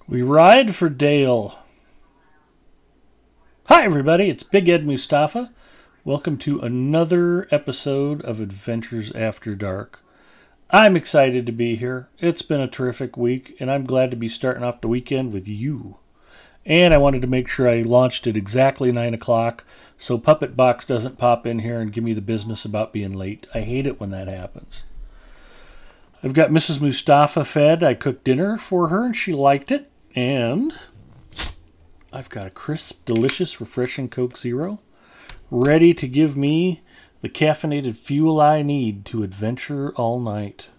We ride for Dale. Hi everybody, it's Big Ed Mustafa. Welcome to another episode of Adventures After Dark. I'm excited to be here. It's been a terrific week, and I'm glad to be starting off the weekend with you. And I wanted to make sure I launched at exactly 9 o'clock so Puppet Box doesn't pop in here and give me the business about being late. I hate it when that happens. I've got Mrs. Mustafa fed. I cooked dinner for her, and she liked it. And I've got a crisp, delicious, refreshing Coke Zero ready to give me the caffeinated fuel I need to adventure all night.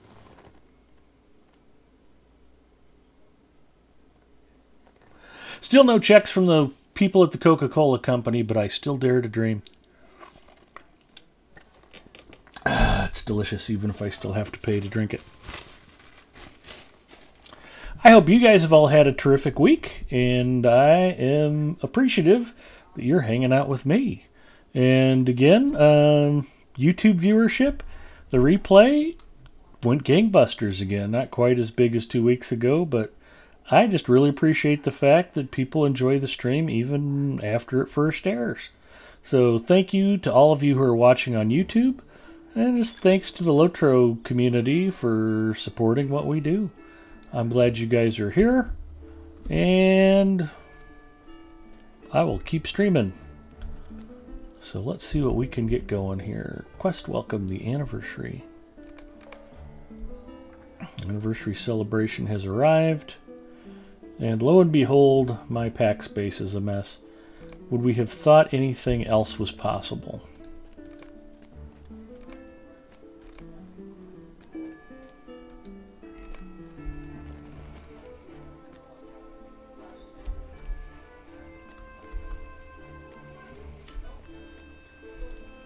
Still no checks from the people at the Coca-Cola company, but I still dare to dream. It's delicious, even if I still have to pay to drink it. I hope you guys have all had a terrific week, and I am appreciative that you're hanging out with me. And again, YouTube viewership, the replay went gangbusters again. Not quite as big as 2 weeks ago, but I just really appreciate the fact that people enjoy the stream even after it first airs. So thank you to all of you who are watching on YouTube, and just thanks to the Lotro community for supporting what we do. I'm glad you guys are here, and I will keep streaming. So let's see what we can get going here. Quest welcome the anniversary. Anniversary celebration has arrived, and lo and behold, my pack space is a mess. Would we have thought anything else was possible?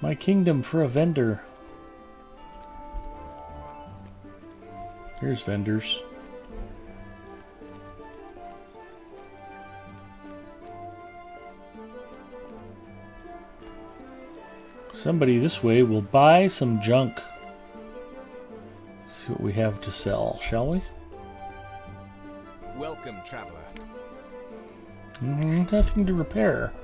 My kingdom for a vendor. Here's vendors. Somebody this way will buy some junk. Let's see what we have to sell, shall we? Welcome, traveler. Nothing to repair.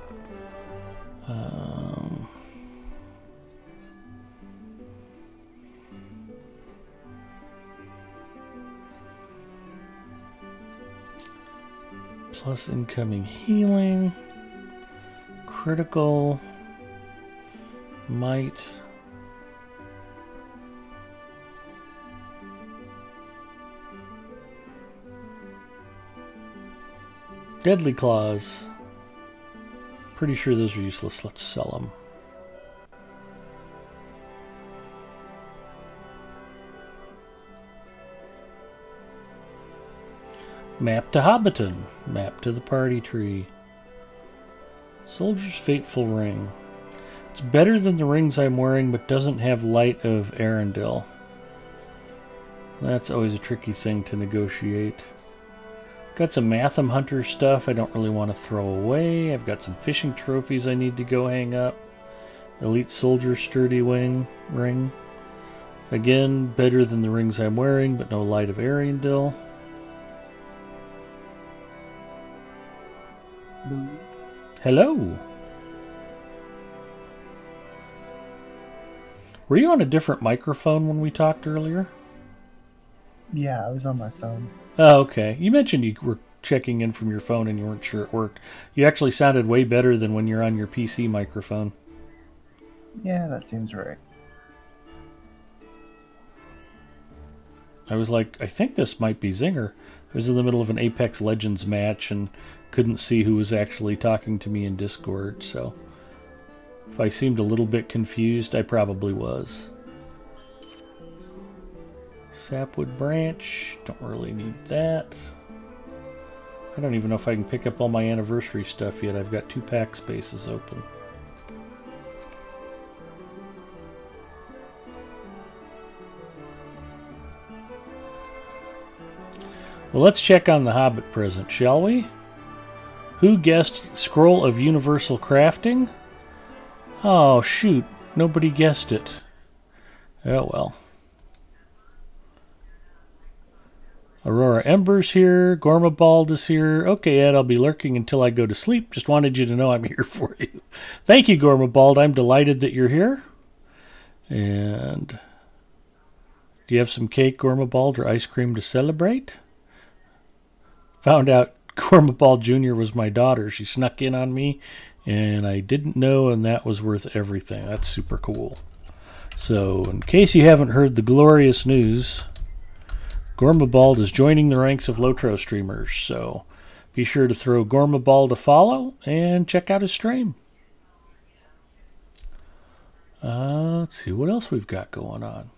Plus incoming healing, critical, might. Deadly claws. Pretty sure those are useless. Let's sell them. Map to Hobbiton. Map to the party tree. Soldier's Fateful Ring. It's better than the rings I'm wearing, but doesn't have Light of Arendelle. That's always a tricky thing to negotiate. Got some Matham Hunter stuff I don't really want to throw away. I've got some fishing trophies I need to go hang up. Elite Soldier Sturdy Ring. Again, better than the rings I'm wearing, but no Light of Arendelle. Hello. Were you on a different microphone when we talked earlier? Yeah, I was on my phone. Oh, okay. You mentioned you were checking in from your phone and you weren't sure it worked. You actually sounded way better than when you're on your PC microphone. Yeah, that seems right. I was like, I think this might be Zinger. I was in the middle of an Apex Legends match and couldn't see who was actually talking to me in Discord, so if I seemed a little bit confused, I probably was. Sapwood branch, don't really need that. I don't even know if I can pick up all my anniversary stuff yet. I've got 2 pack spaces open. Well, let's check on the Hobbit present, shall we? Who guessed Scroll of Universal Crafting? Oh, shoot. Nobody guessed it. Oh, well. Aurora Ember's here. Gormabald is here. Okay, Ed, I'll be lurking until I go to sleep. Just wanted you to know I'm here for you. Thank you, Gormabald. I'm delighted that you're here. And do you have some cake, Gormabald, or ice cream to celebrate? Found out Gormabald Jr. was my daughter. She snuck in on me, and I didn't know, and that was worth everything. That's super cool. So, in case you haven't heard the glorious news, Gormabald is joining the ranks of Lotro streamers, so be sure to throw Gormabald a follow and check out his stream. Let's see what else we've got going on.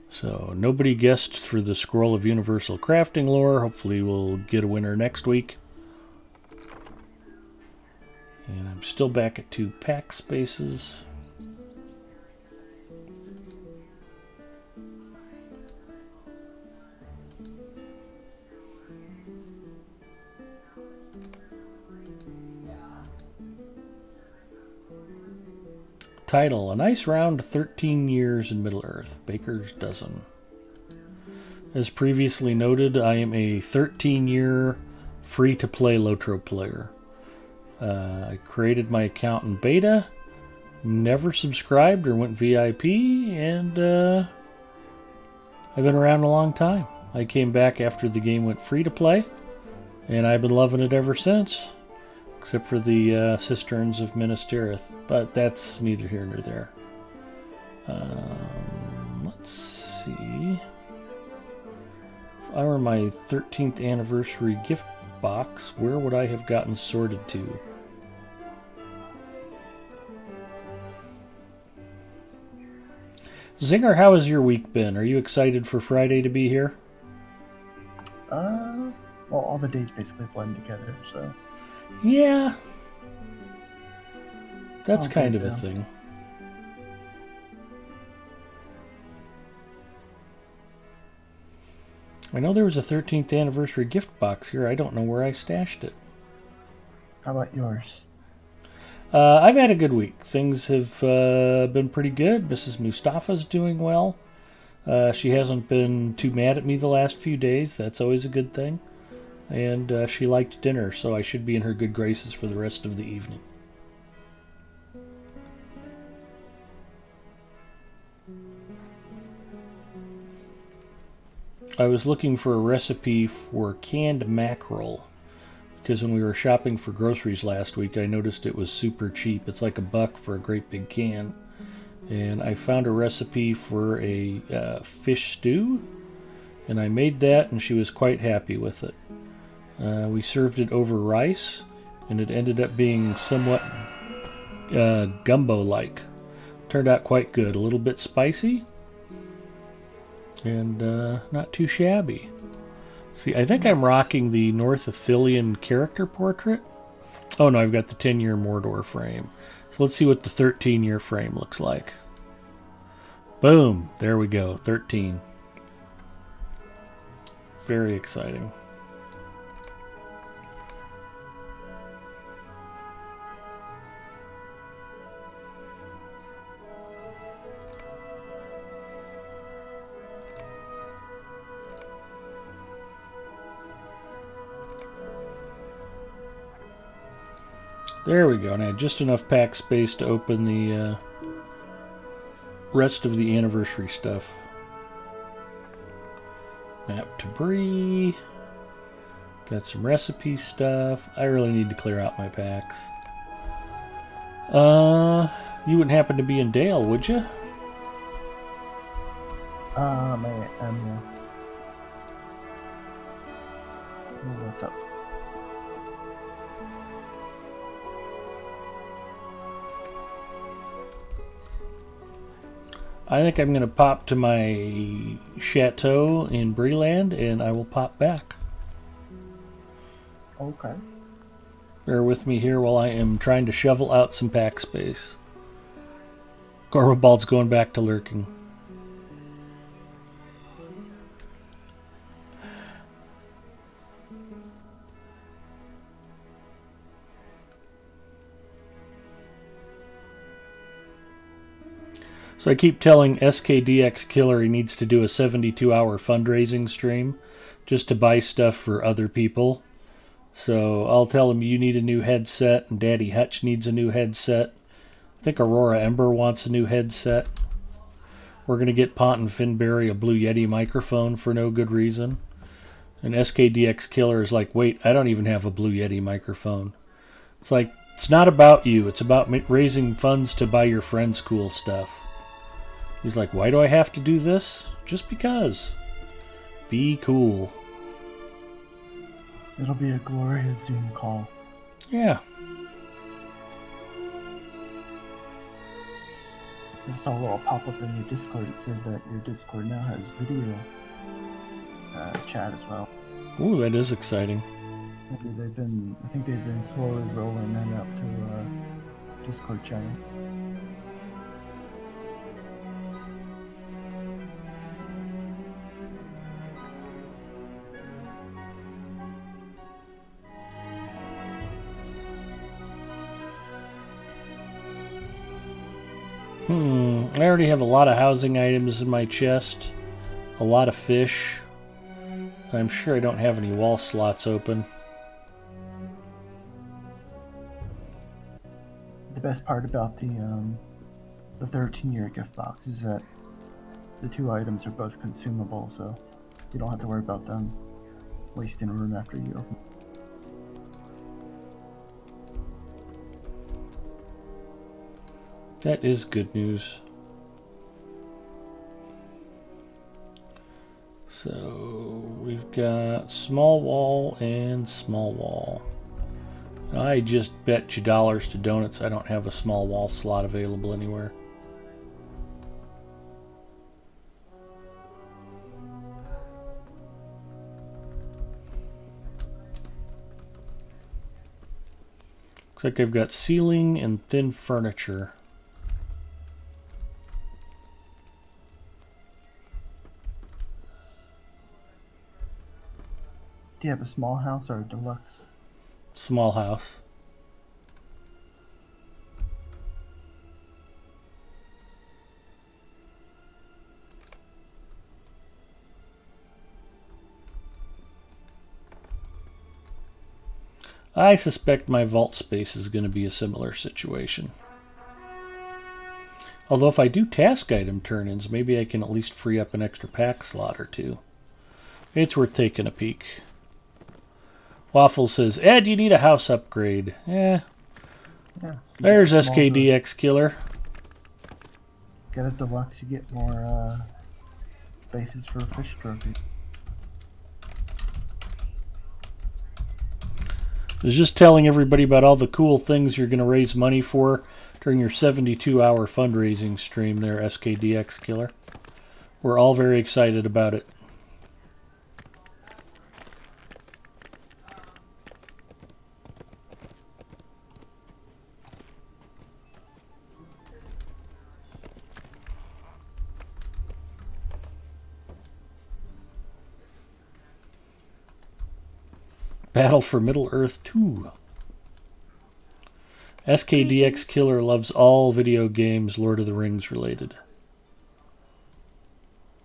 So, nobody guessed for the Scroll of Universal Crafting Lore. Hopefully we'll get a winner next week. And I'm still back at 2 pack spaces. Title, A Nice Round 13 Years in Middle-earth, Baker's Dozen. As previously noted, I am a 13-year free-to-play Lotro player. I created my account in beta, never subscribed or went VIP, and I've been around a long time. I came back after the game went free-to-play, and I've been loving it ever since. Except for the Cisterns of Minas Tirith. But that's neither here nor there. Let's see. If I were my 13th anniversary gift box, where would I have gotten sorted to? Zinger, how has your week been? Are you excited for Friday to be here? Well, all the days basically blend together, so... Yeah. That's I'll kind do of a that. thing. I know there was a 13th anniversary gift box here. I don't know where I stashed it. How about yours? I've had a good week. Things have been pretty good. Mrs. Mustafa's doing well. She hasn't been too mad at me the last few days. That's always a good thing. And she liked dinner, so I should be in her good graces for the rest of the evening. I was looking for a recipe for canned mackerel, because when we were shopping for groceries last week, I noticed it was super cheap. It's like $1 for a great big can. And I found a recipe for a fish stew, and I made that, and she was quite happy with it. We served it over rice, and it ended up being somewhat gumbo-like. Turned out quite good. A little bit spicy, and not too shabby. See, I think I'm rocking the North Athelian character portrait. Oh no, I've got the 10-year Mordor frame. So let's see what the 13-year frame looks like. Boom! There we go, 13. Very exciting. There we go. And I had just enough pack space to open the rest of the anniversary stuff. Map to Bree. Got some recipe stuff. I really need to clear out my packs. You wouldn't happen to be in Dale, would you? I am, yeah. What's up? I think I'm going to pop to my chateau in Breeland, and I will pop back. Okay. Bear with me here while I am trying to shovel out some pack space. Gorbald's going back to lurking. So I keep telling SKDX Killer he needs to do a 72-hour fundraising stream just to buy stuff for other people. So I'll tell him you need a new headset and Daddy Hutch needs a new headset. I think Aurora Ember wants a new headset. We're going to get Pont and Finberry a Blue Yeti microphone for no good reason. And SKDX Killer is like, wait, I don't even have a Blue Yeti microphone. It's like, it's not about you. It's about raising funds to buy your friends cool stuff. He's like, why do I have to do this? Just because. Be cool. It'll be a glorious Zoom call. Yeah. I saw a little pop-up in your Discord. It said that your Discord now has video chat as well. Ooh, that is exciting. I think they've been slowly rolling that up to Discord chatting. I already have a lot of housing items in my chest. A lot of fish. I'm sure I don't have any wall slots open. The best part about the 13-year gift box is that the two items are both consumable, so you don't have to worry about them wasting room after you open. That is good news. So we've got small wall and small wall. I just bet you dollars to donuts I don't have a small wall slot available anywhere. Looks like I've got ceiling and thin furniture. Do you have a small house or a deluxe? Small house. I suspect my vault space is going to be a similar situation. Although if I do task item turn-ins, maybe I can at least free up an extra pack slot or two. It's worth taking a peek. Waffles says, Ed, you need a house upgrade. Yeah. There's SKDX Killer. Get a deluxe, you get more spaces for fish trophies. I was just telling everybody about all the cool things you're going to raise money for during your 72-hour fundraising stream there, SKDX Killer. We're all very excited about it. Battle for Middle-earth 2. SKDX Killer loves all video games Lord of the Rings related.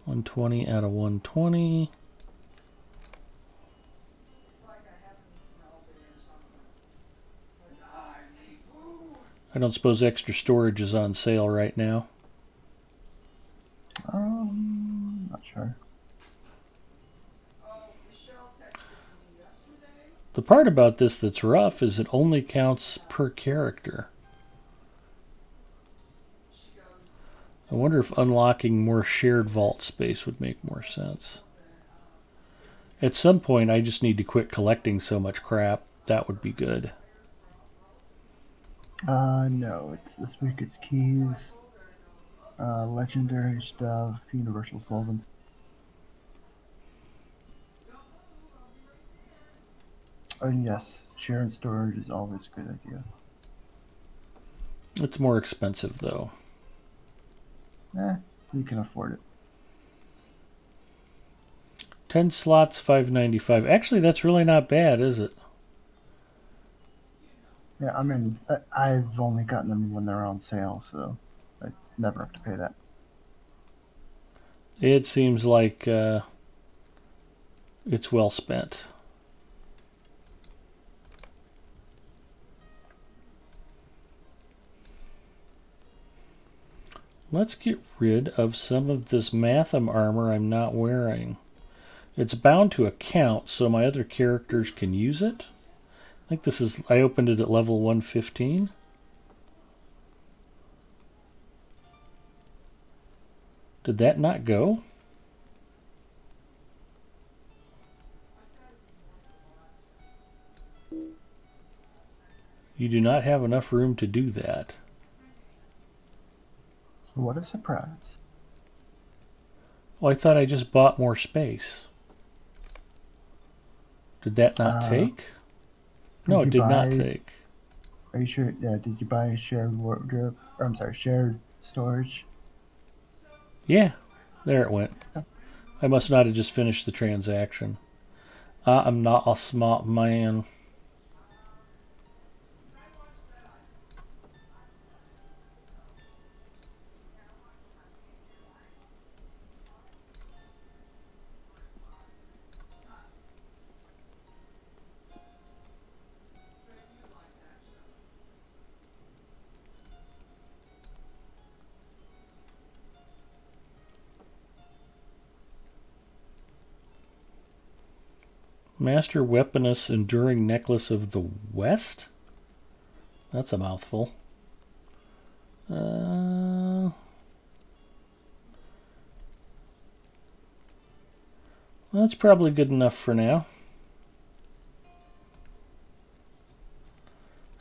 120 out of 120. I don't suppose extra storage is on sale right now. Not sure. The part about this that's rough is it only counts per character. I wonder if unlocking more shared vault space would make more sense. At some point, I just need to quit collecting so much crap. That would be good. No, this week it's keys, legendary stuff, universal solvents. And yes, sharing storage is always a good idea. It's more expensive, though. You can afford it. 10 slots, $5.95. Actually, that's really not bad, is it? Yeah, I mean, I've only gotten them when they're on sale, so I never have to pay that. It seems like it's well spent. Let's get rid of some of this Matham armor I'm not wearing. It's bound to account so my other characters can use it. I think this is, I opened it at level 115. Did that not go? You do not have enough room to do that. What a surprise. Oh, I thought I just bought more space. Did that not take? No, it did not take. Are you sure? Yeah, did you buy a shared wardrobe? Or, I'm sorry, shared storage? Yeah, there it went. I must not have just finished the transaction. I'm not a smart man. Master Weaponess Enduring Necklace of the West? That's a mouthful. That's probably good enough for now.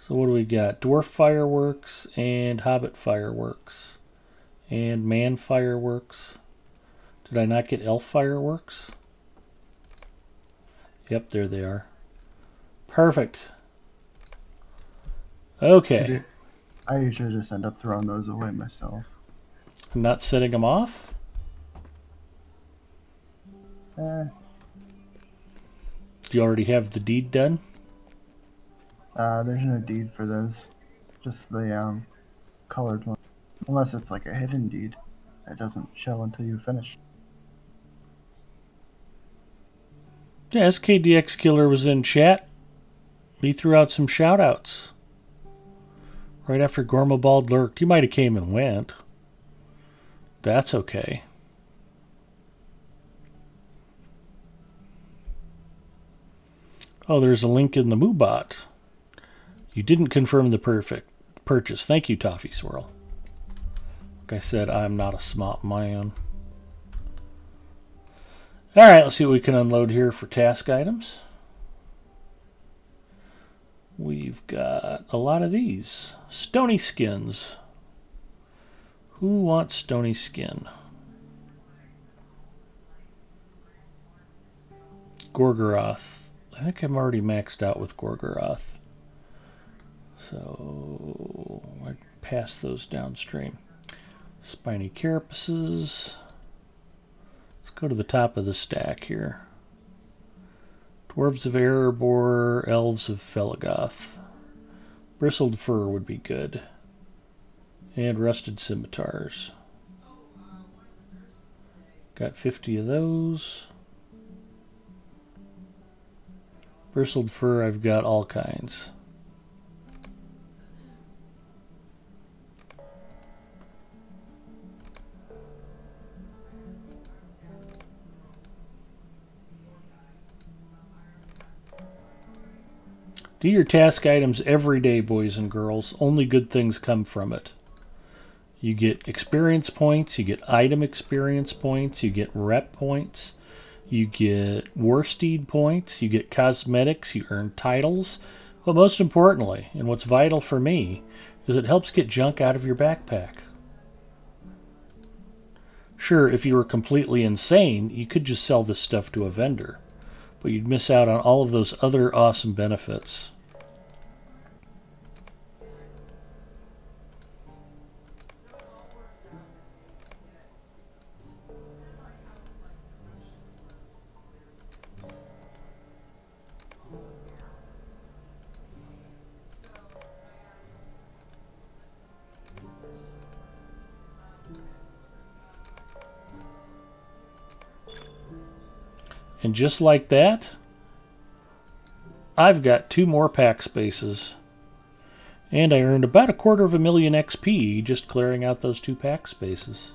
So what do we got? Dwarf Fireworks and Hobbit Fireworks. And Man Fireworks. Did I not get Elf Fireworks? Yep, there they are. Perfect. Okay. I usually just end up throwing those away myself. I'm not setting them off? Eh. Do you already have the deed done? There's no deed for those. Just the colored one. Unless it's like a hidden deed. It doesn't show until you finish. Yeah, SKDX Killer was in chat. He threw out some shout-outs. Right after Gormabald lurked. You might have came and went. That's okay. Oh, there's a link in the Moobot. You didn't confirm the perfect purchase. Thank you, Toffee Swirl. Like I said, I'm not a smart man. Alright, let's see what we can unload here for task items. We've got a lot of these. Stony skins. Who wants stony skin? Gorgoroth. I think I'm already maxed out with Gorgoroth. So I pass those downstream. Spiny carapaces. Let's go to the top of the stack here. Dwarves of Erebor, Elves of Felgoth. Bristled fur would be good. And rusted scimitars. Got 50 of those. Bristled fur, I've got all kinds. Do your task items every day, boys and girls. Only good things come from it. You get experience points, you get item experience points, you get rep points, you get Warsteed points, you get cosmetics, you earn titles. But most importantly, and what's vital for me, is it helps get junk out of your backpack. Sure, if you were completely insane, you could just sell this stuff to a vendor. But you'd miss out on all of those other awesome benefits. And just like that, I've got 2 more pack spaces. And I earned about 250,000 XP just clearing out those 2 pack spaces.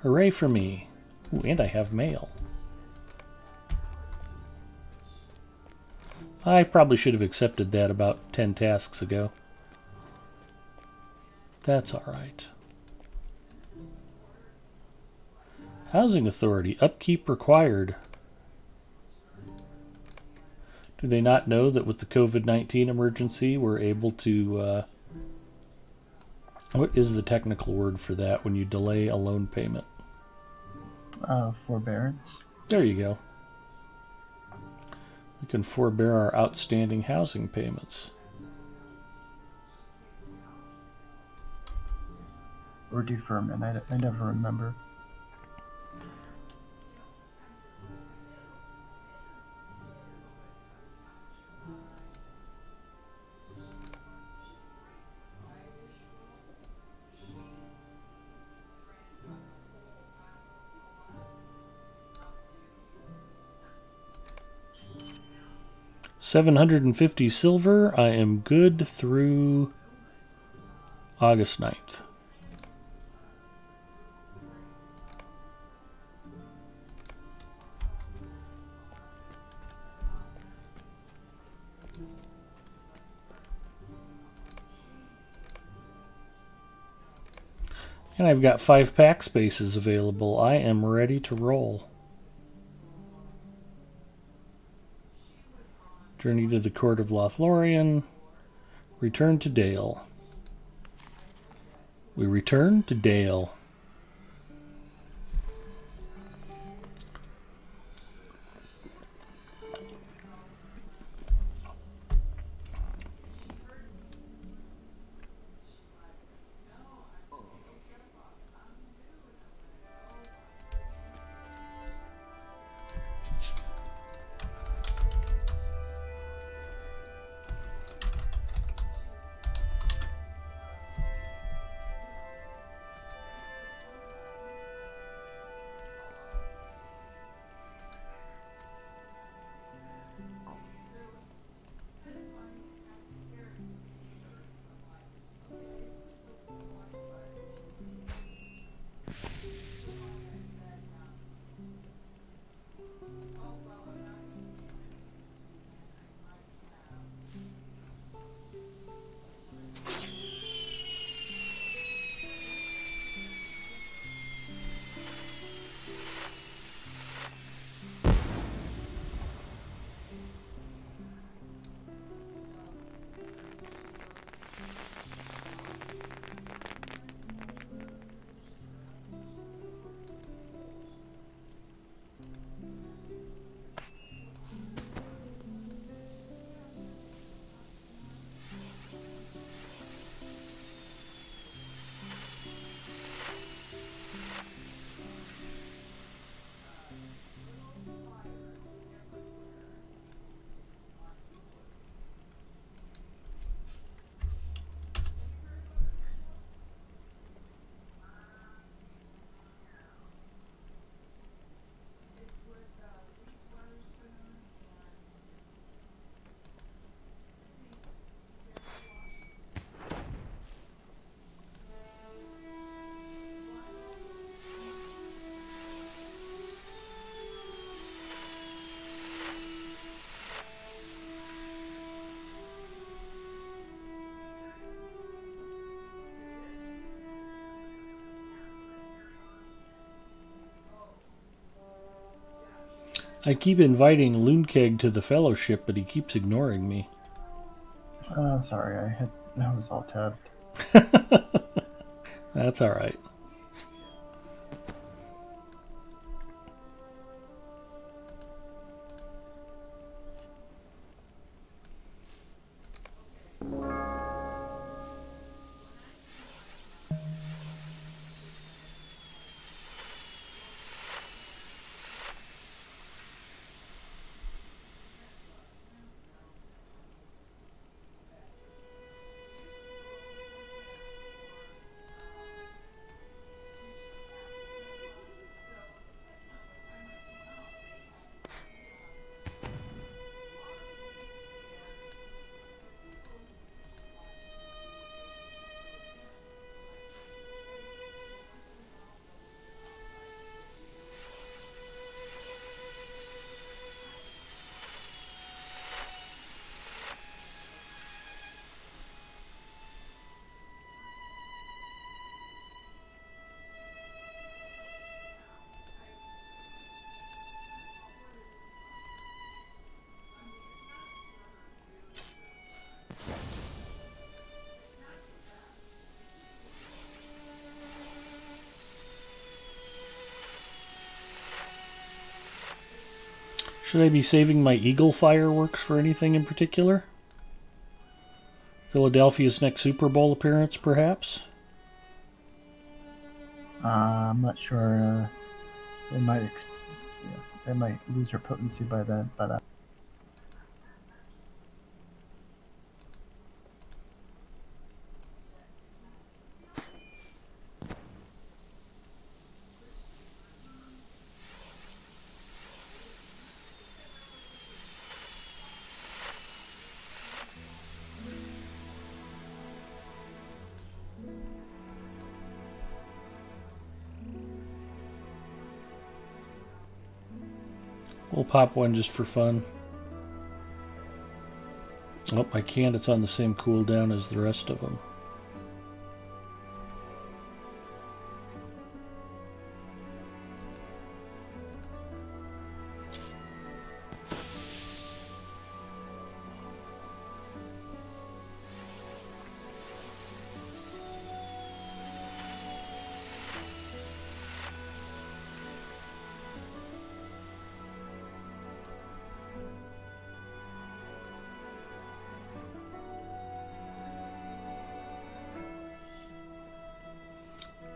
Hooray for me. Ooh, and I have mail. I probably should have accepted that about 10 tasks ago. That's alright. Housing Authority. Upkeep required. Do they not know that with the COVID-19 emergency we're able to... what is the technical word for that when you delay a loan payment? Forbearance. There you go. We can forbear our outstanding housing payments. Or deferment. I never remember. $750 silver. I am good through August 9th. And I've got 5 pack spaces available. I am ready to roll. Journey to the Court of Lothlorien. Return to Dale. We return to Dale. I keep inviting Loonkeg to the fellowship, but he keeps ignoring me. Sorry, I was all tabbed. That's alright. Should I be saving my Eagle fireworks for anything in particular? Philadelphia's next Super Bowl appearance, perhaps? I'm not sure. They might, they might lose their potency by then. But We'll pop one just for fun. Oh, I can't. It's on the same cooldown as the rest of them.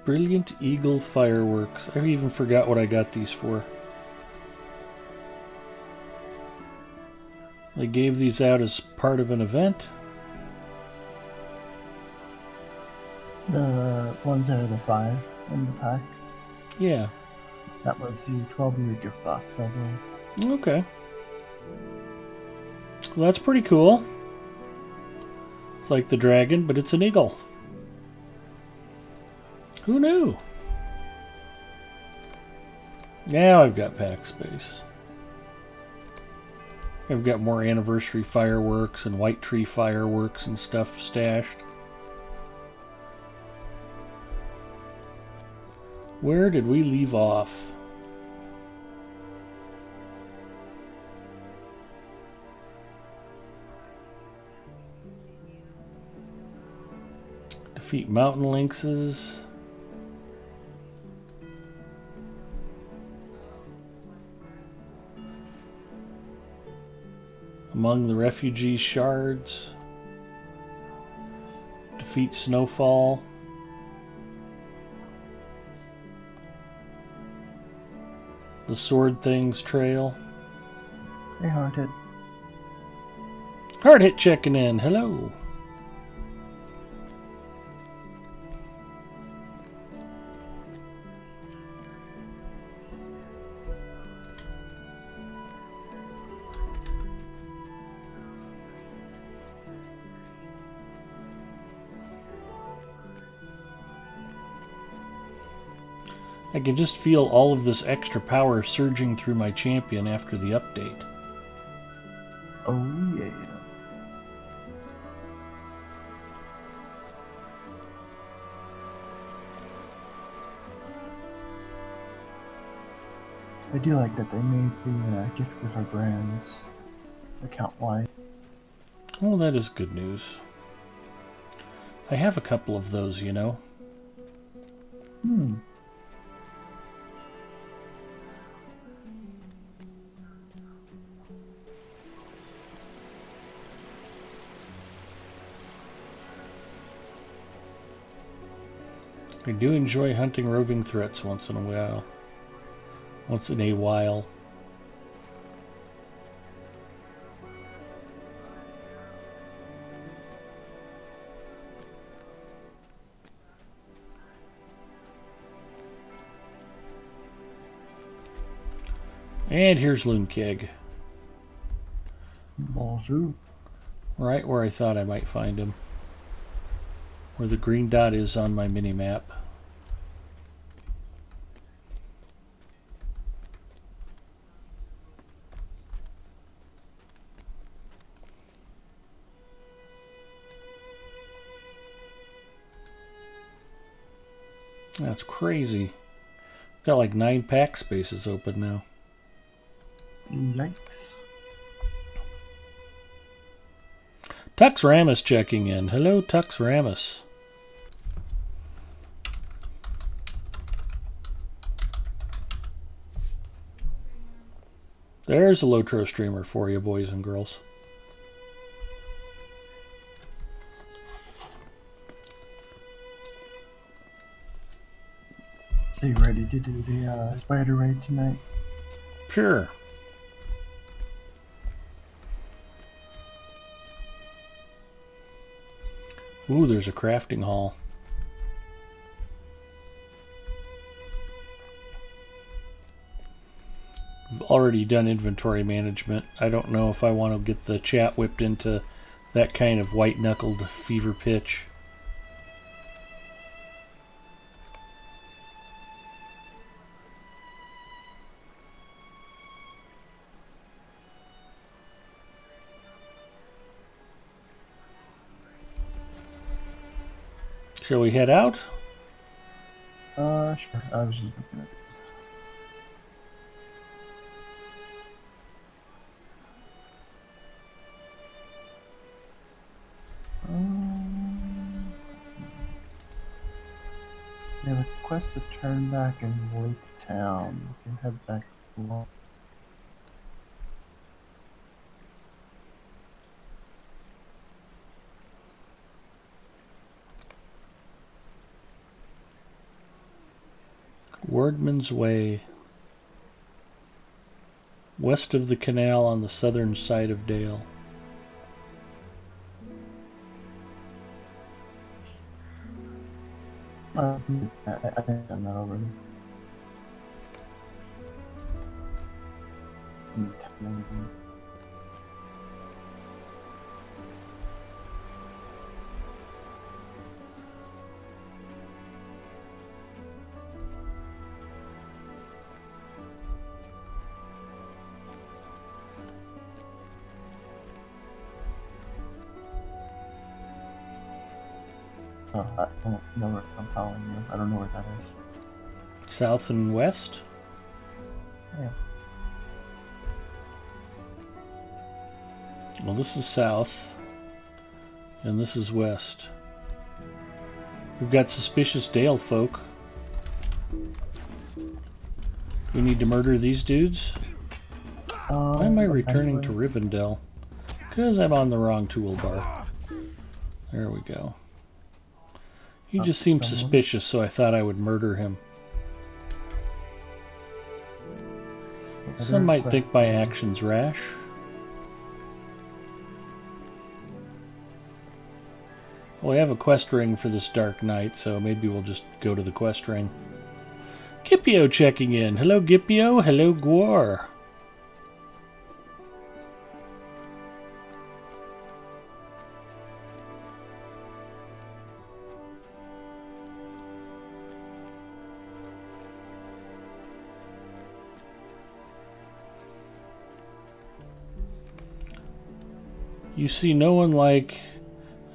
Brilliant Eagle fireworks. I even forgot what I got these for. They gave these out as part of an event. the ones that are the 5 in the pack, Yeah. that was the 12-year gift box, I believe. Okay. Well, that's pretty cool. It's like the dragon, but it's an eagle. Who knew? Now I've got pack space. I've got more anniversary fireworks and white tree fireworks and stuff stashed. Where did we leave off? Defeat mountain lynxes. Among the refugee shards. Defeat snowfall. The sword things trail. Hey, Haunted. Hard hit checking in. Hello. I can just feel all of this extra power surging through my champion after the update. Oh, yeah. I do like that they made the gift with our brands account-wide. Well, that is good news. I have a couple of those, you know. I do enjoy hunting roving threats once in a while. And here's Loonkeg. Bonjour. Right where I thought I might find him. Where the green dot is on my mini-map. That's crazy. Got like 9 pack spaces open now. Yikes. Tux Ramus checking in. Hello, Tux Ramus. There's a Lotro streamer for you, boys and girls. So you ready to do the spider raid tonight? Sure. Ooh, there's a crafting hall. I've already done inventory management. I don't know if I want to get the chat whipped into that kind of white-knuckled fever pitch. Shall we head out? Sure. I was just looking at this. We have a quest to turn back in Lake Town. We can head back along. Wordman's Way. West of the canal on the southern side of Dale. I think I've done that already. Oh, I don't know where I'm following you. I don't know where that is. South and west? Yeah. Well, this is south, and this is west. We've got suspicious Dale folk. We need to murder these dudes? Why am I returning to Rivendell? Because I'm on the wrong toolbar. There we go. He just seemed suspicious, so I thought I would murder him. Some might think my actions rash. Well, we have a quest ring for this dark night, so maybe we'll just go to the quest ring. Gipio checking in. Hello, Gipio. Hello, Gwar. You see no one like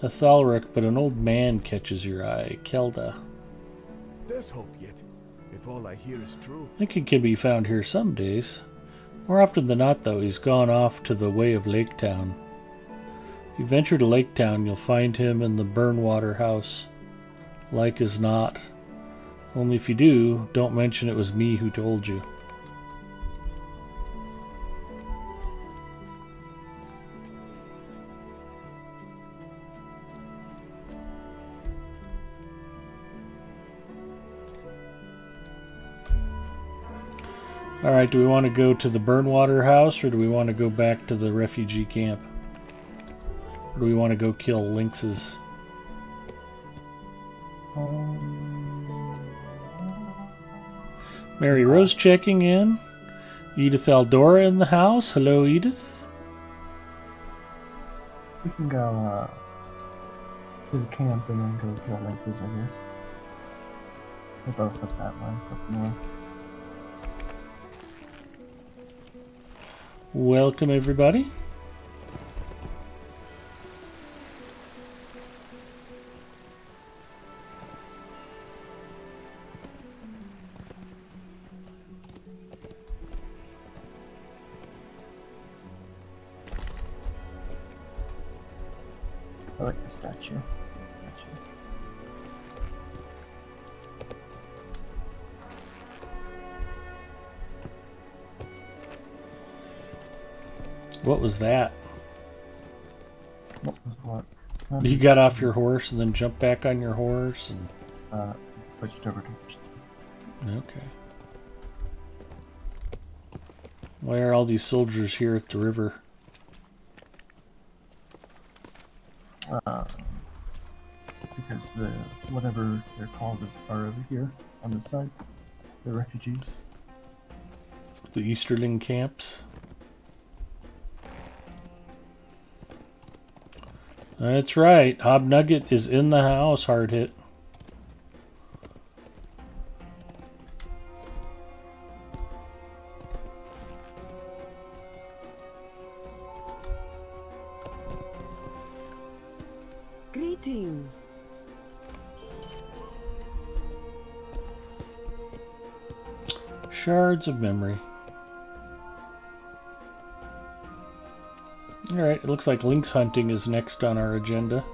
a Thalric, but an old man catches your eye. Kelda. There's hope yet, if all I hear is true. I think he can be found here some days. More often than not, though, he's gone off to the way of Lake Town. If you venture to Lake Town, you'll find him in the Burnwater house. Like as not. Only if you do, don't mention it was me who told you. Alright, do we want to go to the Burnwater house, or do we want to go back to the refugee camp? Or do we want to go kill lynxes? Mary Rose checking in. Edith Eldora in the house. Hello, Edith. We can go to the camp and then go kill lynxes, I guess. They're both up that way, up north. Welcome, everybody. I like the statue. The statue. What was that? What was what? You got off your horse and then jumped back on your horse and... Switched over to... Okay. Why are all these soldiers here at the river? Because whatever they're called are over here on this side. The refugees. The Easterling camps? That's right. Hobnugget is in the house, hard hit. Greetings. Shards of memory. Alright, it looks like lynx hunting is next on our agenda.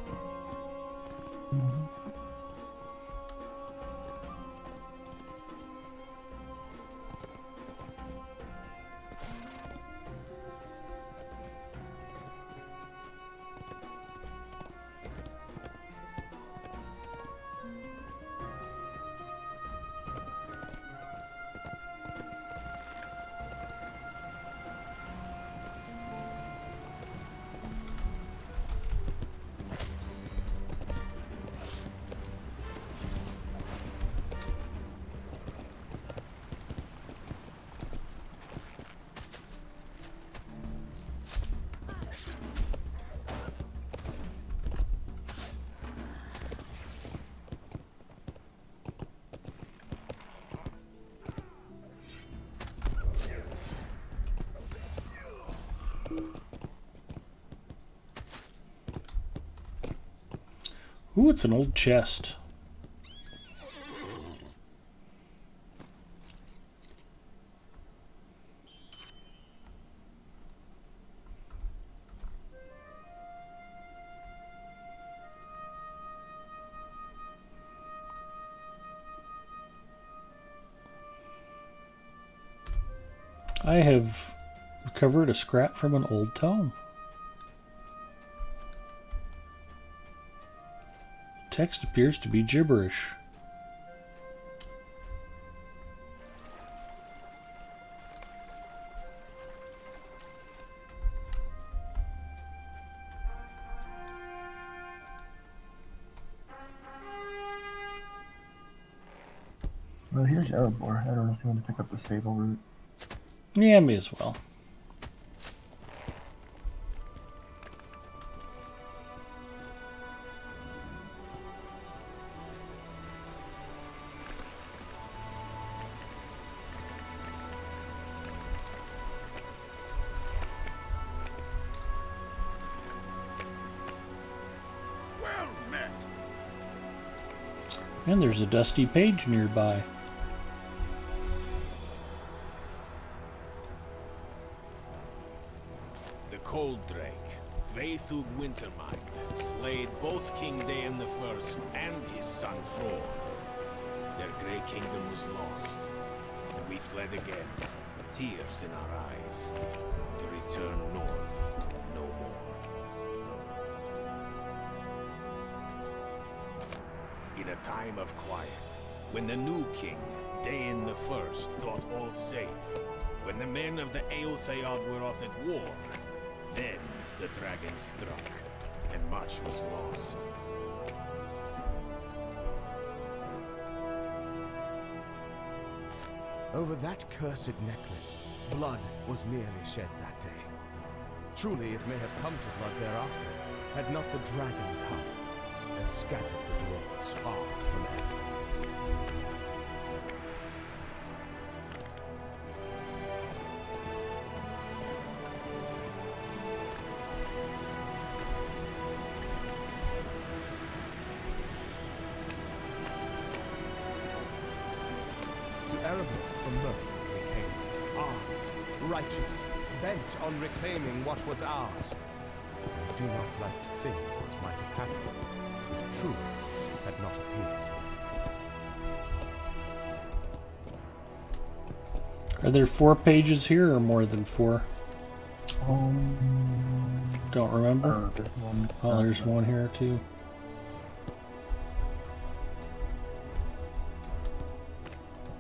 Ooh, it's an old chest. I have recovered a scrap from an old tome. Text appears to be gibberish. Well, here's Erebor. I don't know if you want to pick up the stable route. Yeah, may as well. Well met. And there's a dusty page nearby. The Cold Drake, Vaethug Wintermind, slayed both King Dain the First and his son Thor. Their great kingdom was lost, and we fled again, tears in our eyes, to return north no more. In a time of quiet, when the new king, Dain the First, thought all safe, when the men of the Eotheod were off at war, then the dragon struck, and much was lost. Over that cursed necklace, blood was nearly shed that day. Truly it may have come to blood thereafter, had not the dragon come, and scattered the dwarves far from Erin. Erebor from Merc we came, armed, righteous, bent on reclaiming what was ours. do not like to think what might have happened if Truly had not appeared. Are there 4 pages here or more than 4? Don't remember. There's one. Oh, there's one here too.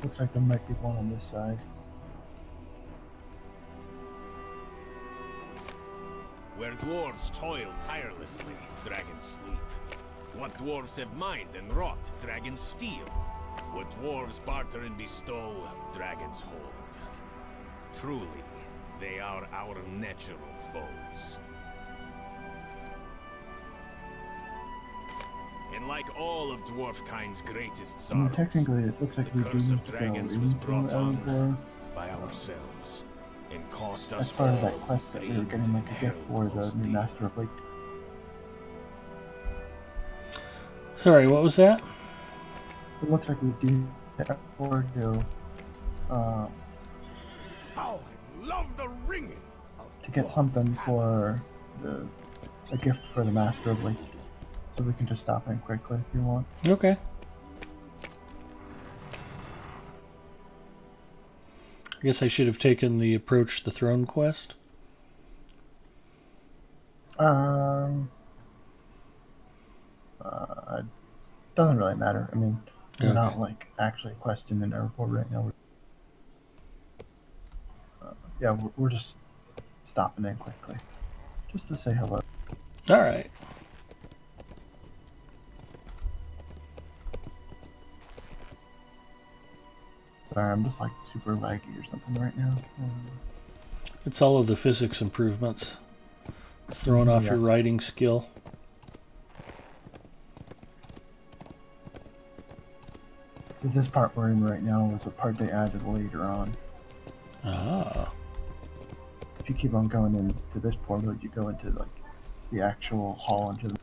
Looks like there might be one on this side. Where dwarves toil tirelessly, dragons sleep. What dwarves have mined and wrought, dragons steal. What dwarves barter and bestow, dragons hold. Truly, they are our natural foes. And like all of dwarfkind's greatest I mean, sorrows, technically, it looks like the we do curse need of to go dragons was into brought on Elgor. by ourselves, and cost As us part of all that quest that we were great getting like a gift for the herald's new deed. Master of Lake. Sorry, what was that? It looks like we do have to How I love the ringing of get something for a gift for the Master of Lake. So we can just stop in quickly if you want. Okay. I guess I should have taken the Approach the Throne quest. Doesn't really matter. I mean, we're Okay. not like actually questing an airport right now. Yeah, we're just stopping in quickly, just to say hello. All right. Sorry, I'm just like super laggy or something right now. It's all of the physics improvements. It's throwing off Yeah. your writing skill. So this part we're in right now was the part they added later on. Ah. If you keep on going into this portal, you go into like the actual hall into the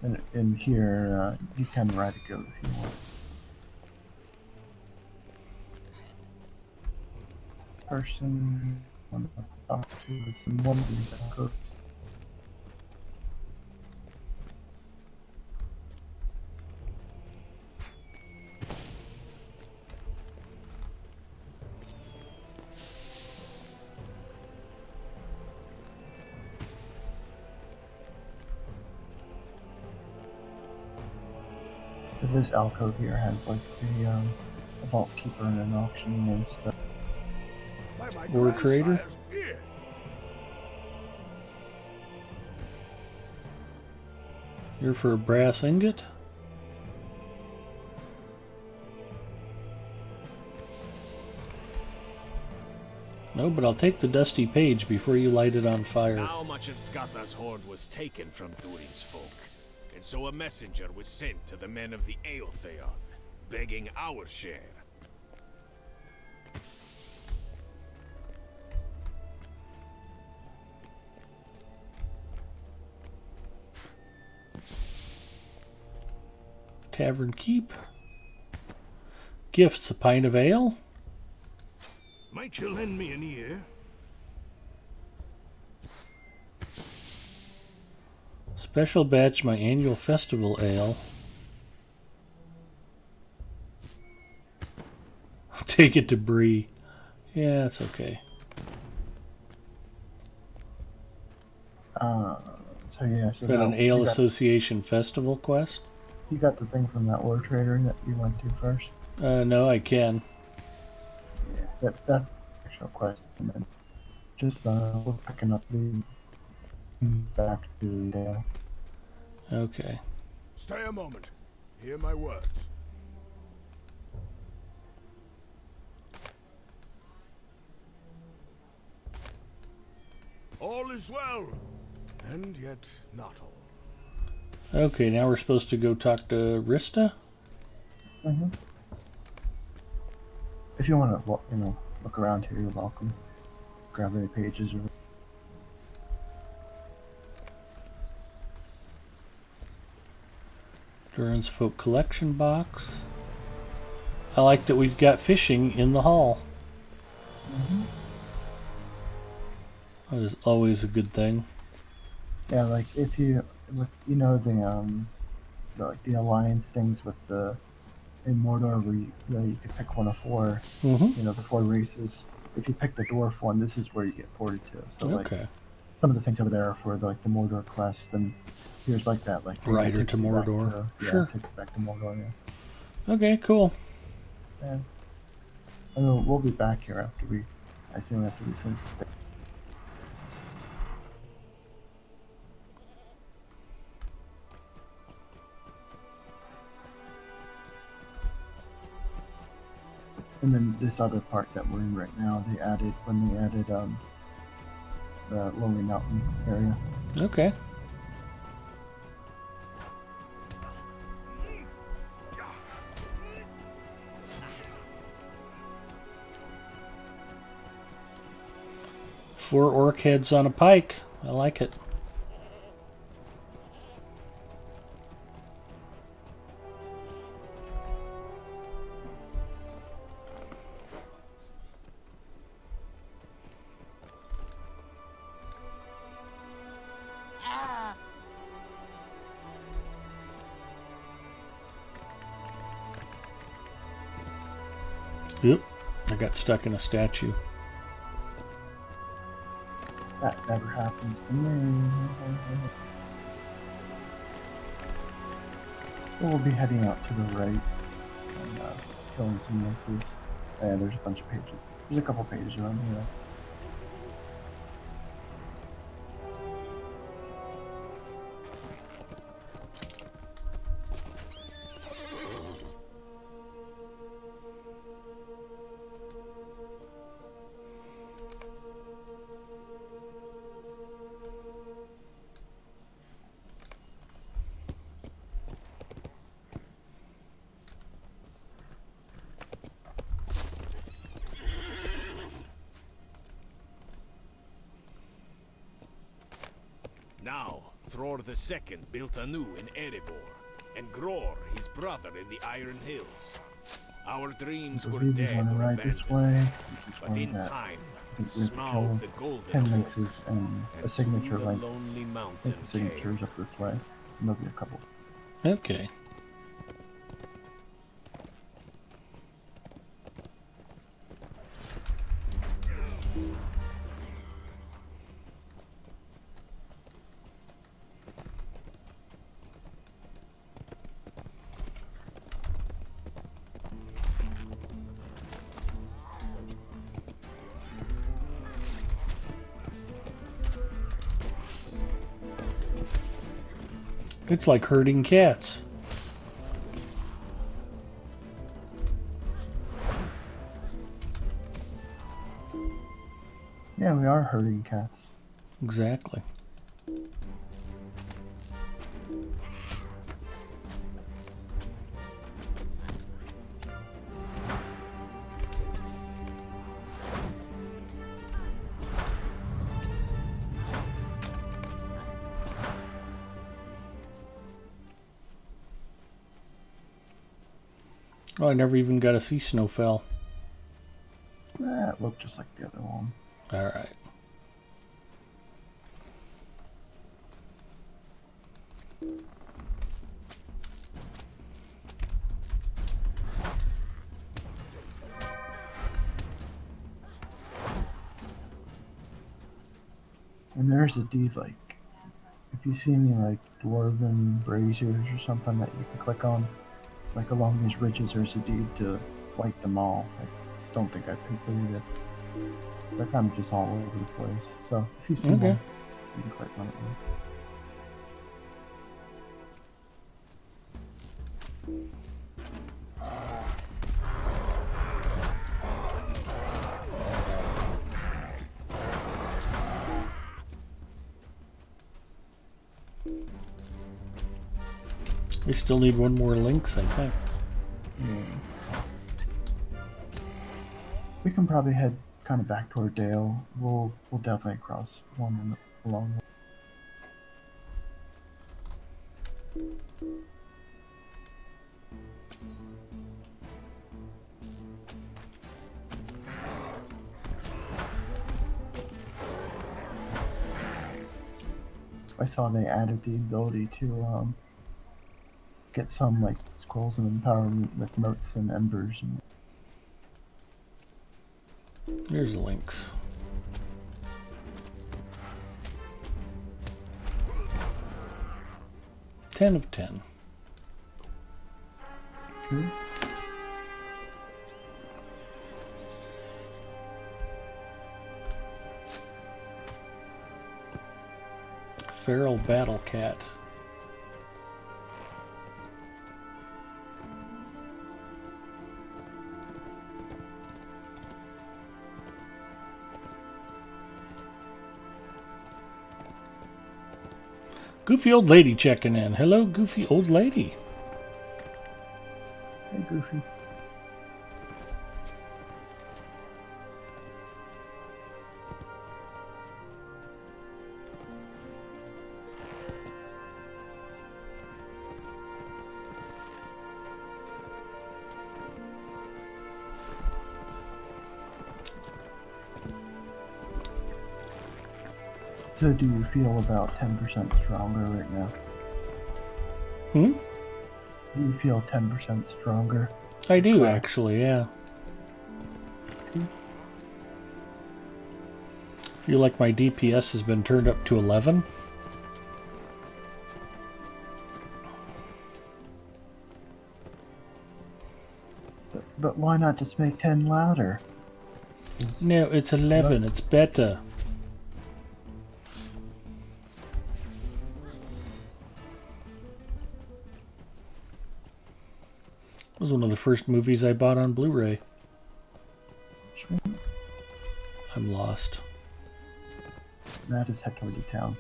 and in here, you can ride a goat if you want. Person, one to talk to is some one of these goats. But this alcove here has like a vault keeper and an auction and stuff. by my War trader? grandsire's beard. Here for a brass ingot? No, but I'll take the dusty page before you light it on fire. Now much of Skatha's hoard was taken from Durin's folk, and so a messenger was sent to the men of the Aeltheon, begging our share. Tavern keep. Gifts, a pint of ale. Might you lend me an ear? Special batch, my annual festival ale. Take it to Bree. Yeah, it's okay. So yeah, Is that an now Ale you got- Association festival quest? You got the thing from that war trader that you went to first. No, I can. Yeah, that's the actual quest. And then just we're picking up the back to Dale. Okay. Stay a moment. Hear my words. All is well, and yet not all. Okay, now we're supposed to go talk to Rista? Mm-hmm. If you want to, look around here, you're welcome. Grab any pages or Duran's Folk collection box. I like that we've got fishing in the hall. Mm-hmm. That is always a good thing. Yeah, like if you, with the alliance things with the in Mordor, where you could pick one of four, Mm-hmm. the four races. If you pick the dwarf one, this is where you get ported to. So like Okay. some of the things over there are for the Mordor quest, and here's like that Rider takes to you back Mordor. Sure. takes you back to Mordor. Yeah. Okay, cool. Yeah. And we'll be back here after we finish. And then this other part that we're in right now, they added the Lonely Mountain area. Okay. Four orc heads on a pike. I like it. Yep. I got stuck in a statue. That never happens to me. We'll be heading out to the right and killing some lynxes. And there's a bunch of pages. There's a couple pages around here. Now, Thror the Second built anew in Erebor, and Gror, his brother, in the Iron Hills. Our dreams were He's dead on the or right abandoned, this way. This is but one in that time, I think we have to Smaug kill the Golden 10 Hawk, lynxes and a and signature through the lynx. lonely I mountain think the signature is up this way. And there'll be a couple. Okay. It's like herding cats. Yeah, we are herding cats. Exactly. Oh, I never even got to see Snowfell. That looked just like the other one. All right. And there's a deed, like, if you see any, like, dwarven braziers or something that you can click on, like, along these ridges, there's a deed to light them all. I don't think I've completed it. They're kind of just all over the place. So, if you see Okay. one, you can click on it. We still need one more lynx, I think. We can probably head kind of back toward Dale. We'll definitely cross one along. I saw they added the ability to get some like scrolls of empowerment with motes and embers. And Here's the links. Ten of 10. okay. Feral Battle Cat. Goofy old lady checking in. Hello, goofy old lady. Hey, Goofy. So do you feel about 10% stronger right now? Hmm? Do you feel 10% stronger? I do, Correct. actually, yeah. Feel like my DPS has been turned up to 11. But why not just make 10 louder? No, it's 11. It's better. It was one of the first movies I bought on Blu-ray. I'm lost. That is head toward the town.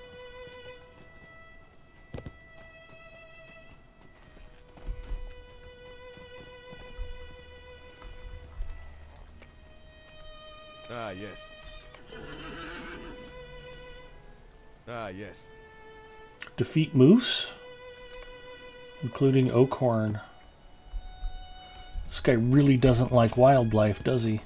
Ah, yes. Ah, yes. Defeat Moose, including Oakhorn. This guy really doesn't like wildlife, does he?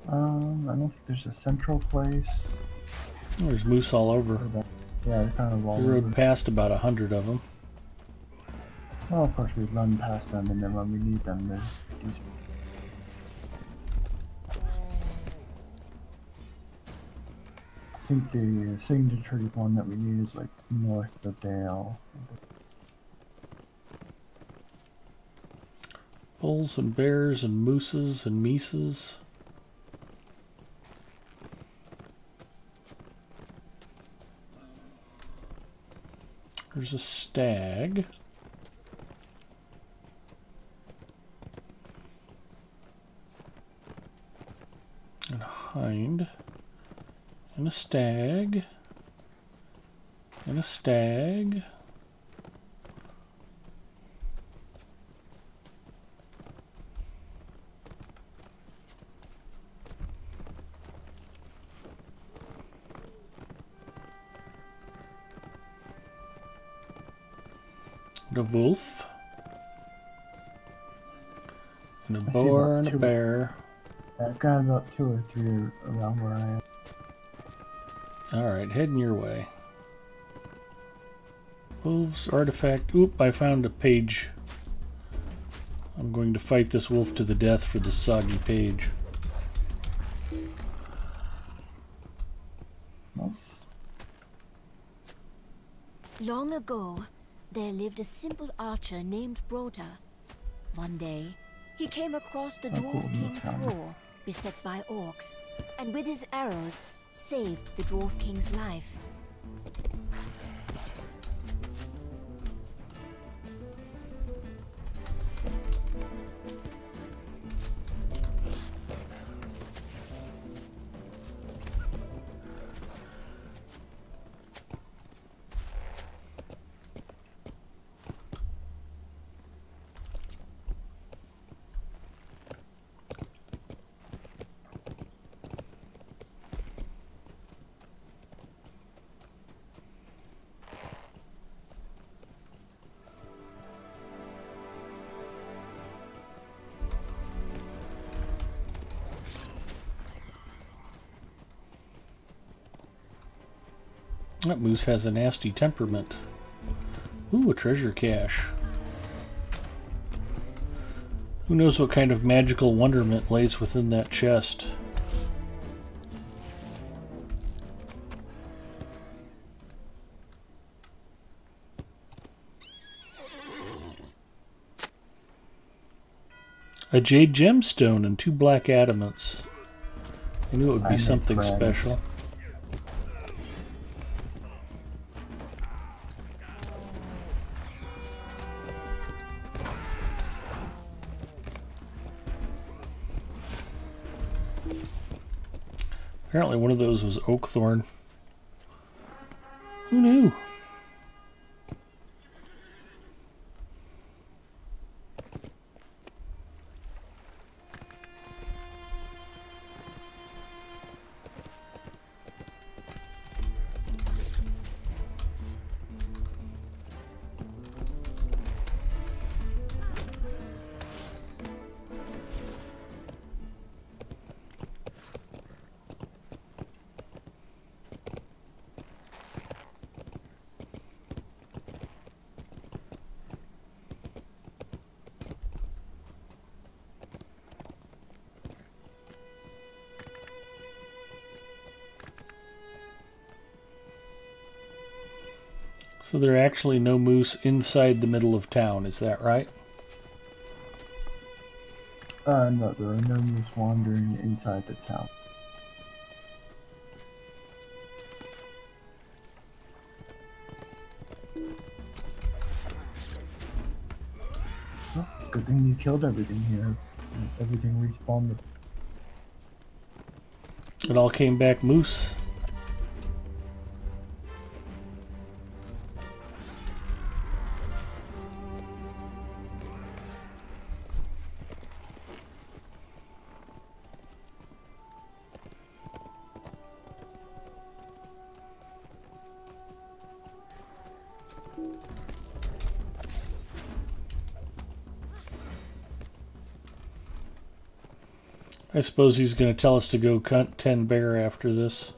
I don't think there's a central place. There's moose all over. Yeah, they're kind of all We rode over. past about 100 of them. Well, of course we run past them, and then when we need them, there's these. I think the signature one that we need is like north of Dale. Bulls and bears and mooses and meeses. There's a stag. And a hind. And a stag. And a stag. And a wolf. And a I see boar about and a two. bear. I've got about 2 or 3 around where I am. Alright, heading your way. Wolves, artifact. Oop, I found a page. I'm going to fight this wolf to the death for this soggy page. Nice. Long ago, there lived a simple archer named Brota. One day, he came across the Oh, Dwarf cool, King that's handy. Thor, beset by orcs, and with his arrows, saved the Dwarf King's life. That moose has a nasty temperament. Ooh, a treasure cache. Who knows what kind of magical wonderment lays within that chest? A jade gemstone and 2 black adamants. I knew it would be something special. Apparently one of those was oakthorn. Who knew? So there are actually no moose inside the middle of town, is that right? No, there are no moose wandering inside the town. Well, good thing you killed everything here. Everything respawned. It all came back moose. I suppose he's going to tell us to go hunt 10 bear after this.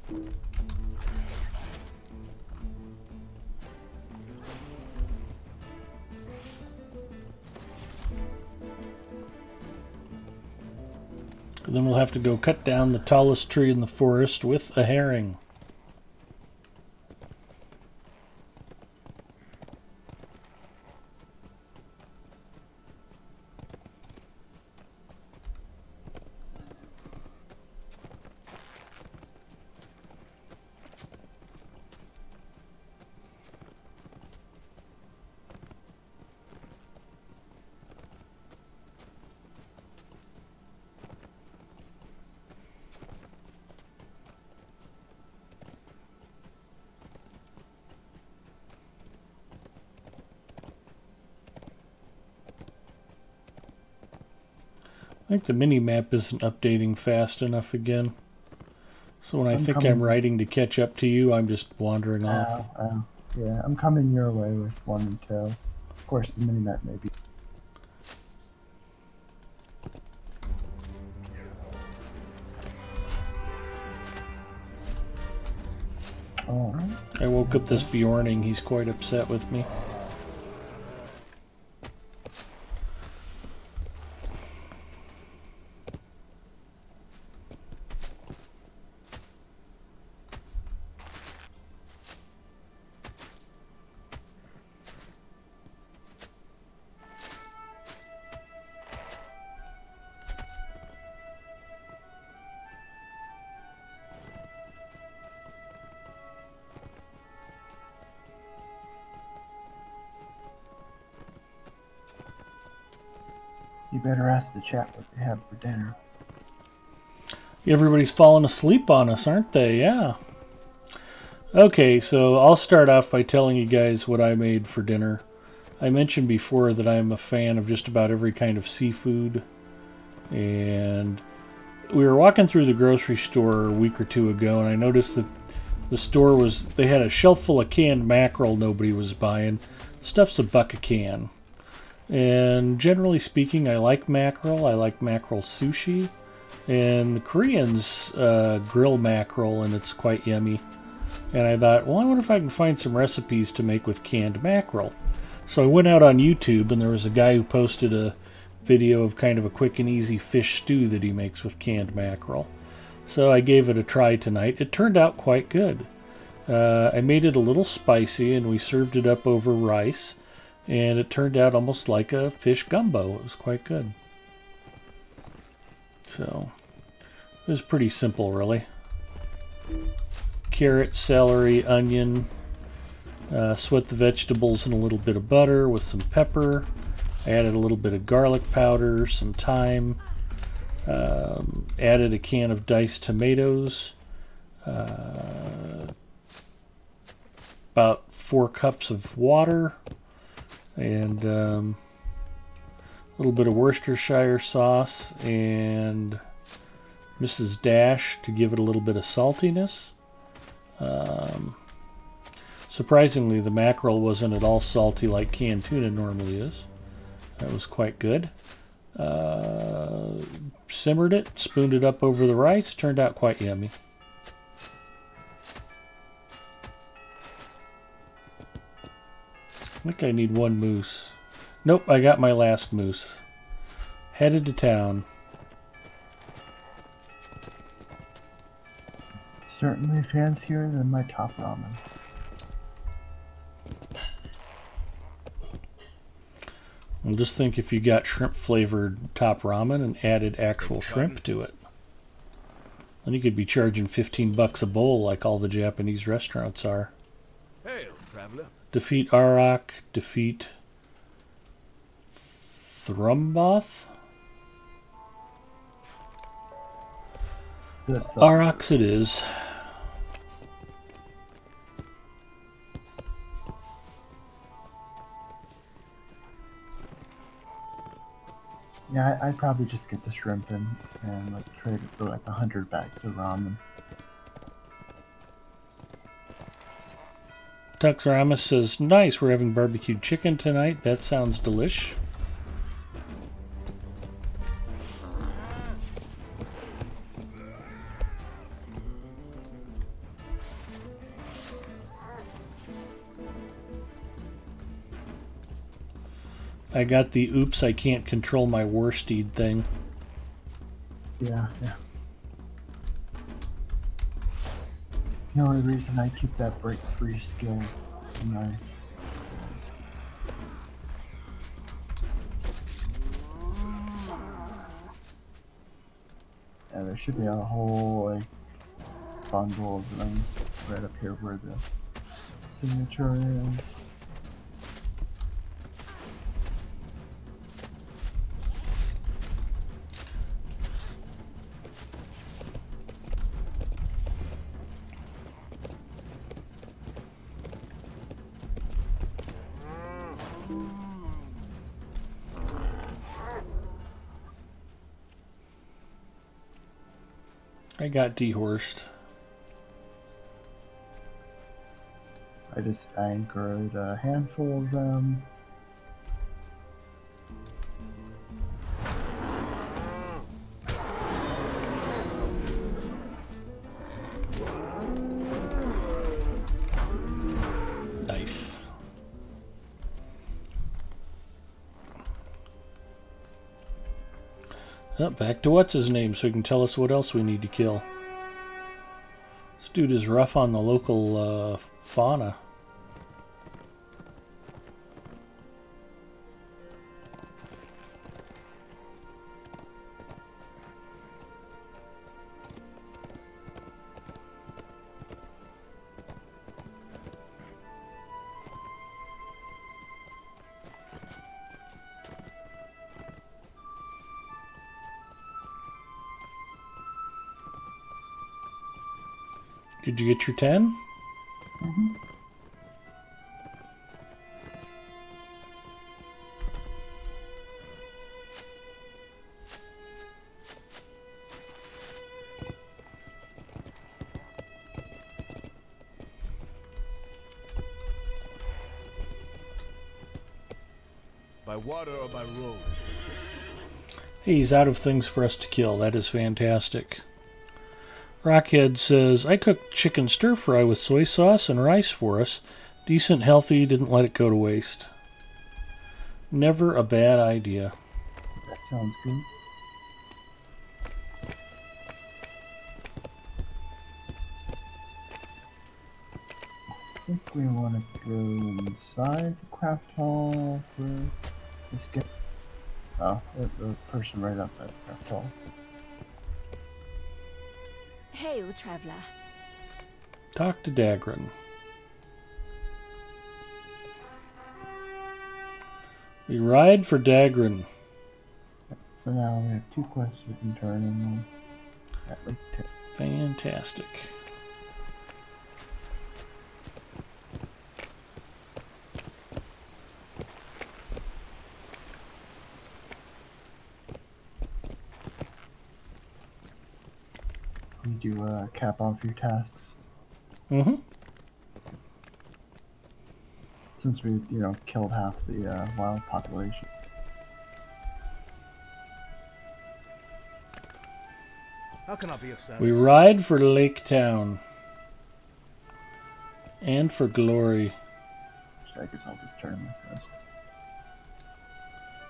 And then we'll have to go cut down the tallest tree in the forest with a herring. I think the mini-map isn't updating fast enough again. So when I'm writing to catch up to you, I'm just wandering off. Yeah, I'm coming your way with 1 and 2. Of course, the mini-map may be. Oh. I woke up this Bjorning. He's quite upset with me. You better ask the chat what they have for dinner. Everybody's falling asleep on us, aren't they? Yeah. Okay, so I'll start off by telling you guys what I made for dinner. I mentioned before that I'm a fan of just about every kind of seafood. And we were walking through the grocery store a week or two ago, and I noticed that the store they had a shelf full of canned mackerel nobody was buying. Stuff's $1 a can. And generally speaking, I like mackerel. I like mackerel sushi. And the Koreans grill mackerel, and it's quite yummy. And I thought, well, I wonder if I can find some recipes to make with canned mackerel. So I went out on YouTube, and there was a guy who posted a video of kind of a quick and easy fish stew that he makes with canned mackerel. So I gave it a try tonight. It turned out quite good. I made it a little spicy, and we served it up over rice. And it turned out almost like a fish gumbo. It was quite good. So, it was pretty simple, really. Carrot, celery, onion. Sweat the vegetables in a little bit of butter with some pepper. I added a little bit of garlic powder, some thyme. Added a can of diced tomatoes. About 4 cups of water. And a little bit of Worcestershire sauce and Mrs. Dash to give it a little bit of saltiness. Surprisingly, the mackerel wasn't at all salty like canned tuna normally is. That was quite good. Simmered it, spooned it up over the rice, turned out quite yummy. I think I need 1 moose. Nope, I got my last moose. Headed to town. Certainly fancier than my top ramen. Well, just think if you got shrimp flavored top ramen and added actual shrimp to it. Then you could be charging $15 a bowl like all the Japanese restaurants are. Hail, traveler. Defeat Auroch, defeat Thrumboth? Aurochs it is. Yeah, I'd probably just get the shrimp and like trade it for like 100 bags of ramen. Tuxaramus says, nice, we're having barbecued chicken tonight. That sounds delish. I got the oops, I can't control my worsted thing. Yeah. It's the only reason I keep that break-free skill in my... Yeah, there should be a whole like bundle of them right up here where the signature is. I got dehorsed. I just anchored a handful of them. Nice. Oh, back to what's his name so he can tell us what else we need to kill. This dude is rough on the local fauna. Did you get your 10? Mm-hmm. By water or by road, as they say. He's out of things for us to kill. That is fantastic. Rockhead says, I cooked chicken stir-fry with soy sauce and rice for us. Decent, healthy, didn't let it go to waste. Never a bad idea. That sounds good. I think we want to go inside the craft hall for this guy. Oh, the person right outside the craft hall. Hail, traveler. Talk to Dagran. We ride for Dagran. So now we have 2 quests we can turn in at Lake Terra. Fantastic. Need you cap off your tasks. Mm-hmm. Since we, killed half the wild population. How can I be of service? We ride for Lake Town. And for glory. So I guess I'll just turn my quest.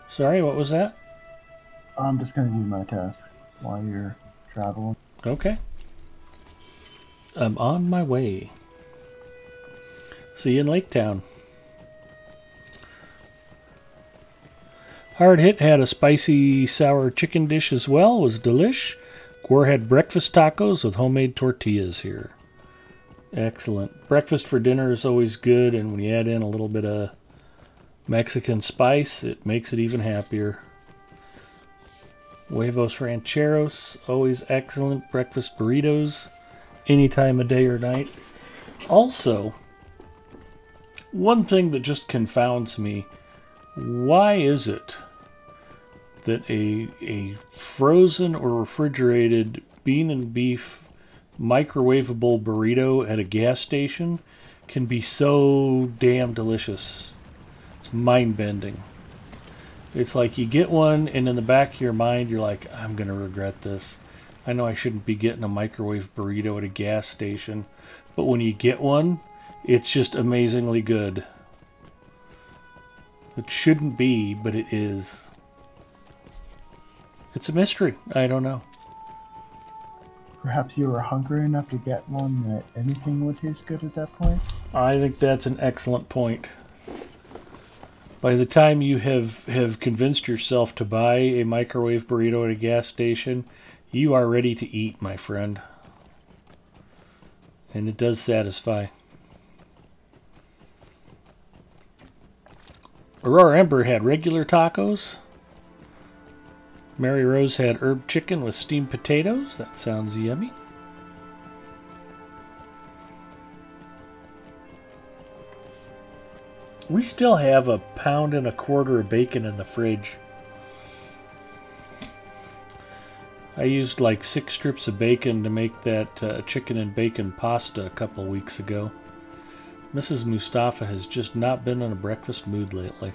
Sorry, what was that? I'm just gonna do my tasks while you're traveling. Okay. I'm on my way. See you in Lake Town. Hard Hit had a spicy sour chicken dish as well. It was delish. Gore had breakfast tacos with homemade tortillas here. Excellent. Breakfast for dinner is always good, and when you add in a little bit of Mexican spice, it makes it even happier. Huevos Rancheros, always excellent. Breakfast burritos, any time of day or night. Also, one thing that just confounds me, why is it that a frozen or refrigerated bean and beef microwavable burrito at a gas station can be so damn delicious? It's mind-bending. It's like you get one, and in the back of your mind, you're like, I'm going to regret this. I know I shouldn't be getting a microwave burrito at a gas station. But when you get one, it's just amazingly good. It shouldn't be, but it is. It's a mystery. I don't know. Perhaps you were hungry enough to get one that anything would taste good at that point? I think that's an excellent point. By the time you have convinced yourself to buy a microwave burrito at a gas station, you are ready to eat, my friend. And it does satisfy. Aurora Ember had regular tacos. Mary Rose had herb chicken with steamed potatoes. That sounds yummy. We still have 1.25 pounds of bacon in the fridge. I used like 6 strips of bacon to make that chicken and bacon pasta a couple weeks ago. Mrs. Mustafa has just not been in a breakfast mood lately.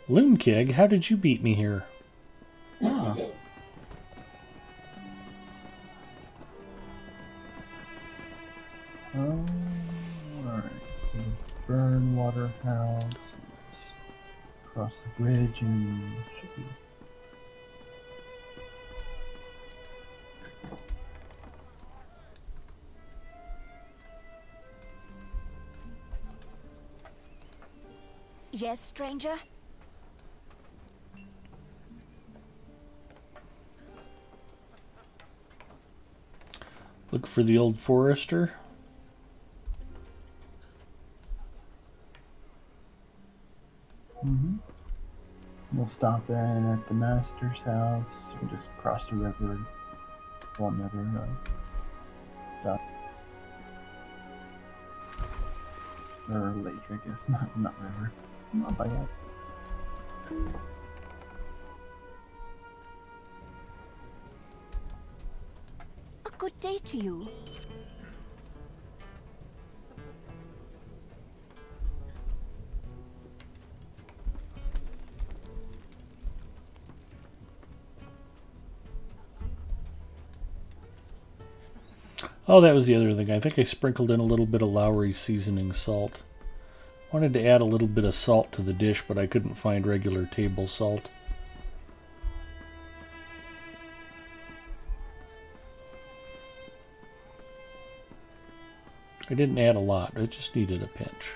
Loonkeg, how did you beat me here? Ah. Alright. So burn waterhouse. Cross the bridge and should be. Yes, stranger? Look for the old forester. We'll stop in at the master's house and just cross the river. Well, never. Or lake, I guess. Not river. Not bad. A good day to you. Oh, that was the other thing. I think I sprinkled in a little bit of Lowry's seasoning salt. Wanted to add a little bit of salt to the dish, but I couldn't find regular table salt. I didn't add a lot. I just needed a pinch.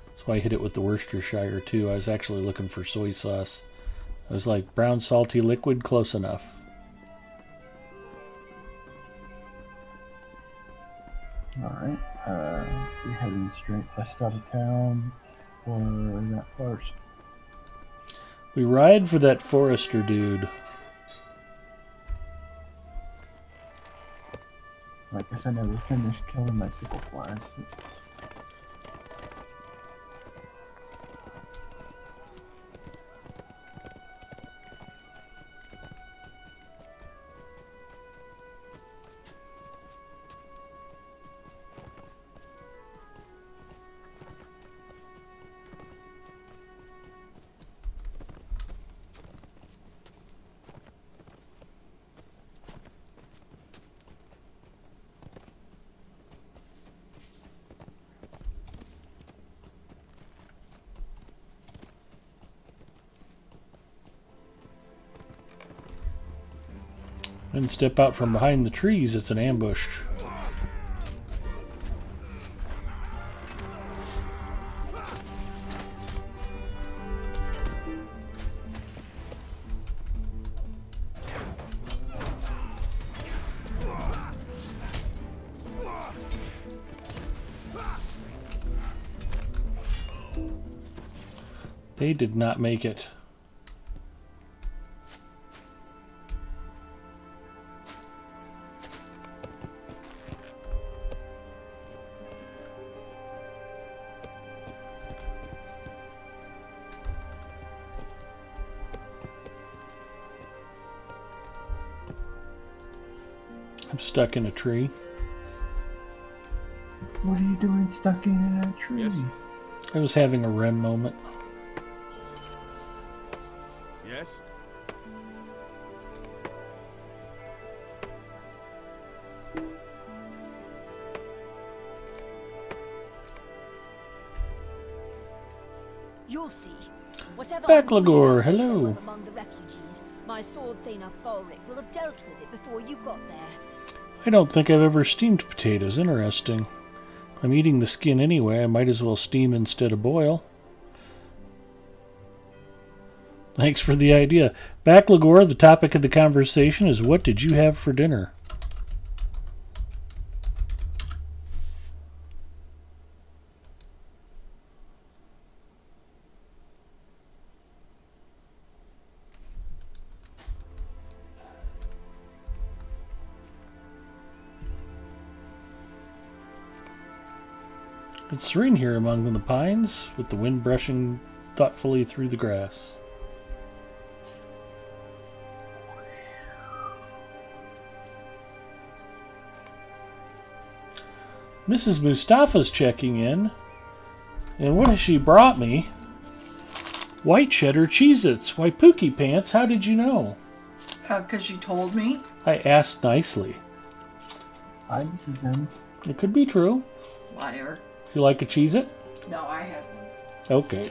That's why I hit it with the Worcestershire too. I was actually looking for soy sauce. I was like, brown salty liquid, close enough. Alright, we're heading straight west out of town for that forest. We ride for that forester dude. I guess I never finished killing my sickle flies. And step out from behind the trees, it's an ambush. They did not make it. I'm stuck in a tree. What are you doing stuck in a tree? Yes. I was having a REM moment. Yes? You'll see. Whatever Backlagor, unbelievable hello. was among the refugees, my sword Thana Thorric will have dealt with it before you got there. I don't think I've ever steamed potatoes. Interesting. I'm eating the skin anyway. I might as well steam instead of boil. Thanks for the idea. Backlagor, the topic of the conversation is what did you have for dinner? It's serene here among the pines, with the wind brushing thoughtfully through the grass. Mrs. Mustafa's checking in, and what has she brought me? White cheddar Cheez-Its. Why, Pookie Pants, how did you know? 'Cause you told me. I asked nicely. Hi, Mrs. M. It could be true. Liar. You like a Cheez-It? No, I haven't. Okay.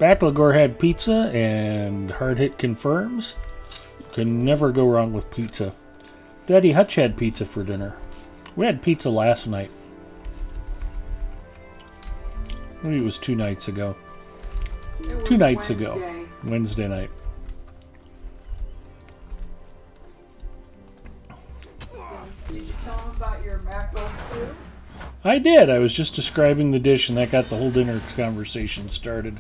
Backlagor had pizza, and Hard Hit confirms. Can never go wrong with pizza. Daddy Hutch had pizza for dinner. We had pizza last night. Maybe it was 2 nights ago. It was 2 nights ago. Wednesday. Wednesday night. Did you tell him about your mackerel stew? I did. I was just describing the dish, and that got the whole dinner conversation started.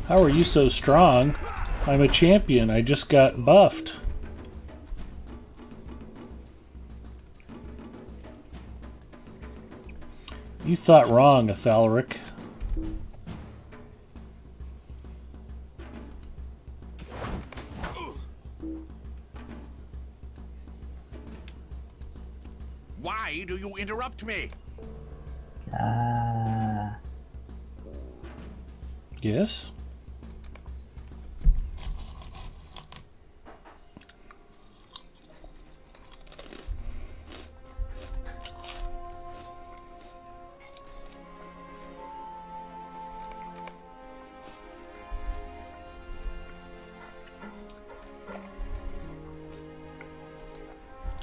How are you so strong? I'm a champion. I just got buffed. You thought wrong, Athalric. Why do you interrupt me? Yes?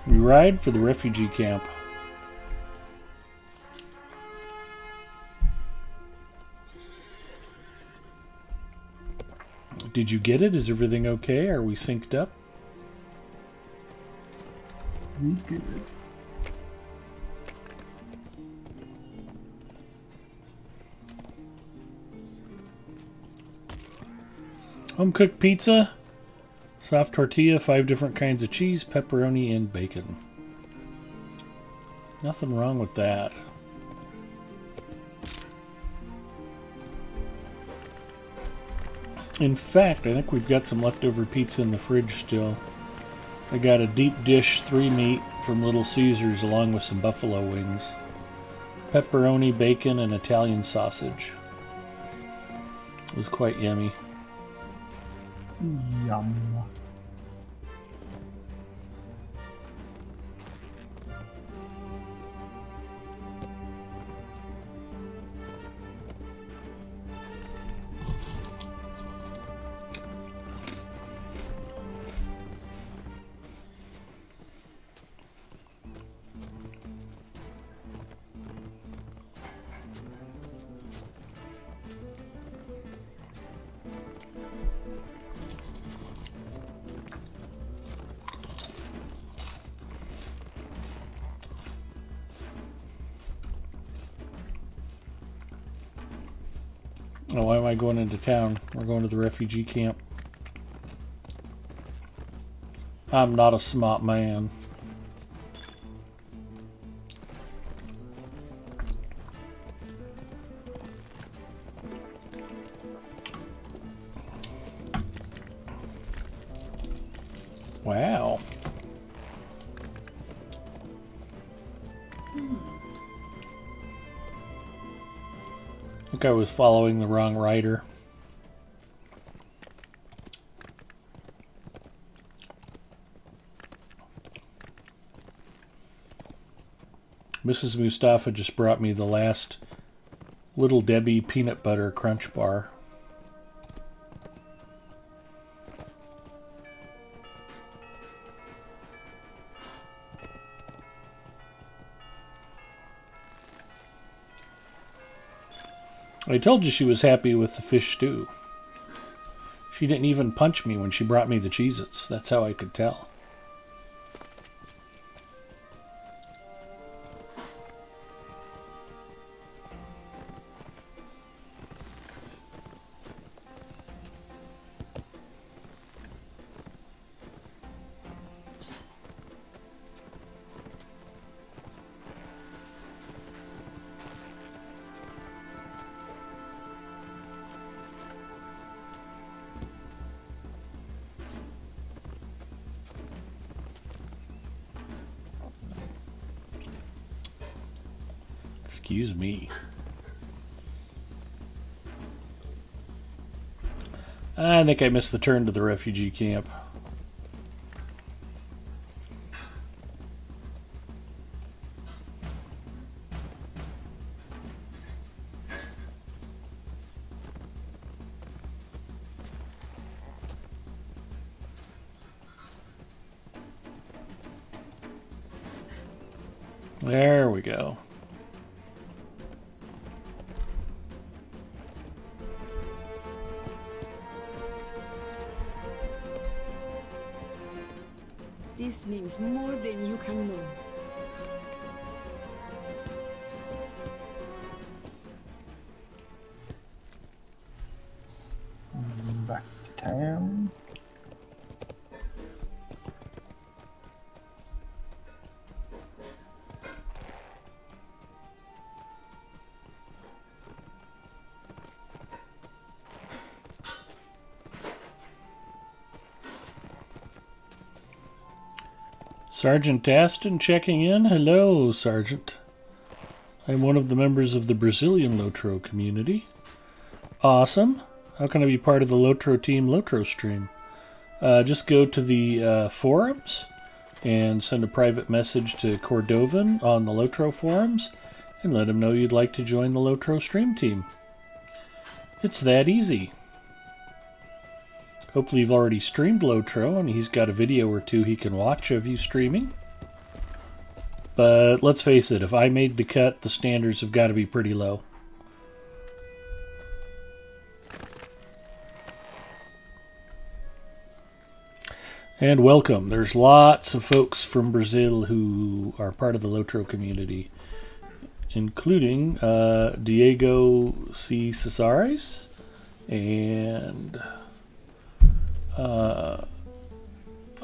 We ride for the refugee camp. Did you get it? Is everything okay? Are we synced up? We good. Home cooked pizza, soft tortilla, 5 different kinds of cheese, pepperoni, and bacon. Nothing wrong with that. In fact, I think we've got some leftover pizza in the fridge still. I got a deep dish 3 meat from Little Caesars along with some buffalo wings. Pepperoni, bacon, and Italian sausage. It was quite yummy. Yum. Oh, why am I going into town? We're going to the refugee camp. I'm not a smart man. Wow. I think I was following the wrong rider. Mrs. Mustafa just brought me the last Little Debbie peanut butter crunch bar. I told you she was happy with the fish stew. She didn't even punch me when she brought me the Cheez-Its. That's how I could tell. Excuse me. I think I missed the turn to the refugee camp. There we go. This means more than you can know. Back to town. Sergeant Aston checking in. Hello, Sergeant. I'm one of the members of the Brazilian Lotro community. Awesome. How can I be part of the Lotro team Lotro stream? Just go to the forums and send a private message to Cordovan on the Lotro forums and let him know you'd like to join the Lotro stream team. It's that easy. Hopefully you've already streamed Lotro and he's got a video or two he can watch of you streaming. But let's face it, if I made the cut, the standards have got to be pretty low. And welcome. There's lots of folks from Brazil who are part of the Lotro community, including Diego C. Cesares and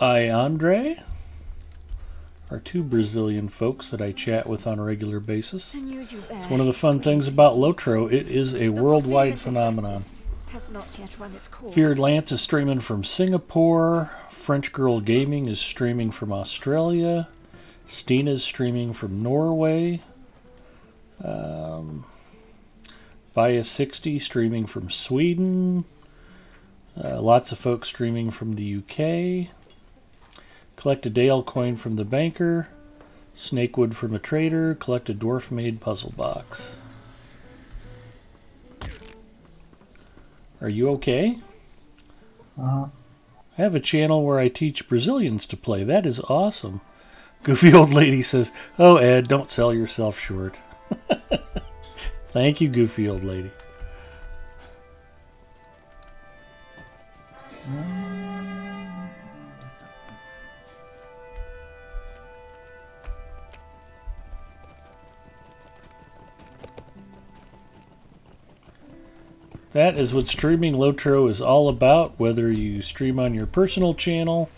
Andre are two Brazilian folks that I chat with on a regular basis. It's one of the fun things about Lotro. It is a worldwide phenomenon. Feared Lance is streaming from Singapore. French Girl Gaming is streaming from Australia. Stina is streaming from Norway. Bias60 streaming from Sweden. Lots of folks streaming from the UK. Collect a Dale coin from the banker. Snakewood from a trader. Collect a dwarf-made puzzle box. Are you okay? Uh-huh. I have a channel where I teach Brazilians to play. That is awesome. Goofy Old Lady says, "Oh, Ed, don't sell yourself short." Thank you, Goofy Old Lady. That is what streaming Lotro is all about, whether you stream on your personal channel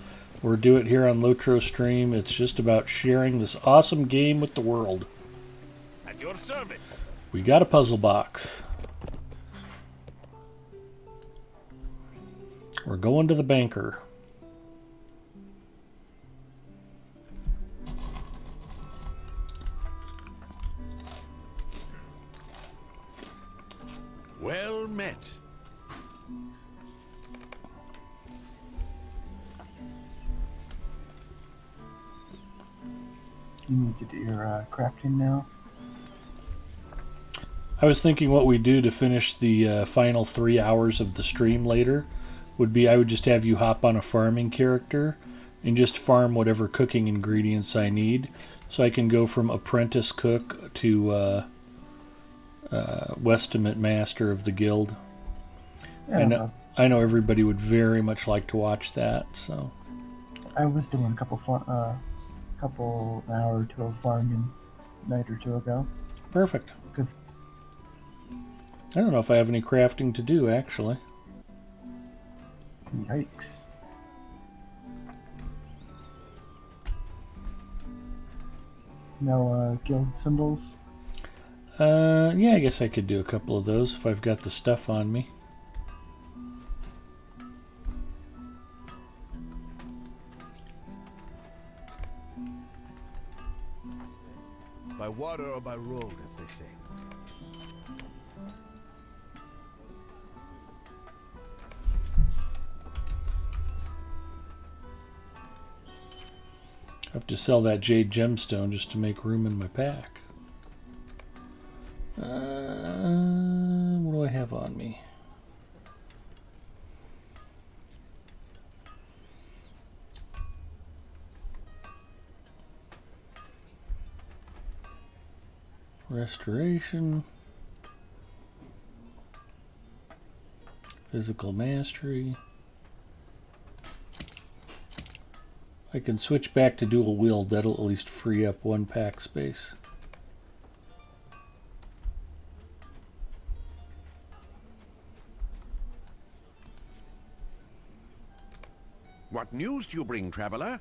or do it here on Lotro Stream. It's just about sharing this awesome game with the world. At your service. We got a puzzle box. We're going to the banker. Well met. You need to do your crafting now. I was thinking what we do to finish the final 3 hours of the stream later would be I would just have you hop on a farming character and just farm whatever cooking ingredients I need, so I can go from apprentice cook to Westimate master of the guild. Yeah, I know everybody would very much like to watch that. So I was doing a couple an hour or two of farming a night or two ago. Perfect. Good. I don't know if I have any crafting to do, actually. Yikes. No guild symbols? Yeah, I guess I could do a couple of those if I've got the stuff on me. By water or by road, as they say. I have to sell that jade gemstone just to make room in my pack. What do I have on me? Restoration. Physical mastery. I can switch back to dual wield. That'll at least free up one pack space. What news do you bring, traveler?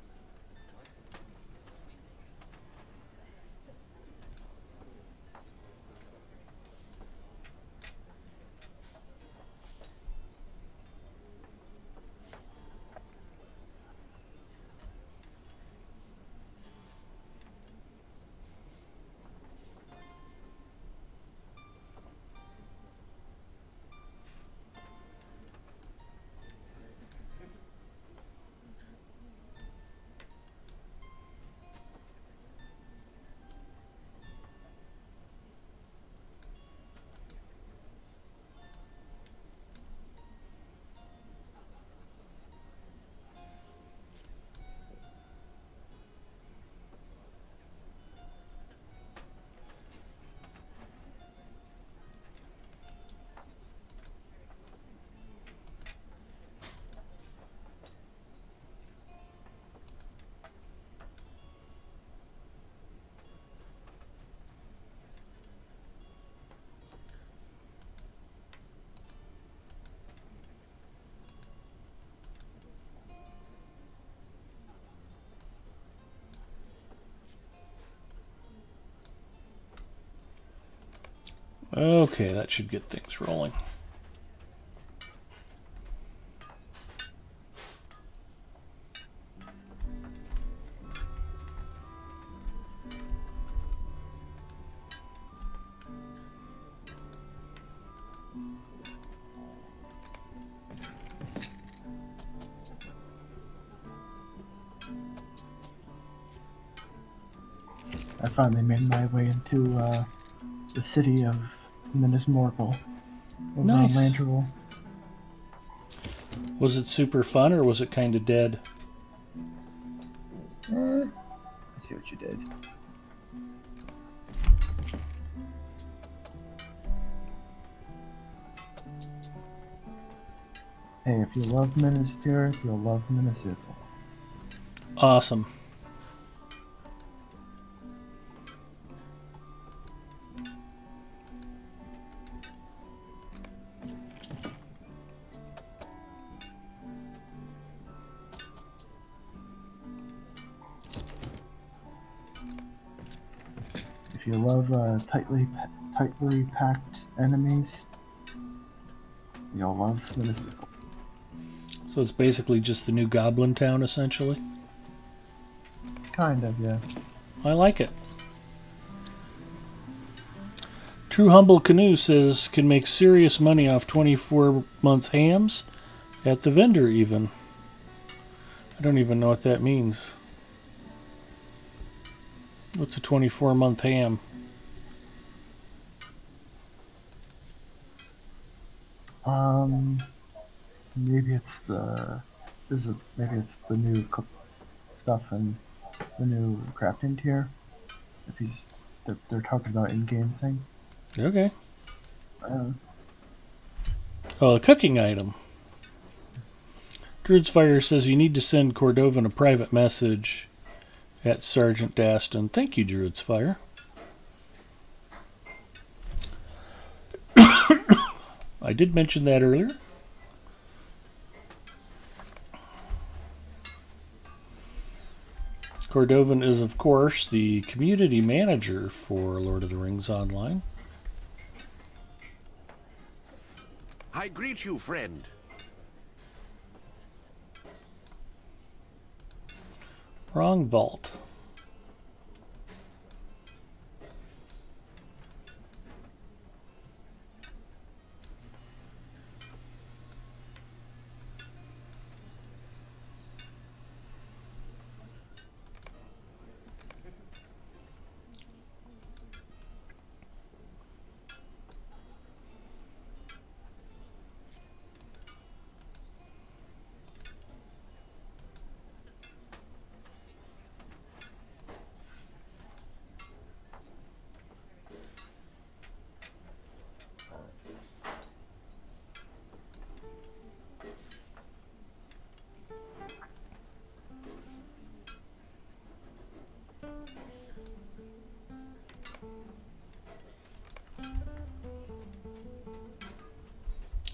Okay, that should get things rolling. I finally made my way into the city of Minas Morgul. It was on Nice. Landrel. Was it super fun or was it kind of dead? I see what you did. Hey, if you love Minas Tirith, you'll love Minas Ithil. Awesome. If you love tightly packed enemies, you'll love Minas Ithil. So it's basically just the new Goblin Town, essentially. Kind of, yeah. I like it. True Humble Canoe says can make serious money off 24-month hams at the vendor even. I don't even know what that means. What's a 24-month ham? Maybe it's maybe it's the new cook stuff and the new crafting tier. If they're talking about in-game thing. Okay. Oh, a cooking item. Druid's Fire says you need to send Cordovan a private message at Sergeant Daston. Thank you, Druid's Fire. I did mention that earlier. Cordovan is, of course, the community manager for Lord of the Rings Online. I greet you, friend. Wrong vault.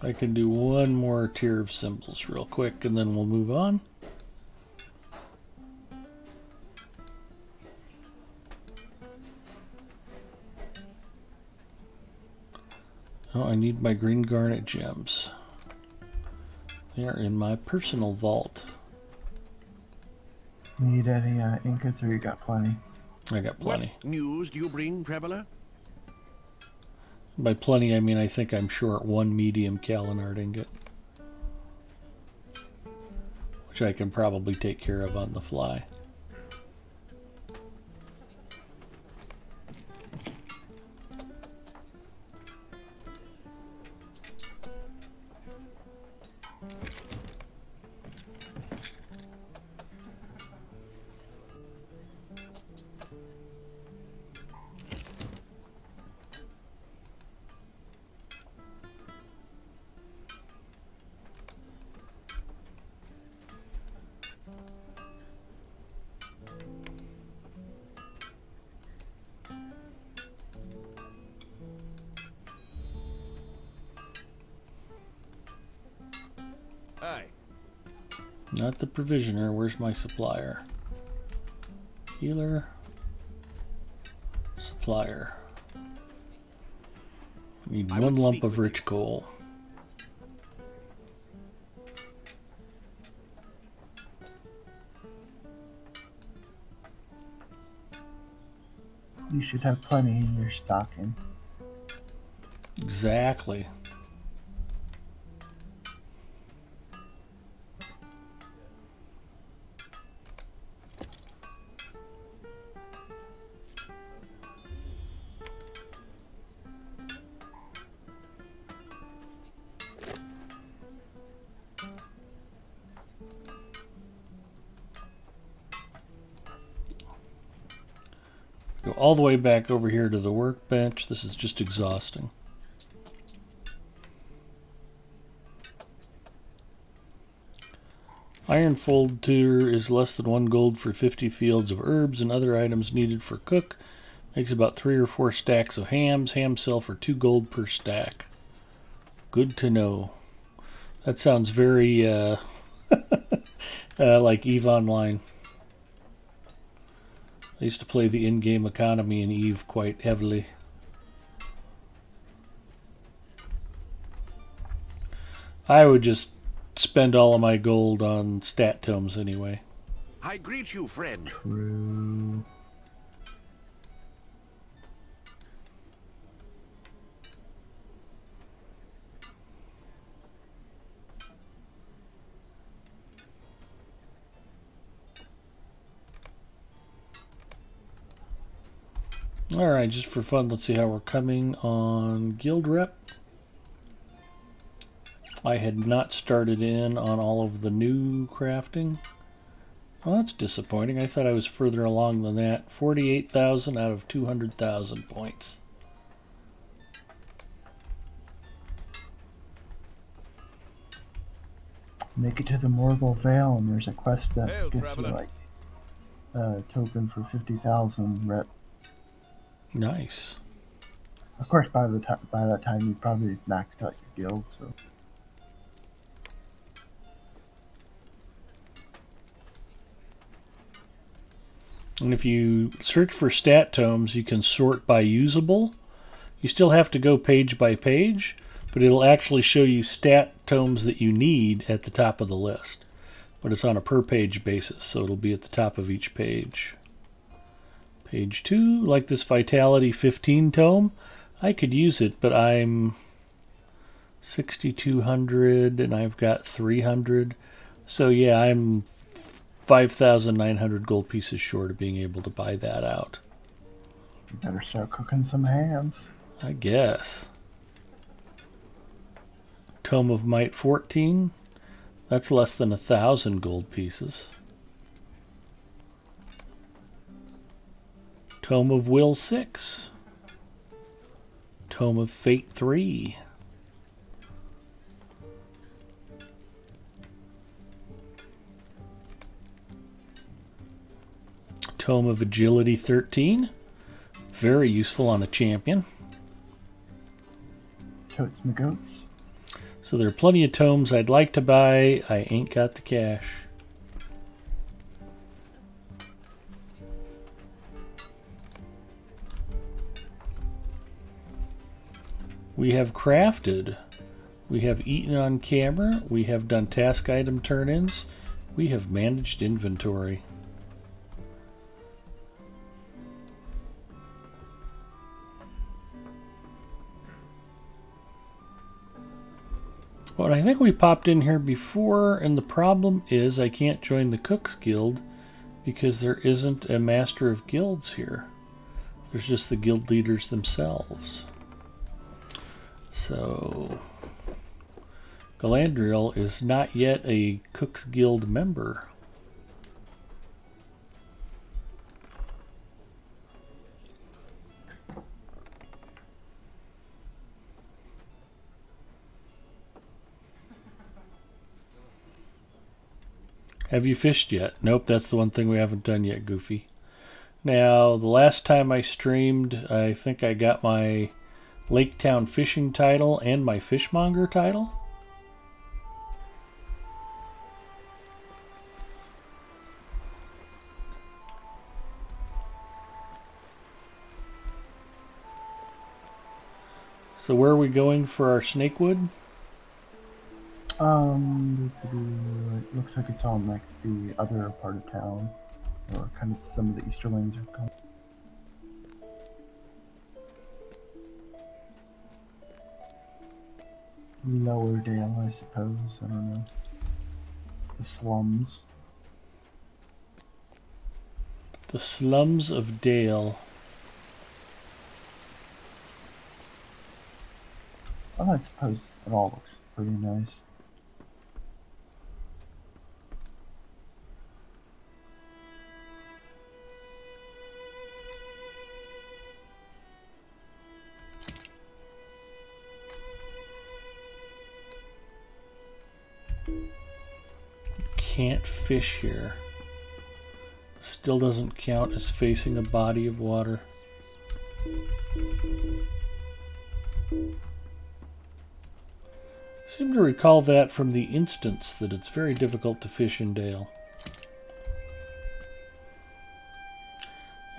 I can do one more tier of symbols real quick, and then we'll move on. Oh, I need my green garnet gems. They are in my personal vault. Need any ingots, or you got plenty? I got plenty. What news do you bring, traveler? By plenty, I mean I think I'm short one medium Kalinard ingot, which I can probably take care of on the fly. Aye. Not the provisioner. Where's my supplier? Healer. Supplier. Need I one would lump speak of with rich coal. You should have plenty in your stocking. Exactly. Go all the way back over here to the workbench. This is just exhausting. Ironfold tier is less than 1 gold for 50 fields of herbs and other items needed for cook. Makes about 3 or 4 stacks of hams. Hams sell for 2 gold per stack. Good to know. That sounds very like EVE Online. I used to play the in-game economy in EVE quite heavily. I would just spend all of my gold on stat tomes anyway. I greet you, friend. True. Alright, just for fun, let's see how we're coming on guild rep. I had not started in on all of the new crafting. Well, that's disappointing. I thought I was further along than that. 48,000 out of 200,000 points. Make it to the Morgul Vale, and there's a quest that Hail, gives you traveler. like a token for 50,000 rep. Nice. Of course, by that time you probably maxed out your guild. So And if you search for stat tomes, you can sort by usable. You still have to go page by page, but it'll actually show you stat tomes that you need at the top of the list. But it's on a per page basis, so it'll be at the top of each page. Page 2, like this Vitality 15 tome, I could use it, but I'm 6,200 and I've got 300. So yeah, I'm 5,900 gold pieces short of being able to buy that out. you better start cooking some hams. I guess. Tome of Might 14. That's less than 1,000 gold pieces. Tome of Will 6. Tome of Fate 3. Tome of Agility 13. Very useful on a champion. Totes my goats. So there are plenty of tomes I'd like to buy. I ain't got the cash. We have crafted. We have eaten on camera. We have done task item turn-ins. We have managed inventory. Well, I think we popped in here before, and the problem is I can't join the Cook's Guild because there isn't a Master of Guilds here. There's just the guild leaders themselves. So, Galadriel is not yet a Cook's Guild member. Have you fished yet? Nope, that's the one thing we haven't done yet, Goofy. Now, the last time I streamed, I think I got my Lake Town fishing title and my fishmonger title. So where are we going for our snakewood? It looks like it's on like the other part of town, or kind of some of the Easterlings are coming. Lowerdale, I suppose. I don't know. The slums. The slums of Dale. Well, I suppose it all looks pretty nice. Can't fish here. Still doesn't count as facing a body of water. I seem to recall that from the instance that it's very difficult to fish in Dale.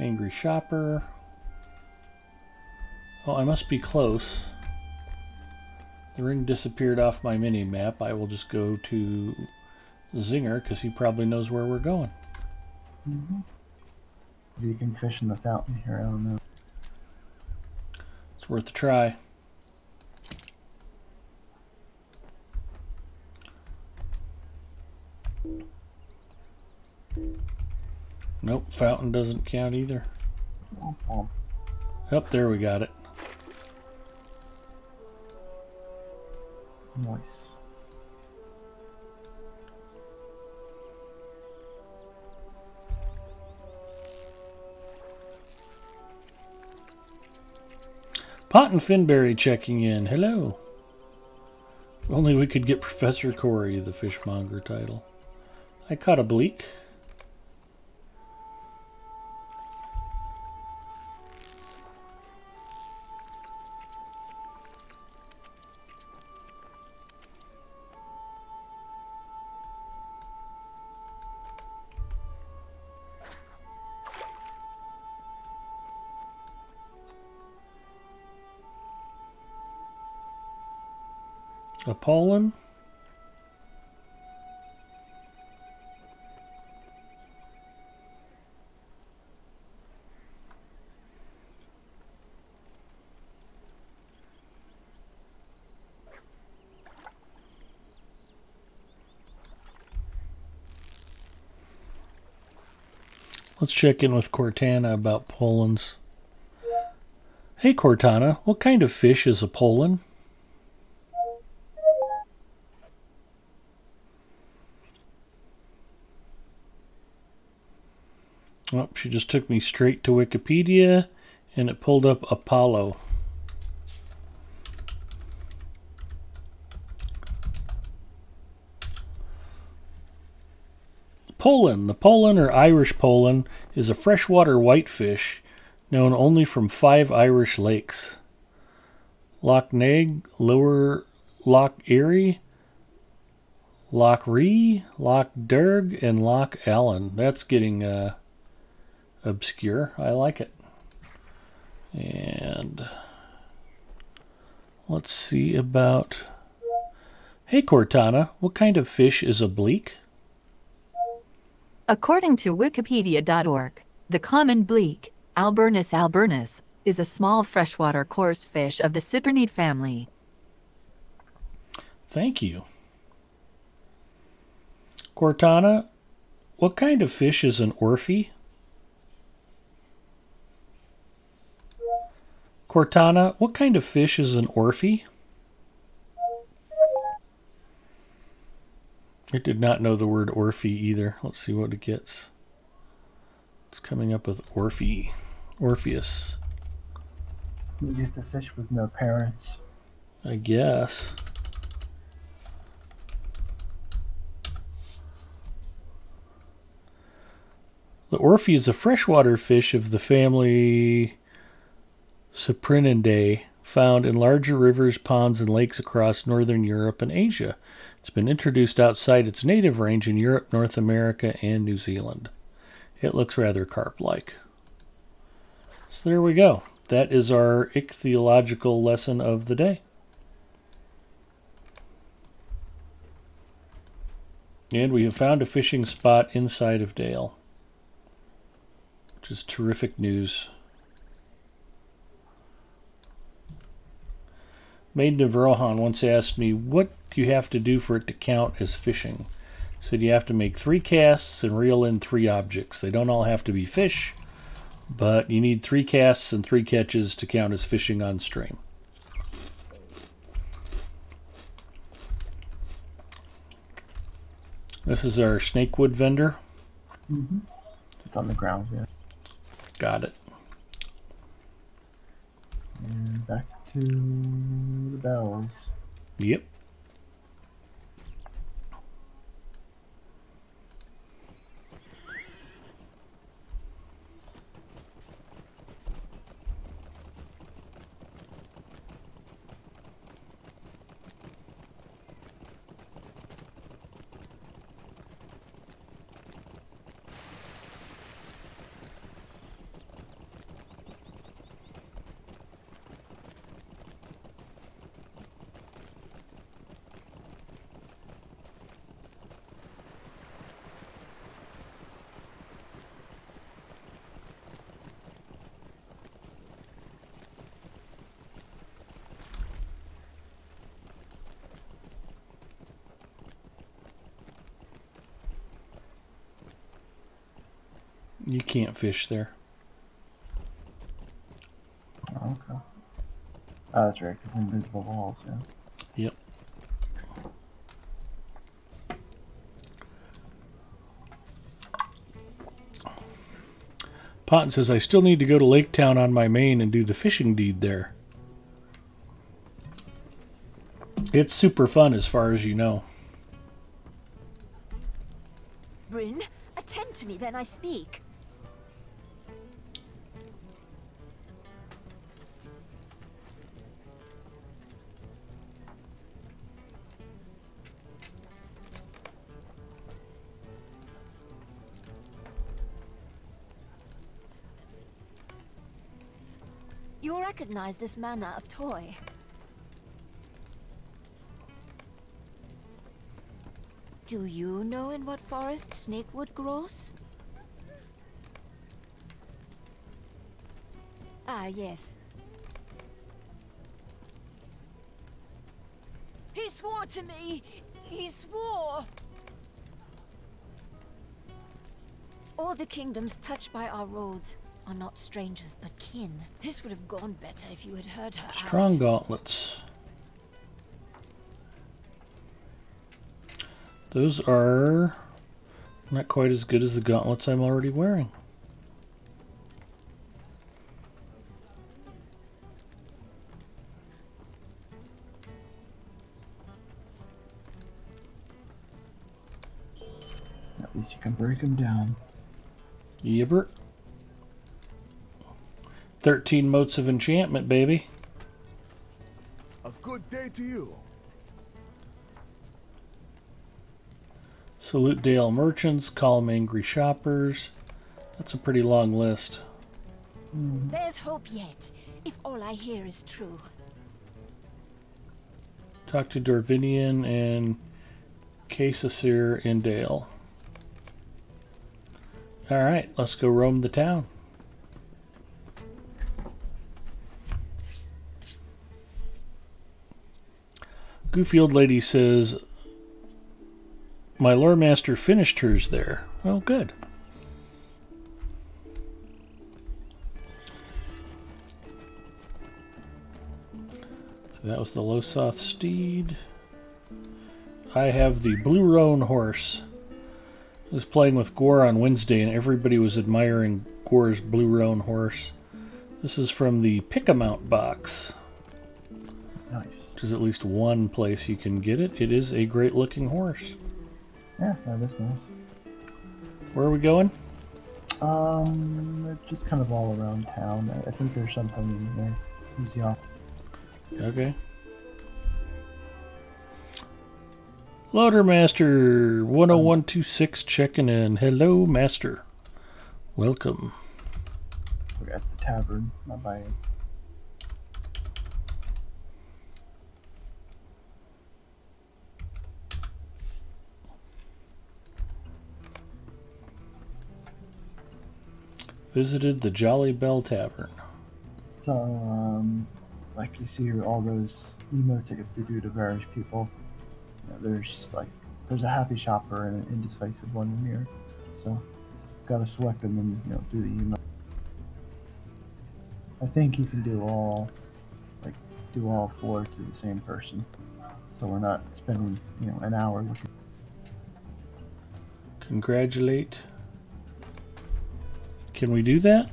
Angry shopper. Oh, I must be close. The ring disappeared off my mini-map. I will just go to Zinger because he probably knows where we're going. Mm-hmm. You can fish in the fountain here, I don't know. It's worth a try. Nope, fountain doesn't count either. Oh. Yep, there we got it. Nice. Pot and Finberry checking in. Hello. If only we could get Professor Corey the fishmonger title. I caught a bleak. Apollon. Let's check in with Cortana about pollens. Hey Cortana, what kind of fish is a pollen? Oh, she just took me straight to Wikipedia and it pulled up Apollo. Pollen. The pollen, or Irish pollen, is a freshwater whitefish known only from 5 Irish lakes: Loch Nag, Lower Loch Erie, Loch Ree, Loch Derg, and Loch Allen. That's getting obscure. I like it. And let's see about... Hey Cortana, what kind of fish is a bleak? According to Wikipedia.org, the common bleak, Alburnus alburnus, is a small freshwater coarse fish of the cyprinid family. Thank you. Cortana, what kind of fish is an orphy? Cortana, what kind of fish is an orphy? I did not know the word orphy either. Let's see what it gets. It's coming up with orphy. Orpheus. Maybe it's a fish with no parents. I guess. The orphy is a freshwater fish of the family Cyprinidae, found in larger rivers, ponds, and lakes across northern Europe and Asia. It's been introduced outside its native range in Europe, North America, and New Zealand. It looks rather carp-like. So there we go. That is our ichthyological lesson of the day. And we have found a fishing spot inside of Dale, which is terrific news. Maiden of Rohan once asked me, what do you have to do for it to count as fishing? I said you have to make 3 casts and reel in 3 objects. They don't all have to be fish, but you need 3 casts and 3 catches to count as fishing on stream. This is our snakewood vendor. Mm-hmm. It's on the ground, yeah. Got it. And back to the bells. Yep. You can't fish there. Oh, okay. Oh, that's right, because invisible walls, yeah. Yep. Potton says, I still need to go to Lake Town on my main and do the fishing deed there. It's super fun as far as you know. Bryn, attend to me when I speak. You'll recognize this manner of toy. Do you know in what forest snakewood grows? Ah, yes. He swore to me! He swore! All the kingdoms touched by our roads are not strangers but kin. This would have gone better if you had heard her Strong out. gauntlets. Those are not quite as good as the gauntlets I'm already wearing. At least you can break them down. Yibbert. 13 motes of enchantment, baby. A good day to you. Salute Dale merchants, calm angry shoppers. That's a pretty long list. There's hope yet, if all I hear is true. Talk to Dorvinian and Caesar and Dale. Alright, let's go roam the town. Goofy old lady says, my lore master finished hers there. Oh, good. So that was the Losoth steed. I have the Blue Roan horse. I was playing with Gore on Wednesday and everybody was admiring Gore's Blue Roan horse. This is from the Pick-A-Mount box. Nice. Which is at least one place you can get it. It is a great looking horse. Yeah, that's nice. Where are we going? Just kind of all around town. I think there's something there. Easy off. Okay. Loader Master 10126 checking in. Hello, Master. Welcome. That's the tavern, not by it. Visited the Jolly Bell Tavern. So, like you see all those emotes that you have to do to various people. You know, there's a happy shopper and an indecisive one in here. So, gotta select them and do the emote. I think you can do all four to the same person. So we're not spending an hour looking. Congratulate. Can we do that?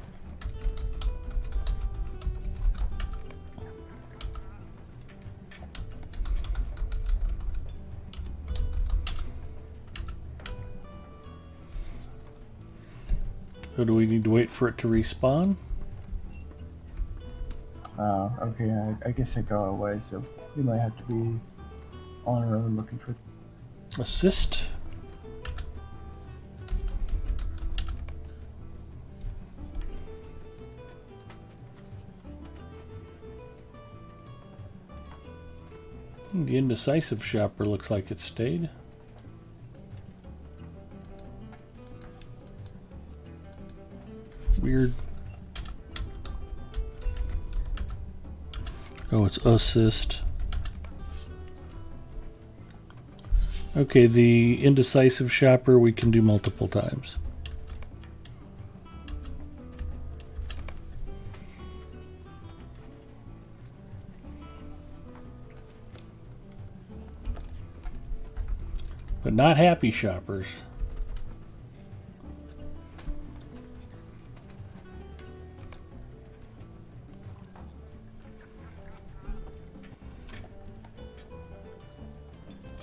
So do we need to wait for it to respawn? Okay, I guess I go away, so we might have to be on our own looking for... Assist. The indecisive shopper looks like it stayed. Weird. Oh, it's assist. Okay, the indecisive shopper we can do multiple times. But not happy shoppers.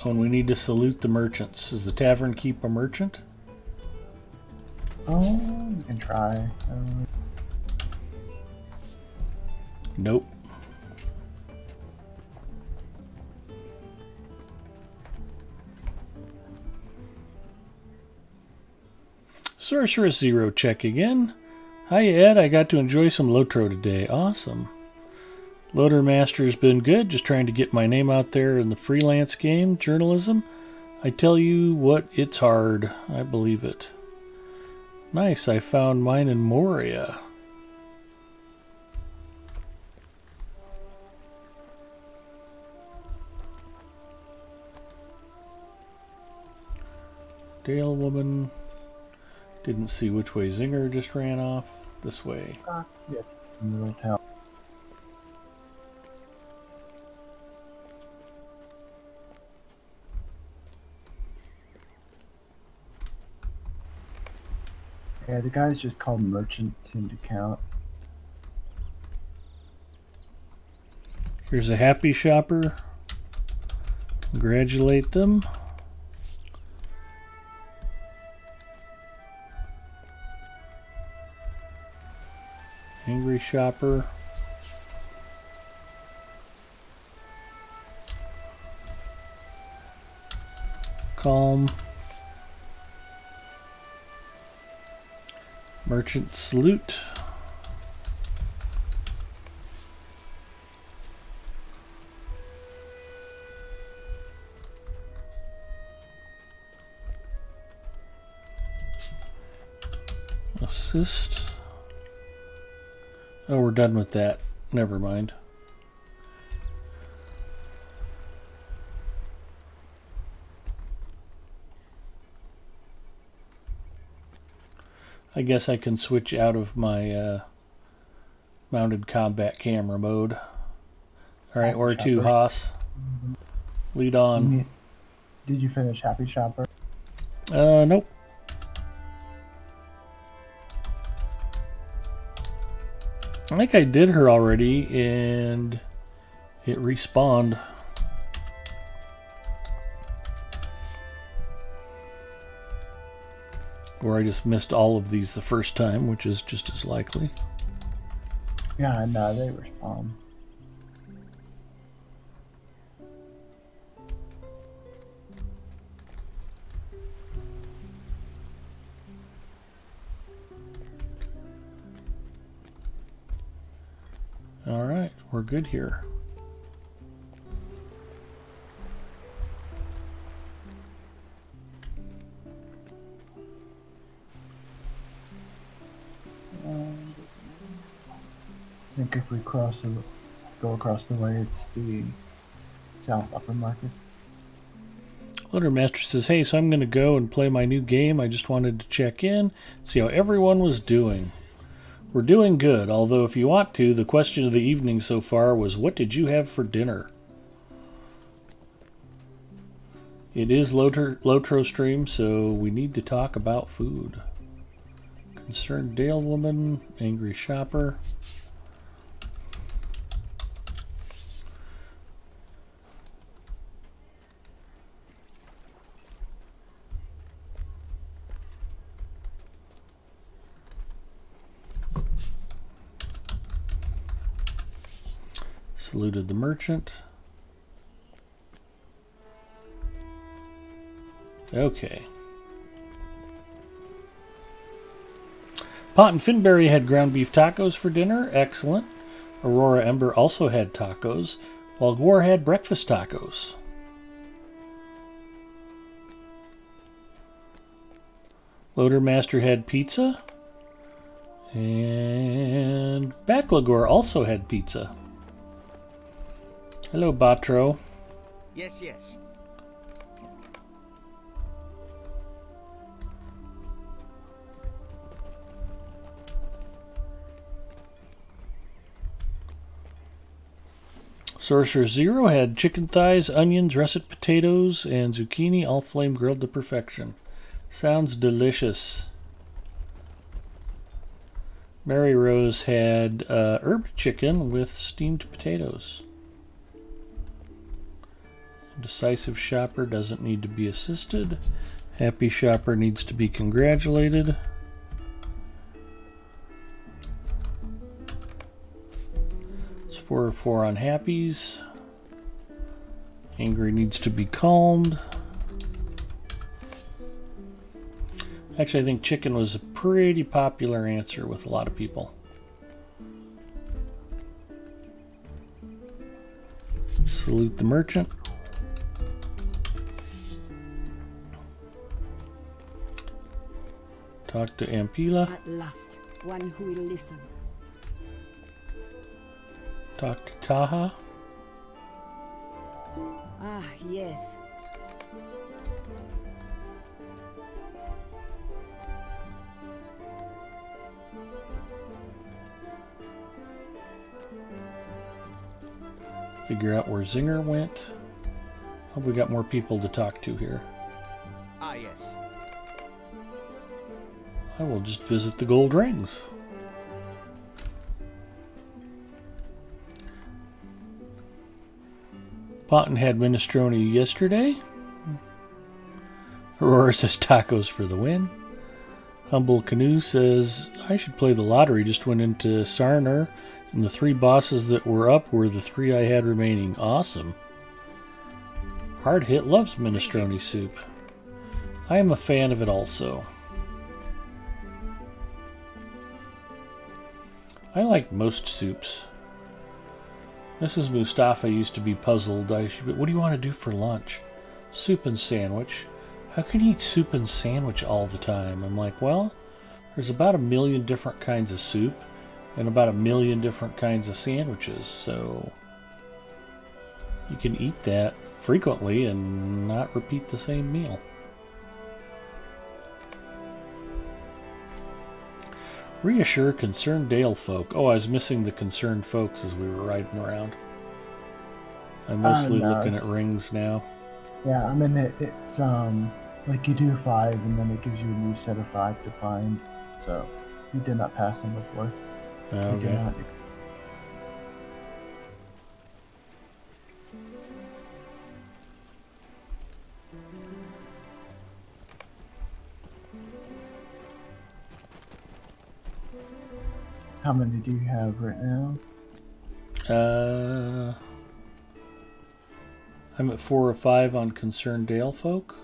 Oh, and we need to salute the merchants. Does the tavern keep a merchant? Oh, you can try. Nope. Sorceress Zero checking in. Hi Ed, I got to enjoy some Lotro today. Awesome. Loader Master's been good, just trying to get my name out there in the freelance game, journalism. I tell you what, it's hard. I believe it. Nice, I found mine in Moria. Dale woman. Didn't see which way Zinger just ran off. This way. Yeah, in the little town. Yeah, the guys just called merchant seem to count. Here's a happy shopper. Congratulate them. Angry shopper. Calm. Merchant salute. Assist. Oh, we're done with that. Never mind. I guess I can switch out of my mounted combat camera mode. Alright, where to, Haas? Lead on. Did you finish Happy Shopper? Nope. I think I did her already, and it respawned. Or I just missed all of these the first time, which is just as likely. Yeah, no, they respawn. Alright, we're good here. I think if we go across the way, it's the South Upper Market. Loader Master says, hey, so I'm going to go and play my new game. I just wanted to check in, see how everyone was doing. We're doing good, although if you want to, the question of the evening so far was, what did you have for dinner? It is Lotro stream, so we need to talk about food. Concerned Dale woman, angry shopper. Saluted the merchant. Okay. Pot and Finberry had ground beef tacos for dinner. Excellent. Aurora Ember also had tacos, while Gwar had breakfast tacos. Loader Master had pizza. And Backlagor also had pizza. Hello, Batro. Yes, yes. Sorcerer Zero had chicken thighs, onions, russet potatoes, and zucchini, all flame grilled to perfection. Sounds delicious. Mary Rose had herb chicken with steamed potatoes. Decisive Shopper doesn't need to be assisted. Happy Shopper needs to be congratulated. It's 4 on Happies. Angry needs to be calmed. Actually, I think chicken was a pretty popular answer with a lot of people. Salute the merchant. Talk to Ampila. At last, one who will listen. Talk to Taha. Ah, yes. Figure out where Zinger went. Hope we got more people to talk to here. Ah, yes. I will just visit the gold rings. Ponton had minestrone yesterday. Aurora says tacos for the win. Humble Canoe says, I should play the lottery. Just went into Sarner, and the 3 bosses that were up were the 3 I had remaining. Awesome. Hard Hit loves minestrone soup. I am a fan of it also. I like most soups. Mrs. Mustafa used to be puzzled. What do you want to do for lunch? Soup and sandwich. How can you eat soup and sandwich all the time? I'm like, well, there's about 1 million different kinds of soup and about 1 million different kinds of sandwiches, so you can eat that frequently and not repeat the same meal. Reassure concerned Dale folk. Oh, I was missing the concerned folks as we were riding around. I'm mostly No, looking at rings now. Yeah, I mean it's like you do 5 and then it gives you a new set of 5 to find. So you did not pass them before. You did Okay. not. How many do you have right now? I'm at 4 or 5 on concerned Dale folk.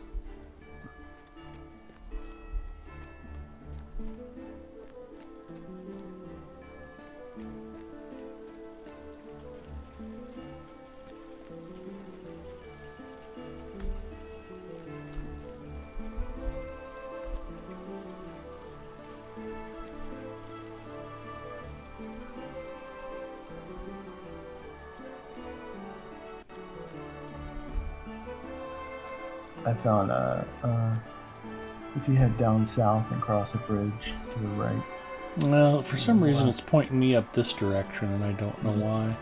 I found if you head down south and cross a bridge to the right. Well, for some reason it's pointing me up this direction and I don't know why.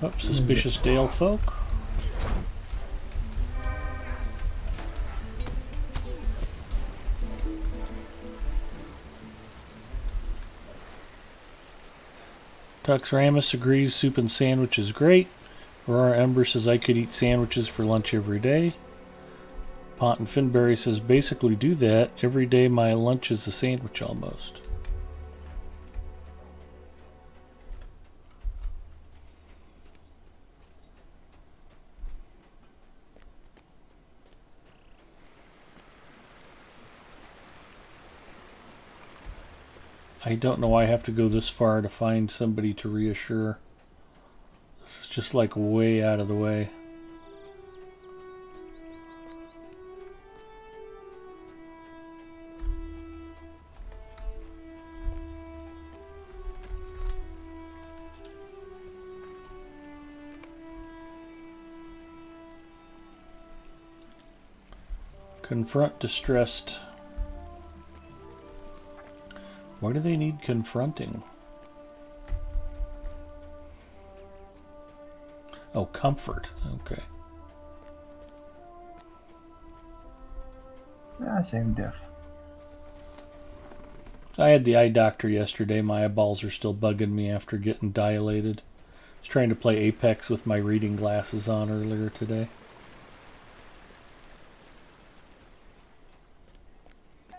Oh, suspicious Dale folk. Tux Ramus agrees soup and sandwich is great. Aurora Ember says I could eat sandwiches for lunch every day. Pont and Finberry says basically do that. Every day my lunch is a sandwich almost. I don't know why I have to go this far to find somebody to reassure. This is just like way out of the way. Confront distressed. Why do they need confronting? Oh, comfort. Okay. Yeah, same diff. I had the eye doctor yesterday. My eyeballs are still bugging me after getting dilated. I was trying to play Apex with my reading glasses on earlier today.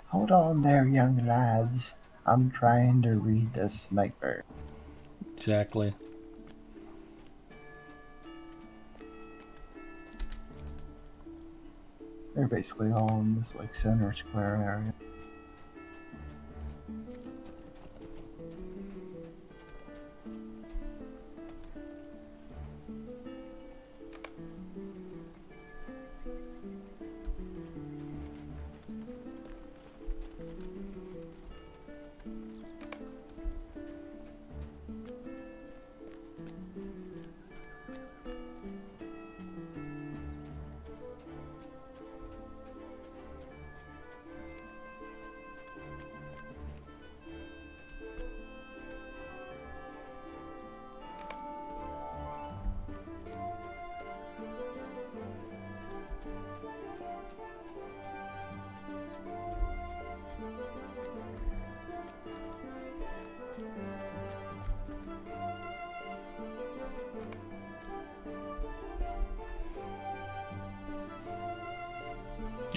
Hold on there, young lads. I'm trying to read the sniper. Exactly. They're basically all in this like center square area.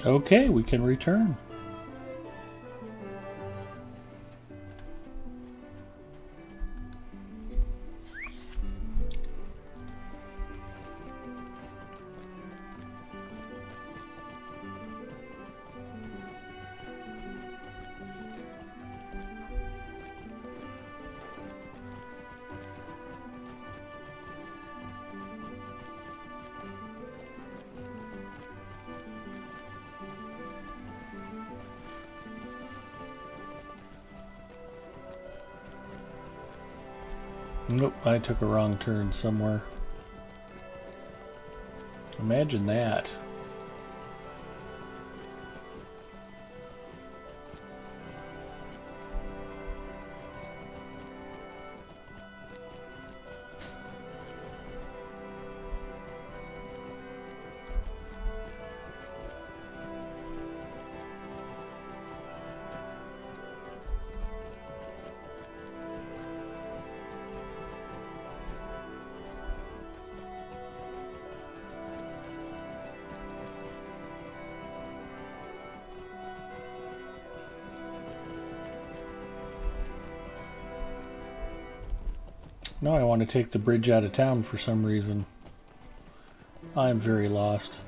Okay, we can return. Nope, I took a wrong turn somewhere. Imagine that. Now I want to take the bridge out of town for some reason. I'm very lost.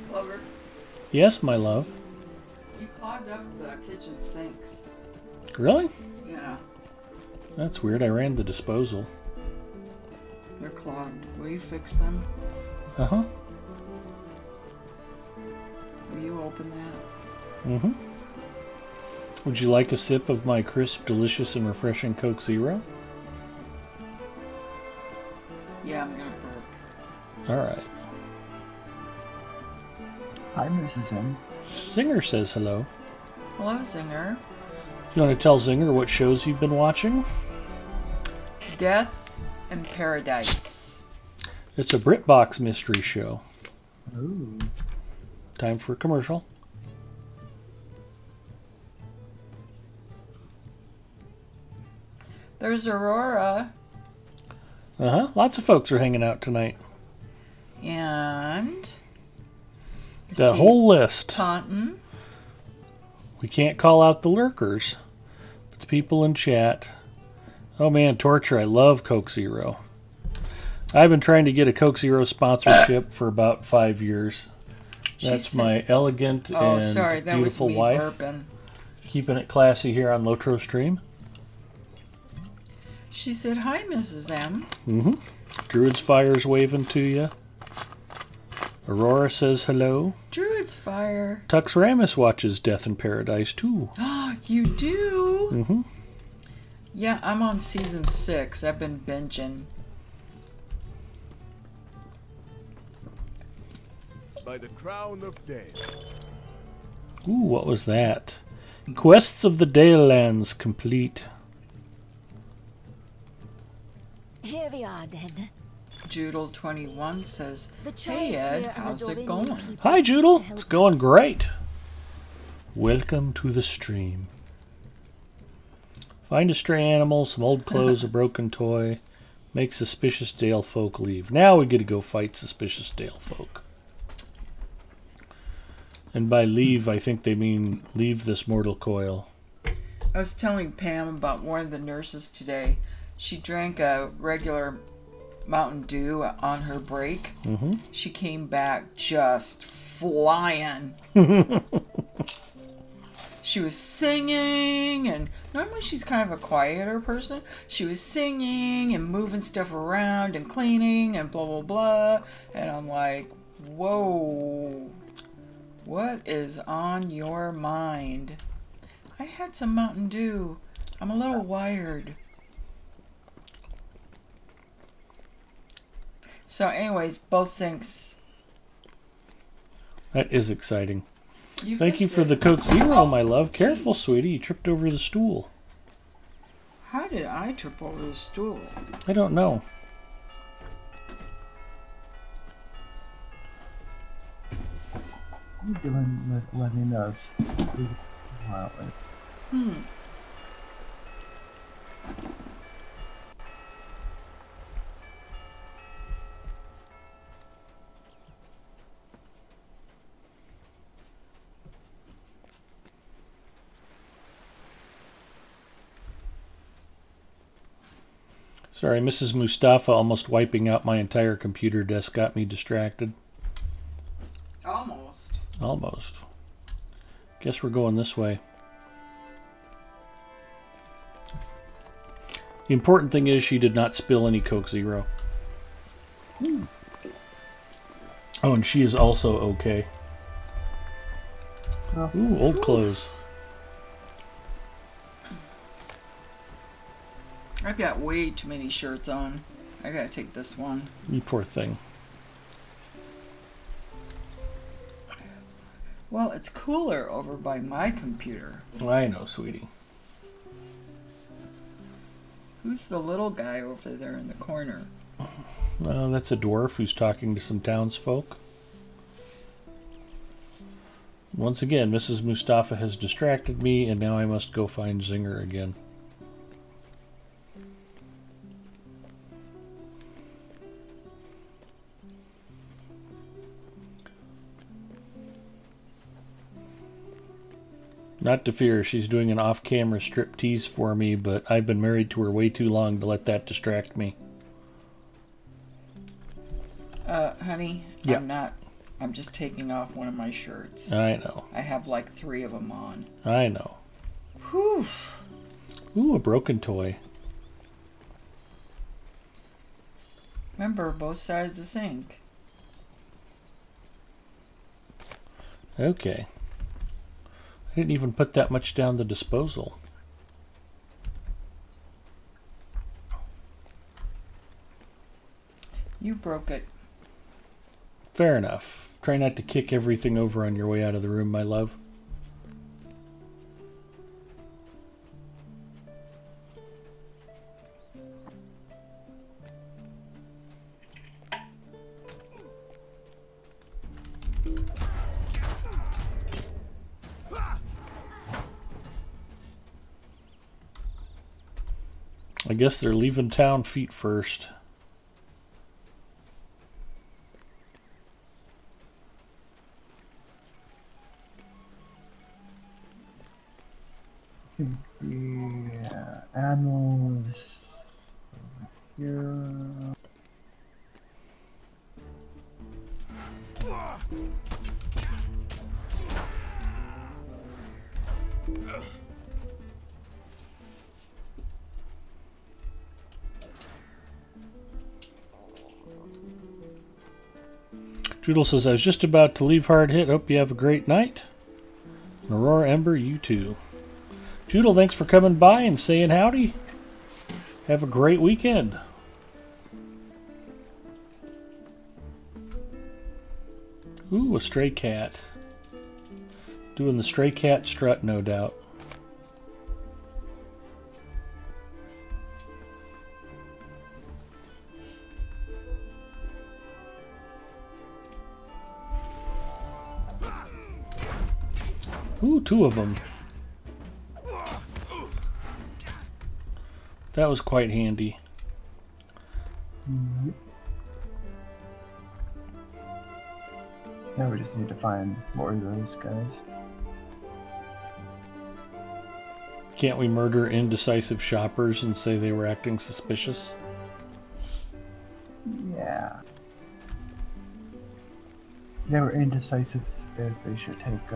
Clover, Yes, my love. you clogged up the kitchen sinks. Really? Yeah, That's weird. I ran the disposal. they're clogged. Will you fix them? Uh-huh. Will you open that? Mm-hmm. Would you like a sip of my crisp, delicious, and refreshing Coke Zero? Yeah, I'm gonna burp. All right. Hi, Mrs. M. Zinger says hello. Hello, Zinger. Do you want to tell Zinger what shows you've been watching? Death in Paradise. It's a BritBox mystery show. Ooh. Time for a commercial. There's Aurora Uh-huh. Lots of folks are hanging out tonight. and The whole list. Taunton. We can't call out the lurkers, but the people in chat. Oh man, Torture, I love Coke Zero. I've been trying to get a Coke Zero sponsorship for about 5 years. That's my elegant and sorry, that beautiful was me wife. burping. Keeping it classy here on Lotro Stream. She said, "Hi, Mrs. M." Mm-hmm. Druid's Fire's waving to you. Aurora says hello. Druid's Fire. Tux Ramus watches Death in Paradise too. You do? Mm-hmm. Yeah, I'm on season 6. I've been binging. By the crown of day. Ooh, what was that? Quests of the Dale Lands complete. Here we are then. Judel21 says, The "Hey choice Ed, here and how's the it Dovinian going?" keepers Hi, to Judel. help It's going us. great. Welcome to the stream. Find a stray animal, some old clothes, a broken toy. Make suspicious Dale folk leave. Now we get to go fight suspicious Dale folk. And by leave, I think they mean leave this mortal coil. I was telling Pam about one of the nurses today. She drank a regular Mountain Dew on her break. Mm-hmm. She came back just flying. She was singing, and normally she's kind of a quieter person. She was singing and moving stuff around and cleaning and blah, blah, blah. And I'm like, whoa, what is on your mind? I had some Mountain Dew. I'm a little wired. So anyways, both sinks. That is exciting. You Thank you fixed for it. the Coke Zero, my love. Careful, sweetie. You tripped over the stool. How did I trip over the stool? I don't know. What are you doing with letting us leave quietly? Sorry, Mrs. Mustafa almost wiping out my entire computer desk got me distracted. Almost. Almost. Guess we're going this way. The important thing is she did not spill any Coke Zero. Oh, and she is also okay. Ooh, old clothes. I've got way too many shirts on. I gotta take this one. You poor thing. Well, it's cooler over by my computer. I know, sweetie. Who's the little guy over there in the corner? That's a dwarf who's talking to some townsfolk. Once again, Mrs. Mustafa has distracted me, and now I must go find Zinger again. Not to fear, she's doing an off-camera striptease for me, but I've been married to her way too long to let that distract me. Honey, yeah. I'm just taking off one of my shirts. I know. I have like 3 of them on. I know. Whew. Ooh, a broken toy. Remember, both sides of the sink. Okay. I didn't even put that much down the disposal. You broke it. Fair enough. Try not to kick everything over on your way out of the room, my love. I guess they're leaving town feet first. Yeah, animals over here. Doodle says, I was just about to leave Hard Hit. Hope you have a great night. And Aurora Ember, you too. Doodle, thanks for coming by and saying howdy. Have a great weekend. Ooh, a stray cat. Doing the stray cat strut, no doubt. Ooh, 2 of them. That was quite handy. Mm-hmm. Now we just need to find more of those guys. Can't we murder indecisive shoppers and say they were acting suspicious? Yeah. They were indecisive if they should take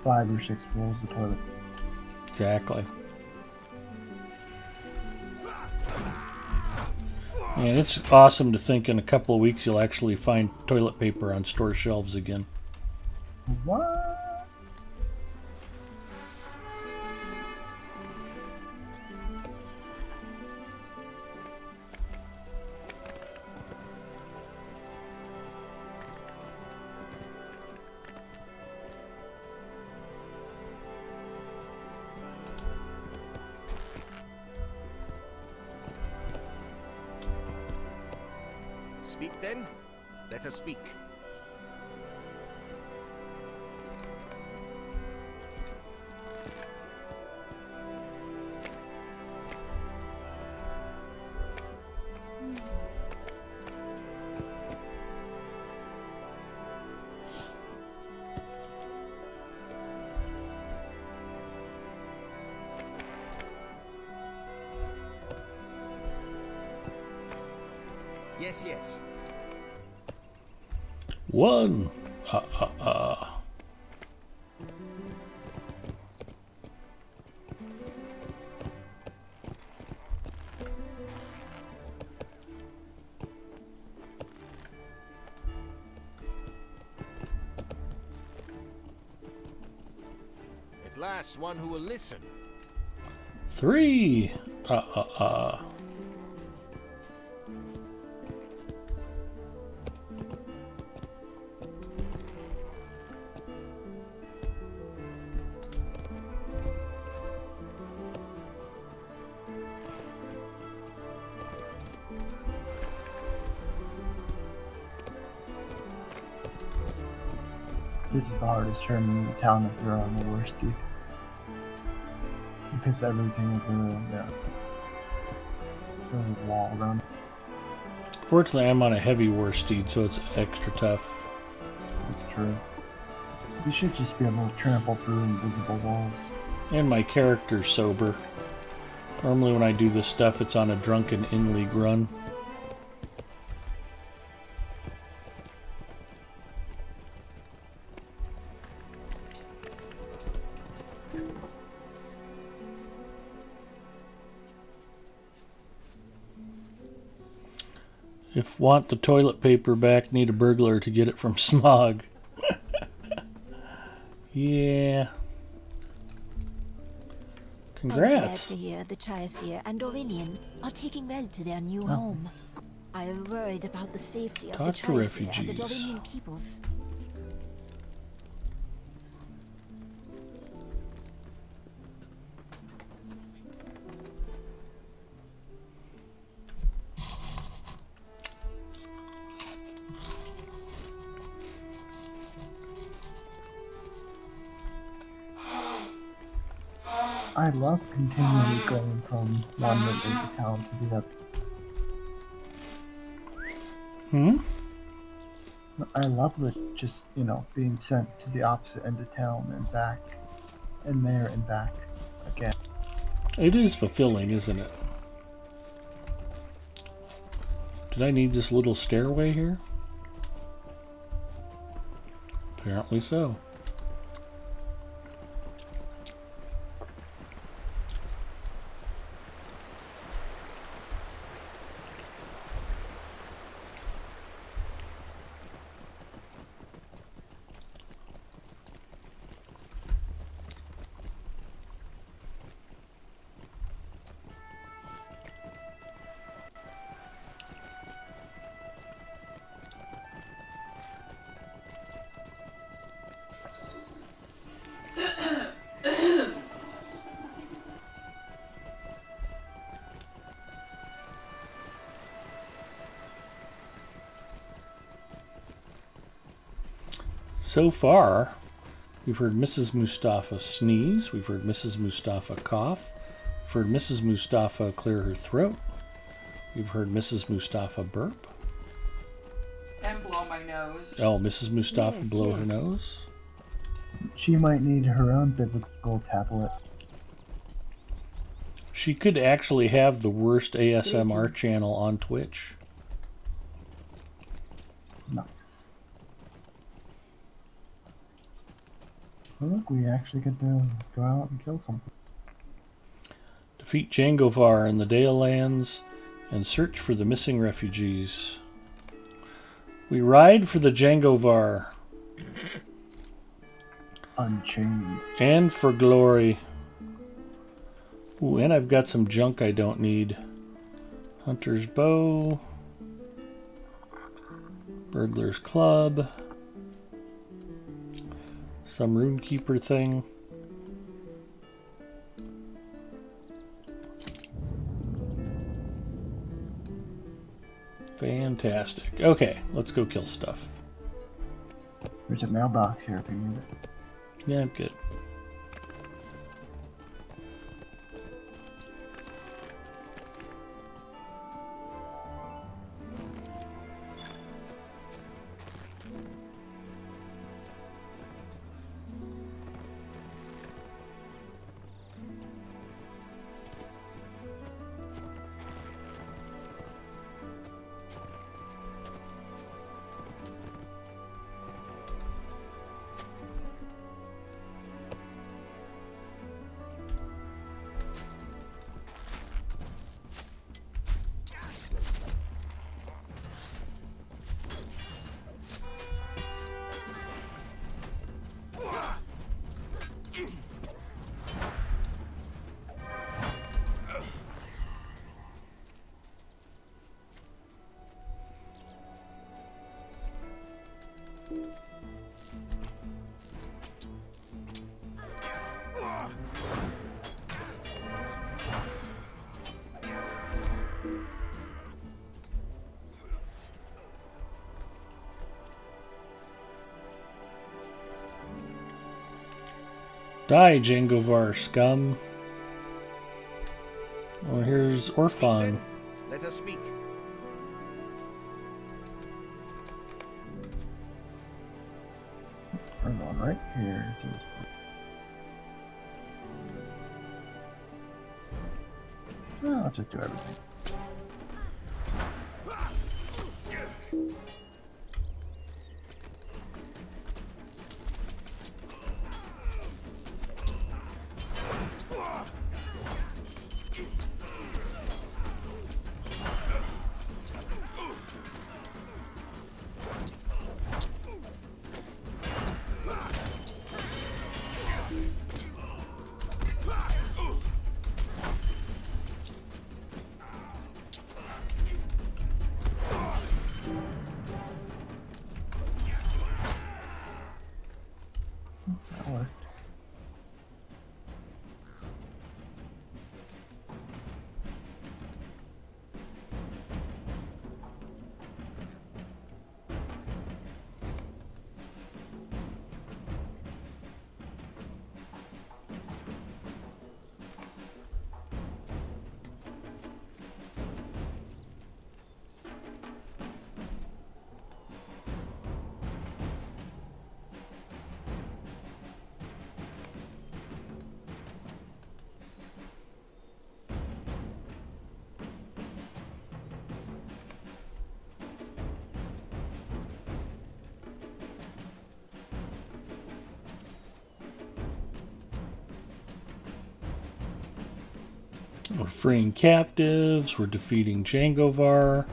5 or 6 rolls of toilet. Exactly. And it's awesome to think in a couple of weeks you'll actually find toilet paper on store shelves again. What? Speak then. Let us speak. Yes, yes. 1. last one who will listen. 3. This is the hardest journey in the town if you're on the worst teeth. Because everything is there's a wall around. Fortunately, I'm on a heavy worsted, so it's extra tough. That's true. You should just be able to trample through invisible walls. And my character's sober. Normally when I do this stuff, it's on a drunken in-league run. If want the toilet paper back, need a burglar to get it from Smog. Yeah. Congrats. I'm glad to hear the Triassier and Dorinian are taking well to their new home. I am worried about the safety of the Talk to Triassier and the refugees. Dorinian peoples. I love continually going from one end of the town to the other. I love it just, being sent to the opposite end of town and back, and there and back again. It is fulfilling, isn't it? Did I need this little stairway here? Apparently so. So far, we've heard Mrs. Mustafa sneeze, we've heard Mrs. Mustafa cough, we've heard Mrs. Mustafa clear her throat, we've heard Mrs. Mustafa burp. And blow my nose. Oh, Mrs. Mustafa Yes, blow her yes. nose? She might need her own biblical tablet. She could actually have the worst ASMR channel on Twitch. Nice. Well, look, we actually get to go out and kill something. Defeat Jangovar in the Dale Lands and search for the missing refugees. We ride for the Jangovar Unchained. and for glory. Ooh, and I've got some junk I don't need. Hunter's bow. Burglar's club. Some runekeeper thing. Fantastic. Okay, let's go kill stuff. There's a mailbox here if you need it. Yeah, I'm good. Die, Jangovar scum. Oh, here's Orphan. Let us speak. We're going right here to this point. Well, I'll just do everything. That worked. We're freeing captives. We're defeating Jangovar.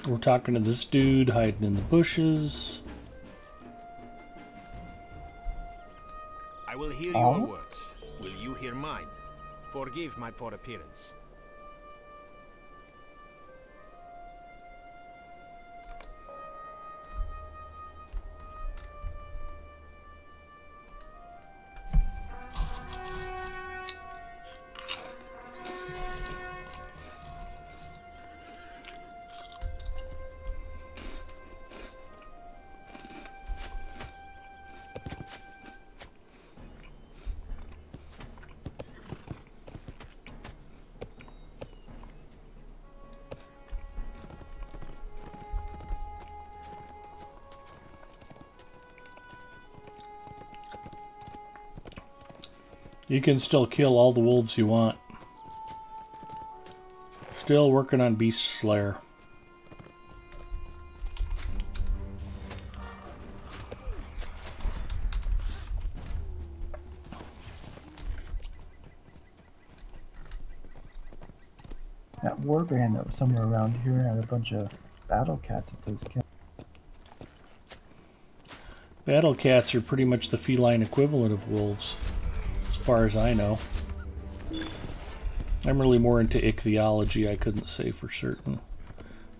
We're talking to this dude hiding in the bushes. I will hear Oh? your words. Will you hear mine? Forgive my poor appearance. You can still kill all the wolves you want. Still working on Beast Slayer. That warband that was somewhere around here had a bunch of battle cats at those kills. Battle cats are pretty much the feline equivalent of wolves, as far as I know. I'm really more into ichthyology, I couldn't say for certain.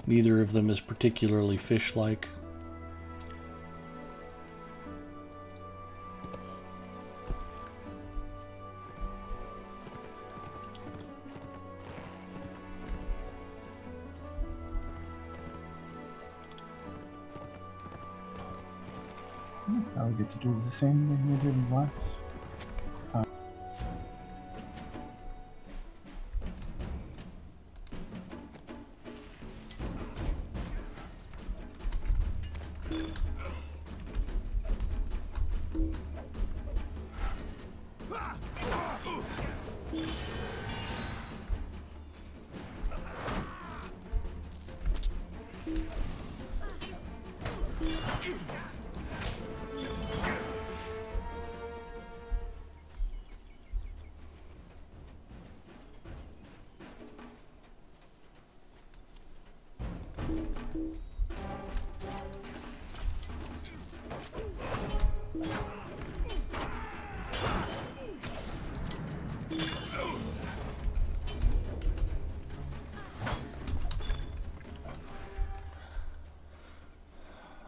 Neither of them is particularly fish-like. Now we get to do the same thing we did last time.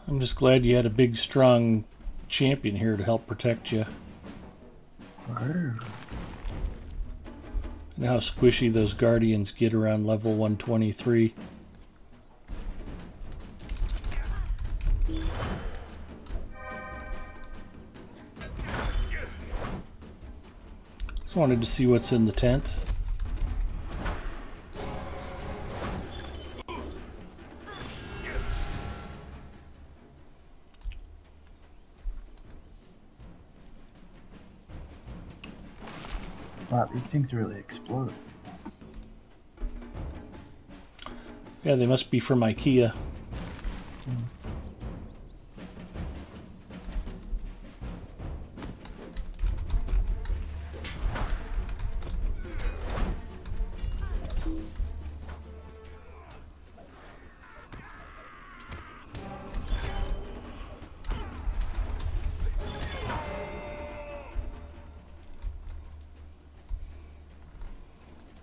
I'm just glad you had a big, strong champion here to help protect you. Where? And how squishy those guardians get around level 123. Just wanted to see what's in the tent. Wow, these things really explode. Yeah, they must be from IKEA.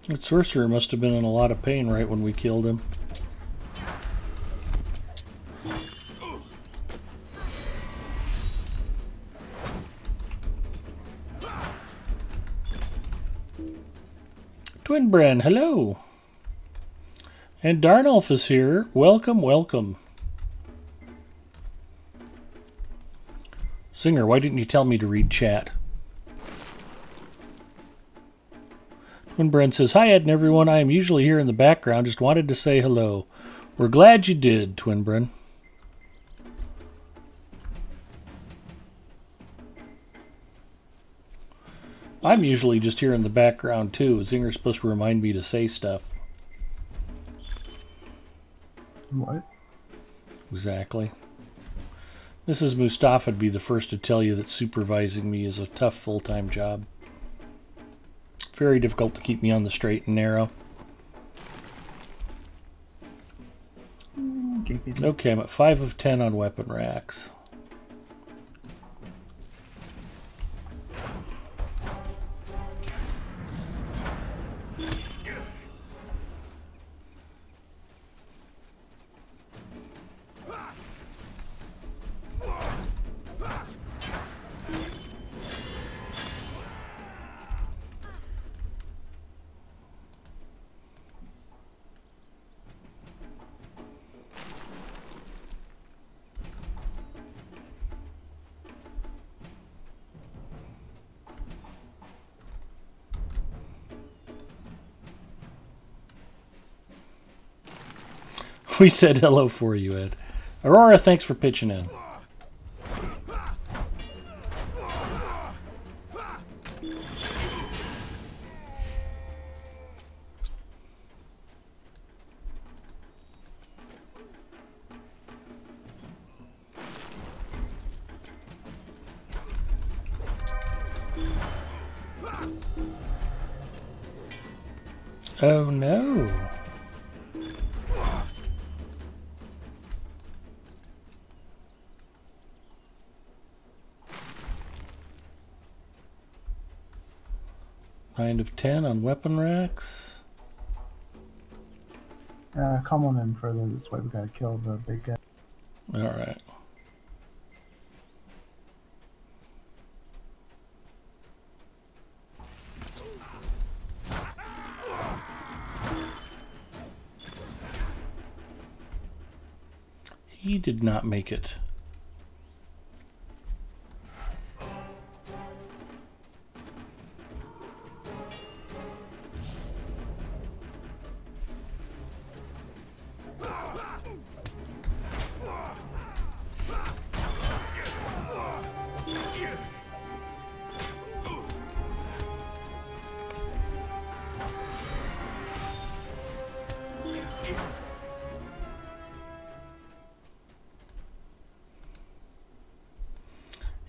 That sorcerer must have been in a lot of pain right when we killed him. Twinbren, hello. And Darnolf is here. Welcome, welcome. Singer, why didn't you tell me to read chat? Twinbren says, hi Ed and everyone. I am usually here in the background. Just wanted to say hello. We're glad you did, Twinbren. I'm usually just here in the background too. Zinger's supposed to remind me to say stuff. What? Exactly. Mrs. Mustafa would be the first to tell you that supervising me is a tough full-time job. Very difficult to keep me on the straight and narrow. Okay, I'm at 5 of 10 on weapon racks. We said hello for you, Ed. Aurora, thanks for pitching in. Oh no. Nine of 10 on weapon racks. Come on in further this way. We gotta kill the big guy. Alright. He did not make it.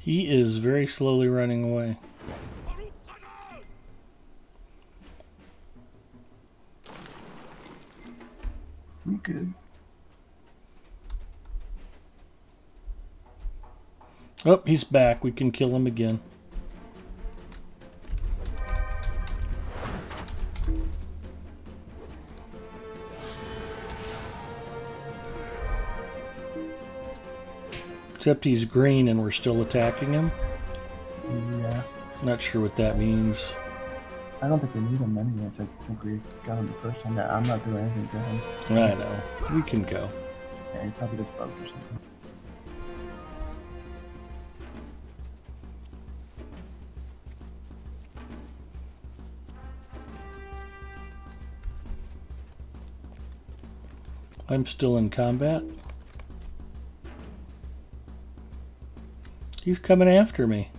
He is very slowly running away. We good. Oh, he's back. We can kill him again. Except he's green and we're still attacking him. Yeah. Not sure what that means. I don't think we need him anyways. I think we got him the first time. I'm not doing anything to him. I know. We can go. Yeah, he probably just bugged or something. I'm still in combat. He's coming after me.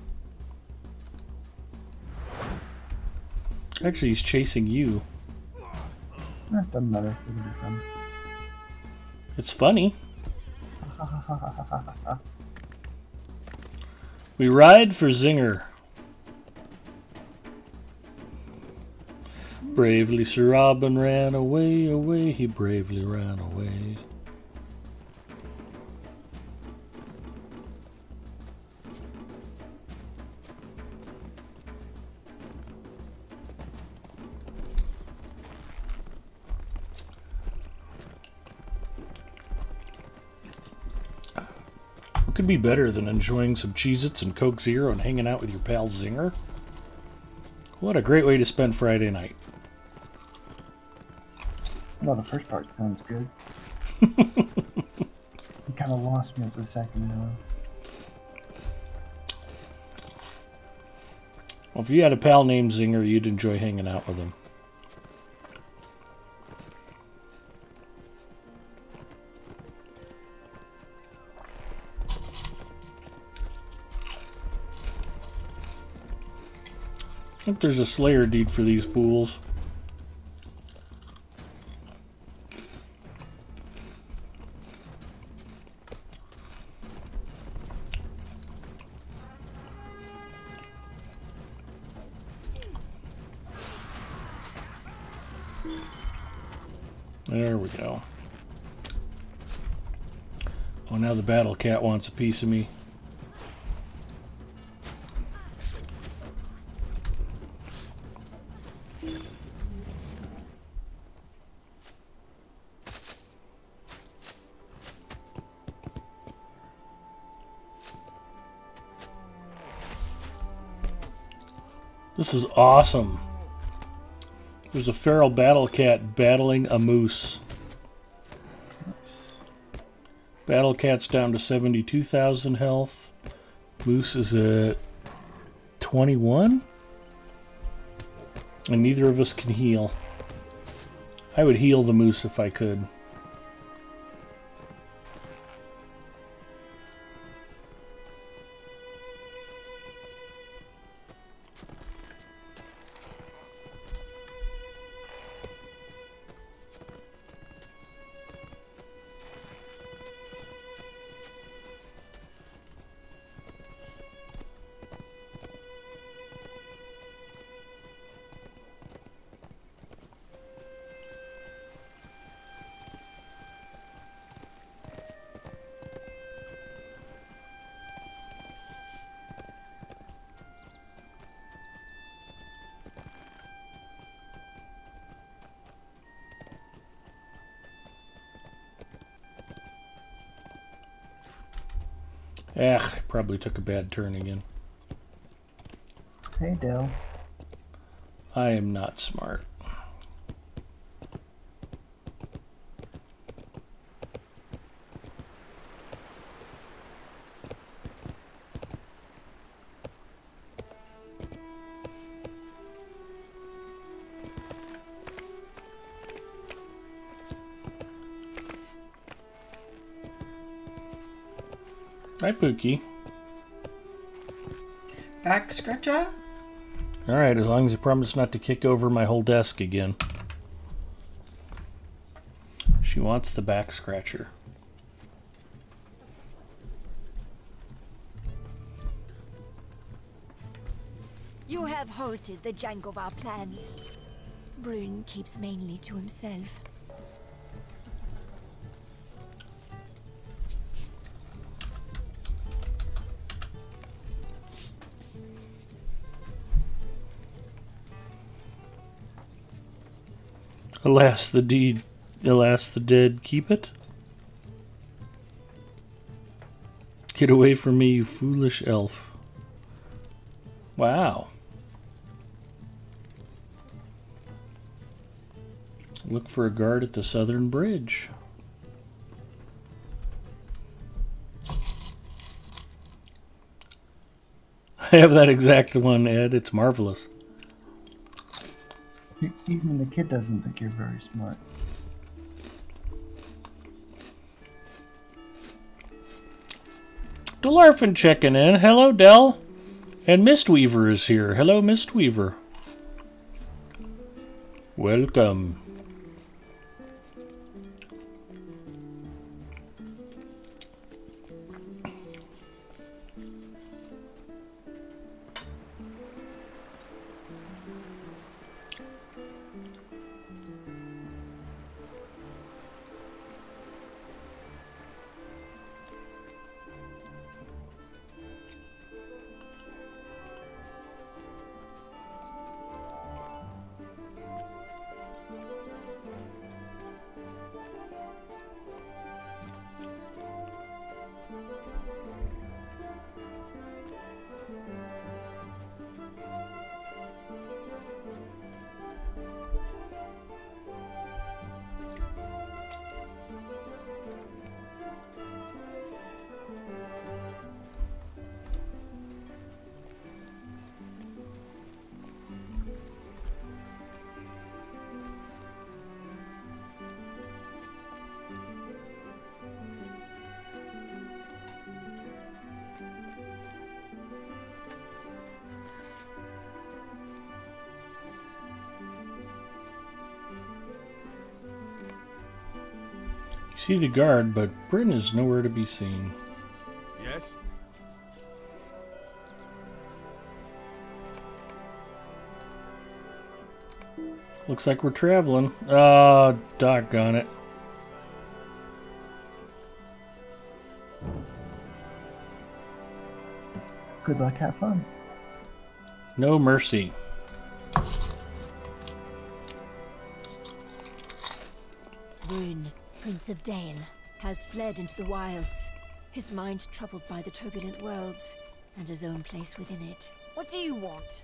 Actually, he's chasing you. It doesn't matter. We can be friends. It's funny. We ride for Zinger. Bravely Sir Robin ran away, away, he bravely ran away. What could be better than enjoying some Cheez-Its and Coke Zero and hanging out with your pal Zinger? What a great way to spend Friday night. Well, the first part sounds good. You kind of lost me at the second. Well, if you had a pal named Zinger, you'd enjoy hanging out with him. I think there's a Slayer deed for these fools. There we go. Oh, now the battle cat wants a piece of me. This is awesome. There's a feral battle cat battling a moose. Battle cat's down to 72,000 health. Moose is at 21. And neither of us can heal. I would heal the moose if I could. Probably took a bad turn again. Hey, Dale. I am not smart. Hi, Pookie. Back scratcher? Alright, as long as you promise not to kick over my whole desk again. She wants the back scratcher. You have halted the jank of our plans. Brune keeps mainly to himself. Alas the deed, alas the dead keep it. Get away from me, you foolish elf. Wow. Look for a guard at the southern bridge. I have that exact one, Ed. It's marvelous. Even the kid doesn't think you're very smart. Delarfin checking in. Hello, Del. And Mistweaver is here. Hello, Mistweaver. Welcome. See the guard, but Bryn is nowhere to be seen. Yes? Looks like we're traveling. Oh, doggone it. Good luck, have fun. No mercy. Bryn, Prince of Dale, has fled into the wilds, his mind troubled by the turbulent worlds, and his own place within it. What do you want?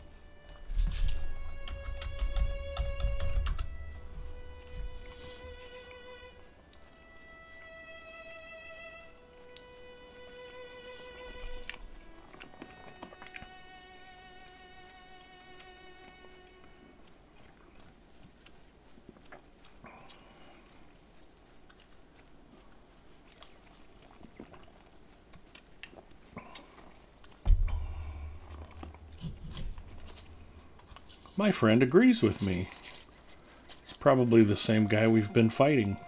My friend agrees with me. It's probably the same guy we've been fighting.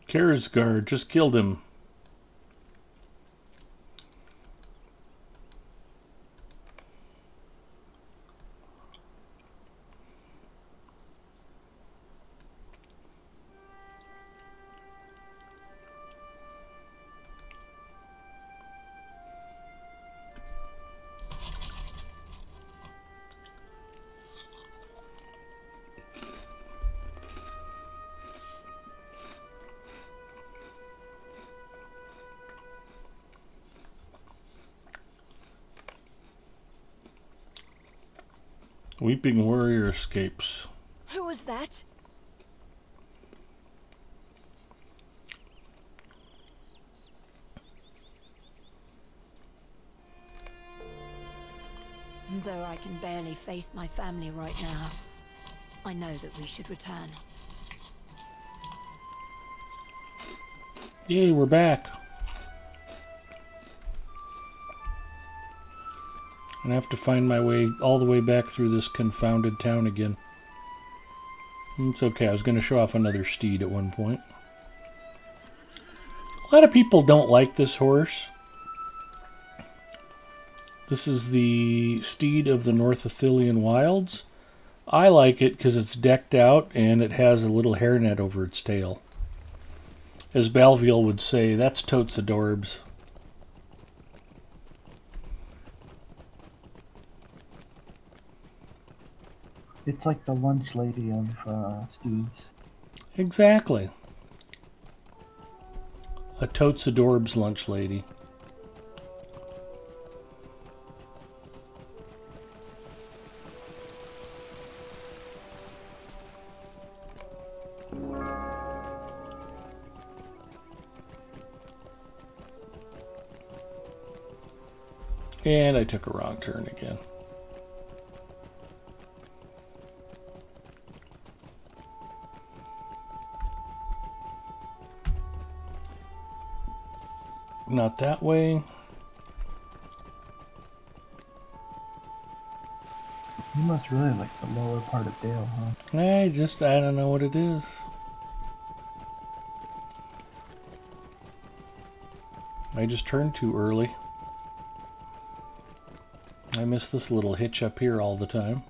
Karsgard just killed him. Weeping Warrior escapes. Who was that? And though I can barely face my family right now, I know that we should return. Yay, we're back. And I have to find my way all the way back through this confounded town again. It's okay, I was going to show off another steed at one point. A lot of people don't like this horse. This is the steed of the North Athelian Wilds. I like it because it's decked out and it has a little hairnet over its tail. As Balviel would say, that's totes adorbs. It's like the lunch lady of steeds. Exactly. A totes adorbs lunch lady. And I took a wrong turn again. Not that way. You must really like the lower part of Dale, huh? I don't know what it is. I just turned too early. I miss this little hitch up here all the time.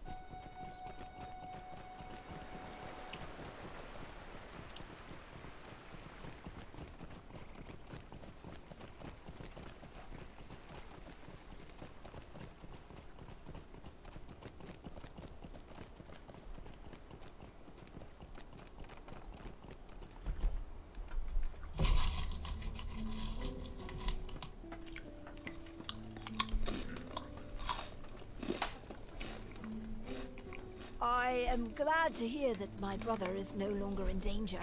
I am glad to hear that my brother is no longer in danger.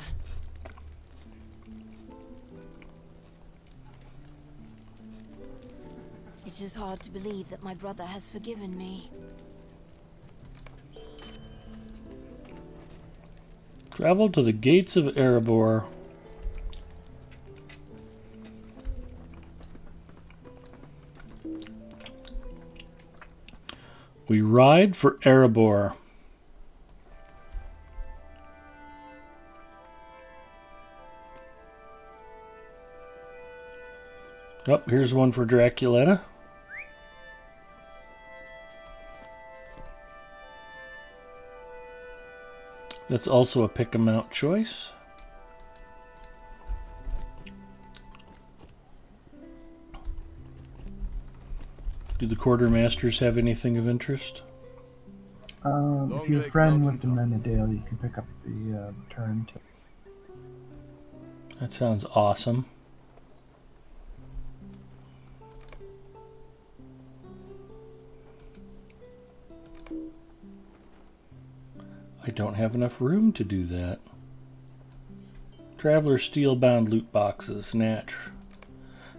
It is hard to believe that my brother has forgiven me. Travel to the gates of Erebor. We ride for Erebor. Oh, here's one for Draculetta. That's also a pick 'em out choice. Do the quartermasters have anything of interest? If you're a friend with the men of Dale, you can pick up the turn. That sounds awesome. I don't have enough room to do that. Traveler steel-bound loot boxes, Natch.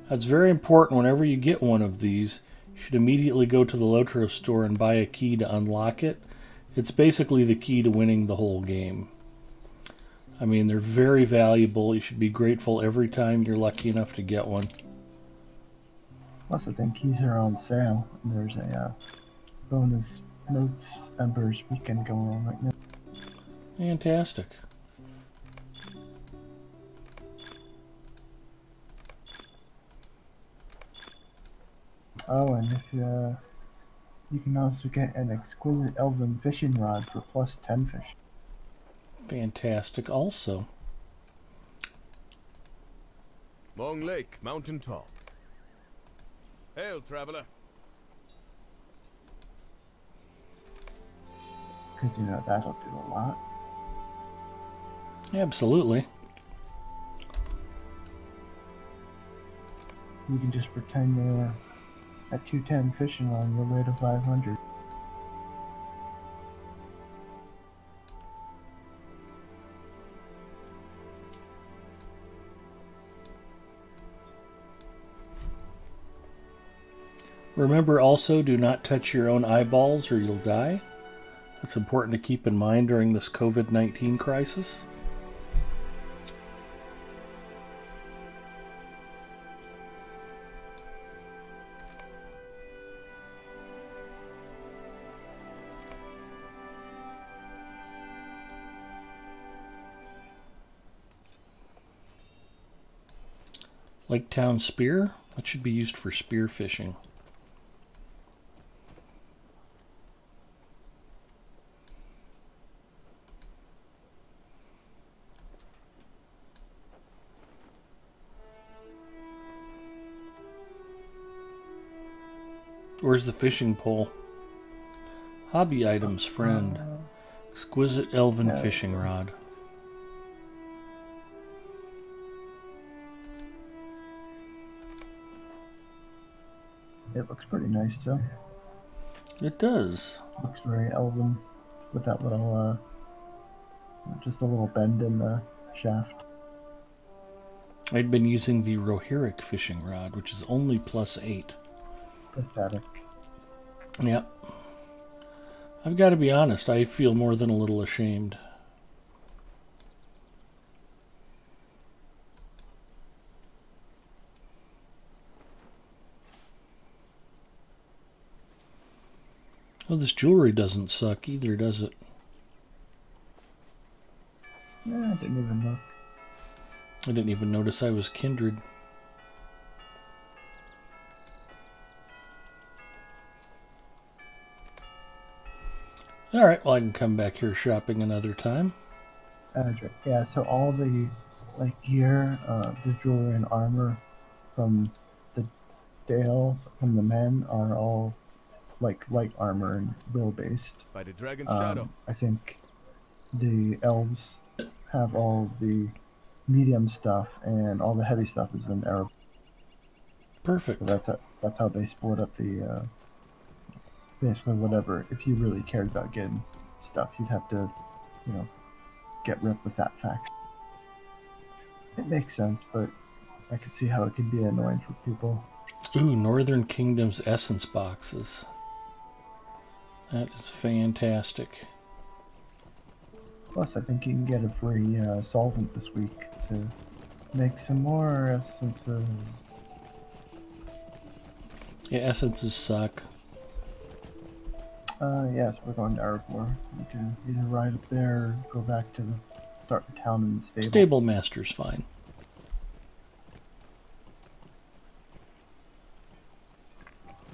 That's very important. Whenever you get one of these, you should immediately go to the Lotro store and buy a key to unlock it. It's basically the key to winning the whole game. I mean, they're very valuable. You should be grateful every time you're lucky enough to get one. Plus, I think keys are on sale. And there's a bonus Notes Embers weekend going on right now. Fantastic. Oh, and if you can also get an exquisite elven fishing rod for plus 10 fish. Fantastic also. Long Lake, mountain top. Hail, traveler. Because, you know, that'll do a lot. Absolutely. You can just pretend you're at 210 fishing on your way to 500. Remember also, do not touch your own eyeballs or you'll die. That's important to keep in mind during this COVID-19 crisis. Lake Town Spear, that should be used for spear fishing. Where's the fishing pole? Hobby items, friend. Exquisite elven fishing rod. It looks pretty nice too. It does. Looks very elven with that little, just a little bend in the shaft. I'd been using the Rohirric fishing rod, which is only +8. Pathetic. Yep. I've got to be honest, I feel more than a little ashamed. Oh, this jewelry doesn't suck either, does it? Yeah, I didn't even look. I didn't even notice I was kindred. Alright, well I can come back here shopping another time. Yeah, so all the gear, the jewelry and armor from the Dale, from the men, are all light armor and will based. By the dragon's shadow. I think the elves have all the medium stuff and all the heavy stuff is in Arab. Perfect. So that's how they split up the basically whatever. If you really cared about getting stuff, you'd have to, get ripped with that faction. It makes sense, but I could see how it could be annoying for people. Ooh, Northern Kingdom's essence boxes. That is fantastic. Plus, I think you can get a free solvent this week to make some more essences. Yeah, essences suck. Yes, we're going to Arabor. You can either ride up there or go back to start the town in the stable. Stable master's fine.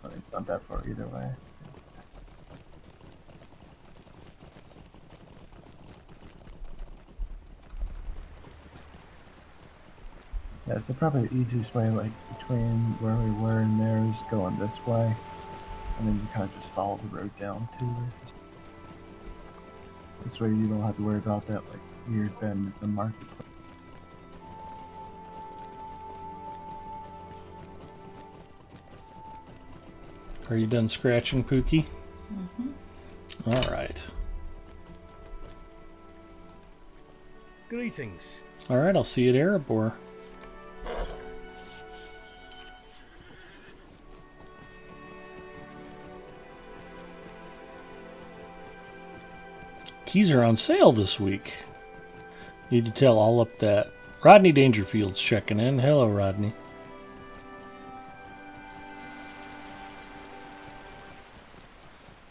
But it's not that far either way. Yeah, so probably the easiest way, between where we were and there, is going this way. And then you kind of just follow the road down to it. This way you don't have to worry about that, weird bend at the marketplace. Are you done scratching, Pookie? Mm-hmm. All right. Greetings. All right, I'll see you at Erebor. Keys are on sale this week. Need to tell all up that. Rodney Dangerfield's checking in. Hello, Rodney.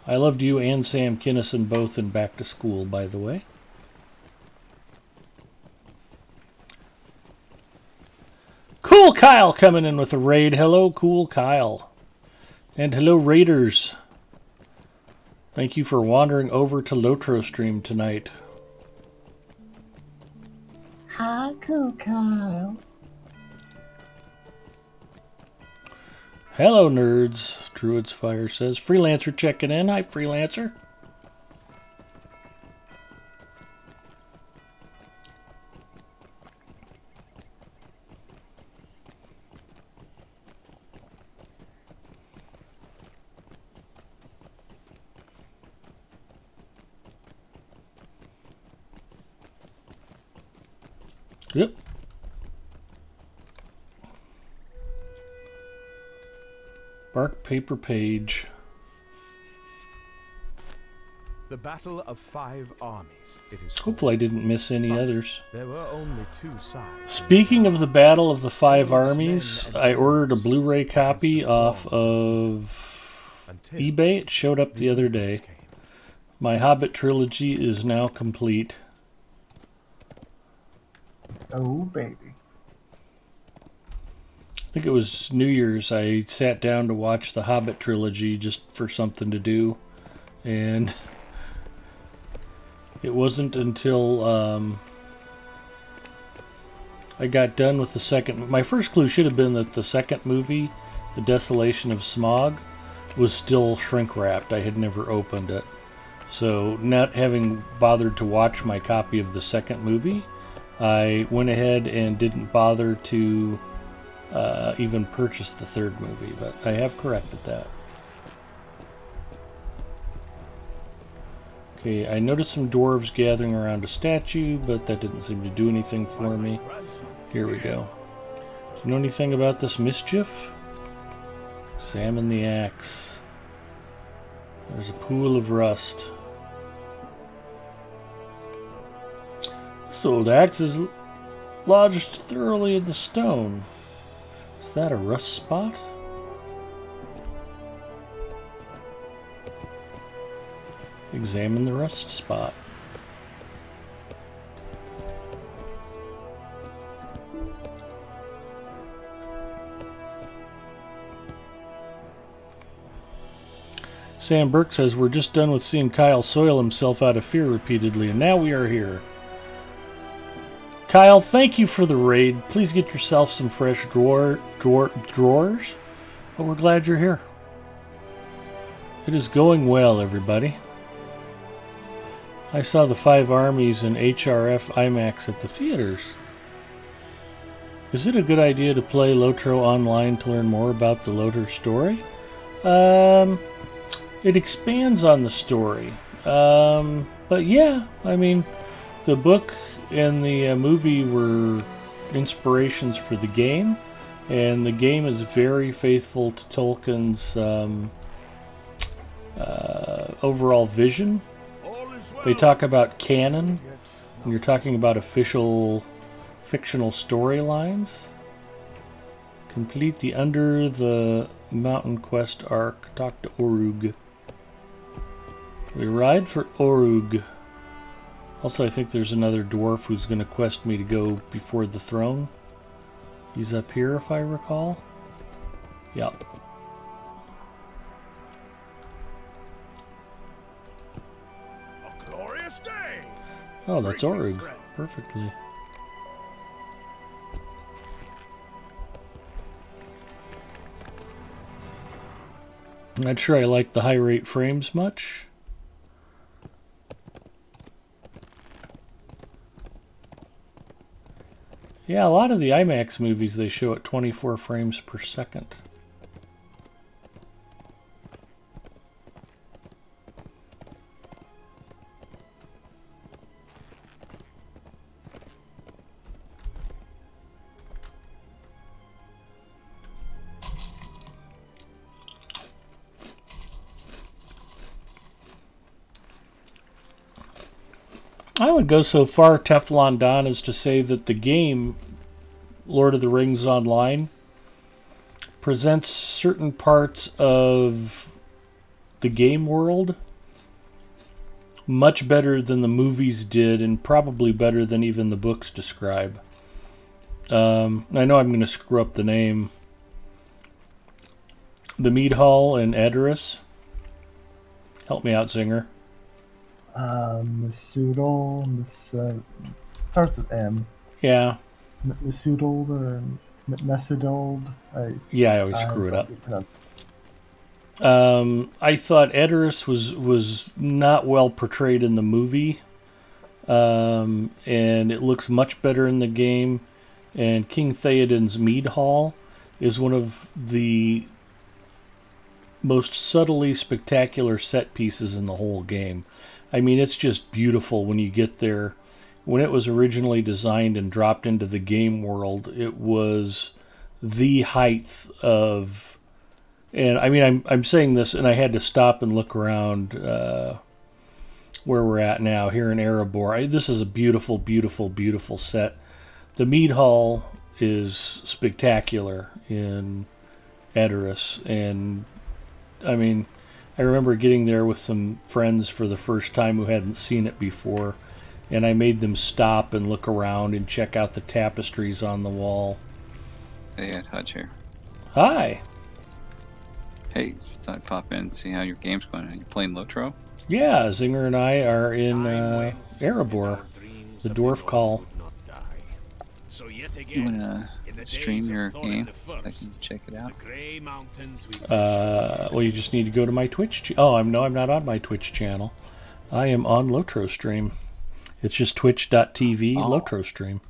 I loved you and Sam Kinison both in Back to School, by the way. Cool Kyle coming in with a raid. Hello, Cool Kyle. And hello, Raiders. Thank you for wandering over to Lotro Stream tonight. Hi, Cool Kyle. Hello, nerds. Druid's Fire says. Freelancer checking in. Hi, Freelancer. Yep. Mark paper page. The Battle of 5 Armies. It is Hopefully I didn't miss any But others. There were only 2 sides. Speaking of the Battle of the 5 Armies, I ordered a Blu-ray copy off of eBay. It showed up the other day. My Hobbit trilogy is now complete. Oh, baby. I think it was New Year's. I sat down to watch the Hobbit trilogy just for something to do. And it wasn't until I got done with the second... My first clue should have been that the second movie, The Desolation of Smaug, was still shrink-wrapped. I had never opened it. So, not having bothered to watch my copy of the second movie, I went ahead and didn't bother to even purchase the third movie, but I have corrected that. Okay, I noticed some dwarves gathering around a statue, but that didn't seem to do anything for me. Here we go. Do you know anything about this mischief? Examine the axe. There's a pool of rust. This old axe is lodged thoroughly in the stone. Is that a rust spot? Examine the rust spot. Sam Burke says, we're just done with seeing Kyle soil himself out of fear repeatedly, and now we are here. Kyle, thank you for the raid. Please get yourself some fresh drawers. But we're glad you're here. It is going well, everybody. I saw the 5 Armies in HRF IMAX at the theaters. Is it a good idea to play Lotro online to learn more about the Lothar story? It expands on the story. But yeah, I mean, the book and the movie were inspirations for the game, and the game is very faithful to Tolkien's overall vision. They talk about canon, when you're talking about official fictional storylines. Complete the Under the Mountain Quest arc. Talk to Orug. We ride for Orug. Also, I think there's another dwarf who's going to quest me to go before the throne. He's up here, if I recall. Yep. A glorious day. Oh, that's Orug. Perfectly. I'm not sure I like the high rate frames much. Yeah, a lot of the IMAX movies they show at 24 frames per second. I would go so far, Teflon Don, as to say that the game, Lord of the Rings Online, presents certain parts of the game world much better than the movies did, and probably better than even the books describe. I know I'm going to screw up the name. The Mead Hall and Edoras. Help me out, Zinger. Masudal, starts with M. Yeah. Masudal or Mesidald. Yeah, I always screw it up. I thought Edoras was not well portrayed in the movie, and it looks much better in the game. And King Theoden's Mead Hall is one of the most subtly spectacular set pieces in the whole game. I mean, it's just beautiful when you get there. When it was originally designed and dropped into the game world, it was the height of And I mean, I'm saying this, and I had to stop and look around where we're at now here in Erebor. This is a beautiful, beautiful, beautiful set. The mead hall is spectacular in Edoras, and I mean, I remember getting there with some friends for the first time who hadn't seen it before, and I made them stop and look around and check out the tapestries on the wall. Hey, Ed Hutch here. Hi. Hey, just thought I'd pop in and see how your game's going. Are you playing Lotro? Yeah, Zinger and I are in Erebor, the Dwarf Call. You wanna stream your game? I can check it out. Well, you just need to go to my Twitch. Oh, I'm not on my Twitch channel. I am on Lotro Stream. It's just twitch.tv Lotro Stream.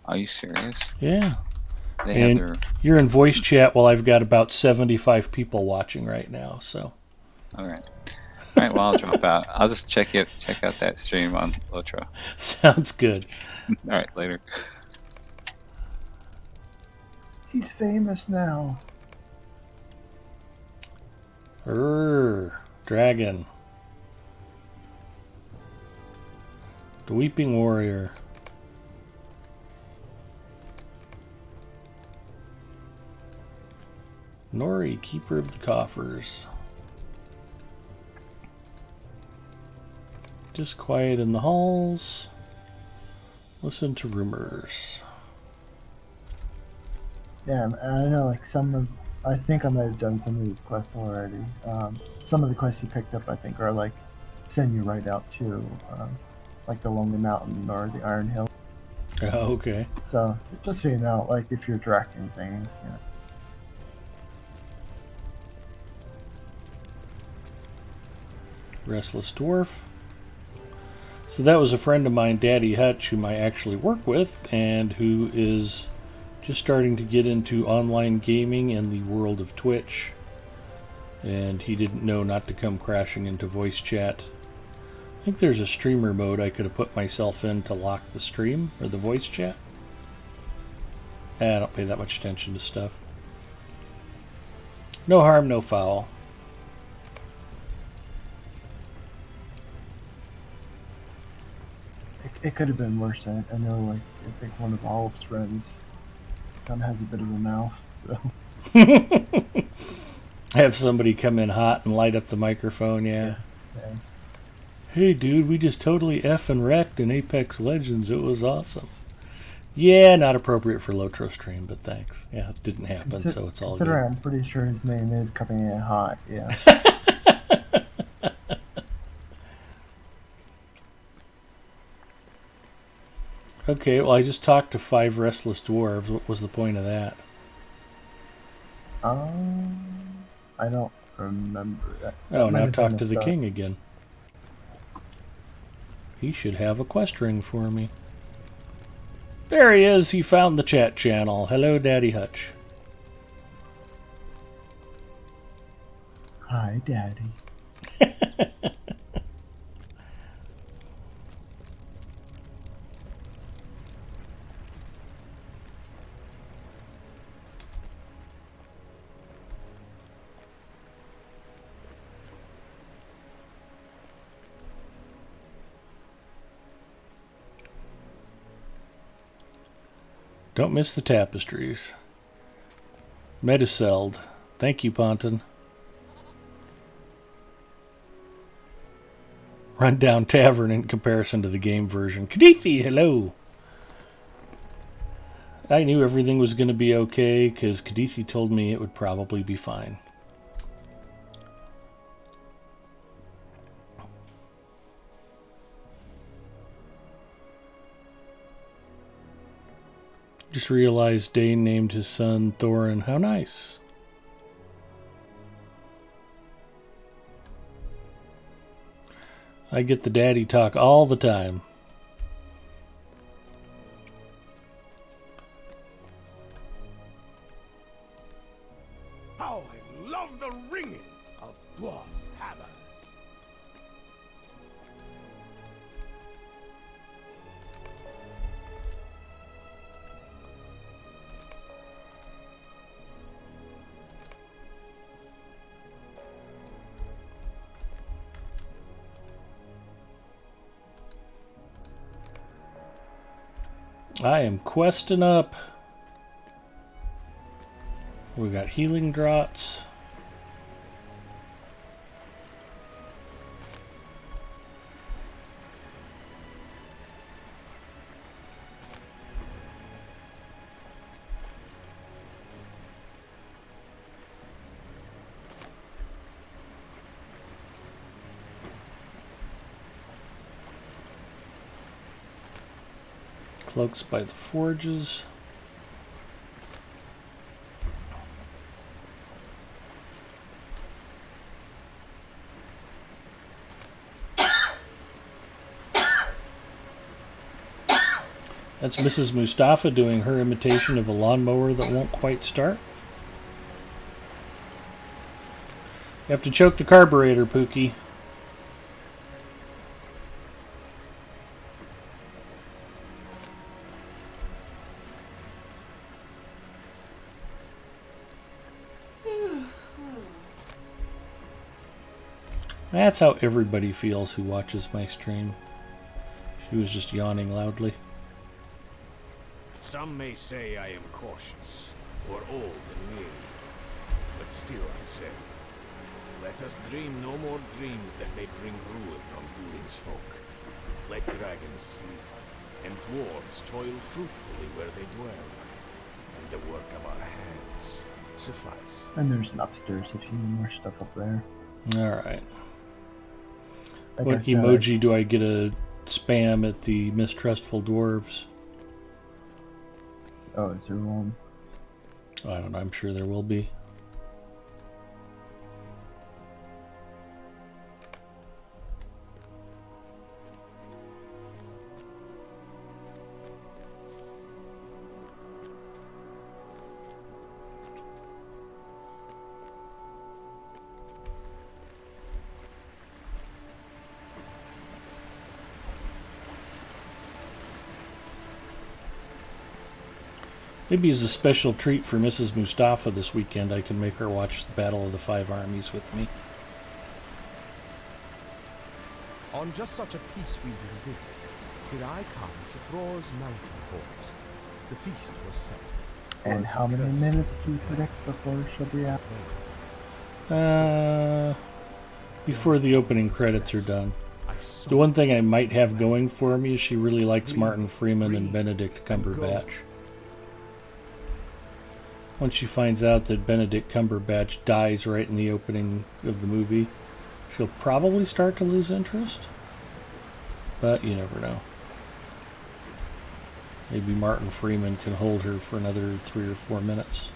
Are you serious? Yeah. They And have their... you're in voice chat while I've got about 75 people watching right now. So. All right. All right. Well, I'll drop out. I'll just check out that stream on Lotro. Sounds good. All right. Later. He's famous now. Dragon. The Weeping Warrior. Nori, Keeper of the Coffers. Just quiet in the halls. Listen to rumors. Yeah, I know, like I think I might have done some of these quests already. Some of the quests you picked up, I think, are like, send you right out to, like the Lonely Mountain or the Iron Hill. Oh, okay. So, just so you know, like, if you're directing things, you know. Restless Dwarf. So that was a friend of mine, Daddy Hutch, whom I actually work with, and who is just starting to get into online gaming and the world of Twitch. And he didn't know not to come crashing into voice chat. I think there's a streamer mode I could have put myself in to lock the stream, or the voice chat. I don't pay that much attention to stuff. No harm, no foul. It could have been worse. I know, like, I think one of Olive's friends kind of has a bit of a mouth, so. Have somebody come in hot and light up the microphone, yeah. Hey, dude, we just totally effing wrecked in Apex Legends. It was awesome. Yeah, not appropriate for Lotro stream, but thanks. Yeah, it didn't happen, so it's all good. I'm pretty sure his name is coming in hot, yeah. Okay, well, I just talked to 5 restless dwarves. What was the point of that? I don't remember that. Oh, now talk to the king again. He should have a quest ring for me. There he is. He found the chat channel. Hello, Daddy Hutch. Hi, Daddy. Don't miss the tapestries. Medicelled. Thank you, Ponton. Rundown Tavern in comparison to the game version. Kadithi, hello! I knew everything was going to be okay because Kadithi told me it would probably be fine. Just realized Dane named his son Thorin. How nice. I get the daddy talk all the time. How I love the ringing of dwarf hammers. I am questing up. We got healing draughts. Cloaks by the forges. That's Mrs. Mustafa doing her imitation of a lawnmower that won't quite start. You have to choke the carburetor, Pookie. That's how everybody feels who watches my stream. She was just yawning loudly. Some may say I am cautious, or old and weary, but still I say, let us dream no more dreams that may bring ruin on Durin's folk. Let dragons sleep, and dwarves toil fruitfully where they dwell, and the work of our hands suffice. And there's an upstairs if you need more stuff up there. Alright. Like What I said, emoji do I get a spam at the mistrustful dwarves? Oh, is there one? I don't know, I'm sure there will be. Maybe as a special treat for Mrs. Mustafa this weekend, I can make her watch the Battle of the Five Armies with me. On just such a peace-weaving visit, did I come to Thror's mountain halls. The feast was set. And Words how of many courtesy. minutes do you predict before she'll be out? Before the opening credits are done. The one thing I might have going for me is she really likes Martin Freeman and Benedict Cumberbatch. Once she finds out that Benedict Cumberbatch dies right in the opening of the movie, she'll probably start to lose interest. But you never know. Maybe Martin Freeman can hold her for another 3 or 4 minutes.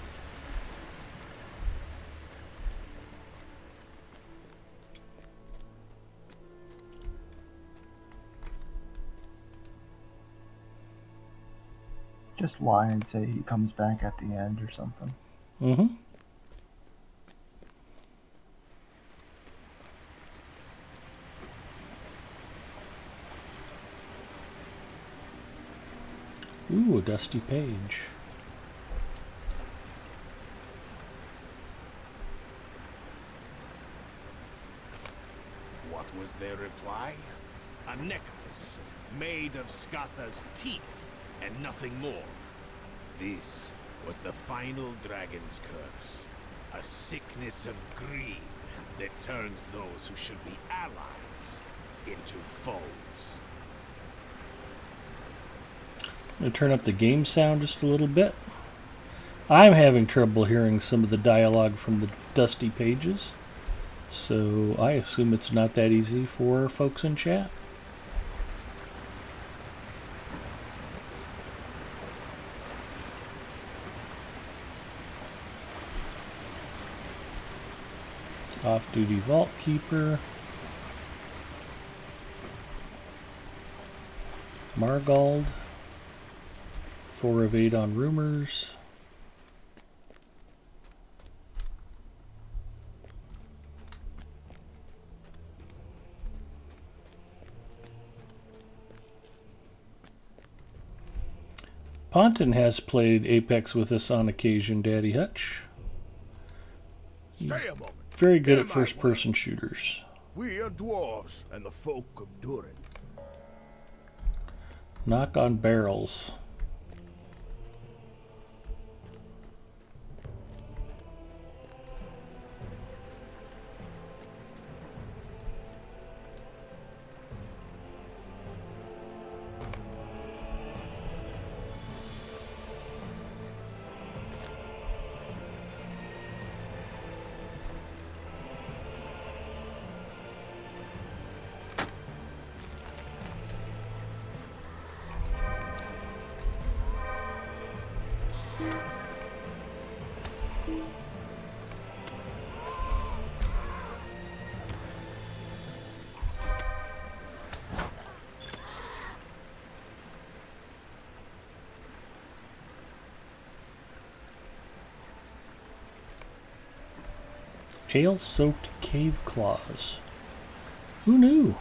Just lie and say he comes back at the end or something. Mm-hmm. Ooh, a dusty page. What was their reply? A necklace made of Skatha's teeth and nothing more. This was the final dragon's curse. A sickness of greed that turns those who should be allies into foes. I'm going to turn up the game sound just a little bit. I'm having trouble hearing some of the dialogue from the dusty pages, so I assume it's not that easy for folks in chat. It's off-duty vault keeper. Margald. 4 of 8 on rumors. Ponton has played Apex with us on occasion, Daddy Hutch. He's Stay a moment. very good Hear at my first-person shooters. We are dwarves and the folk of Durin. Knock on barrels. Ale-soaked cave claws. Who knew?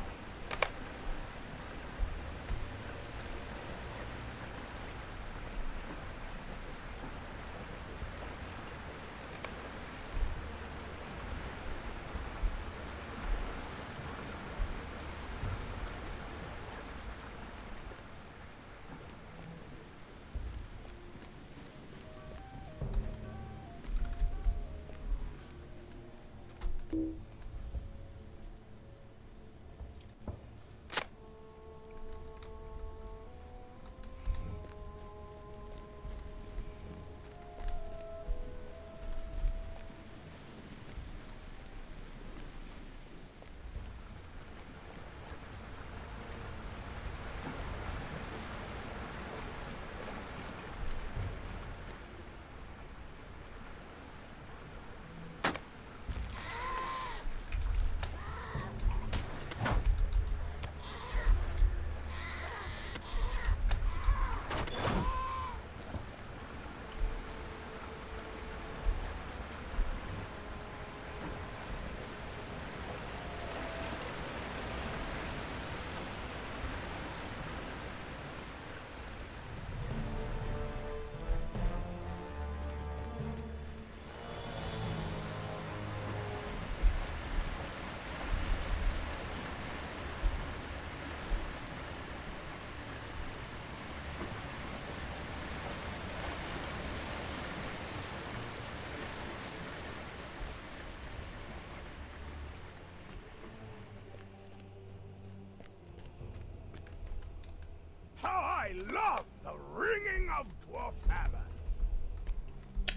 I love the ringing of dwarf hammers.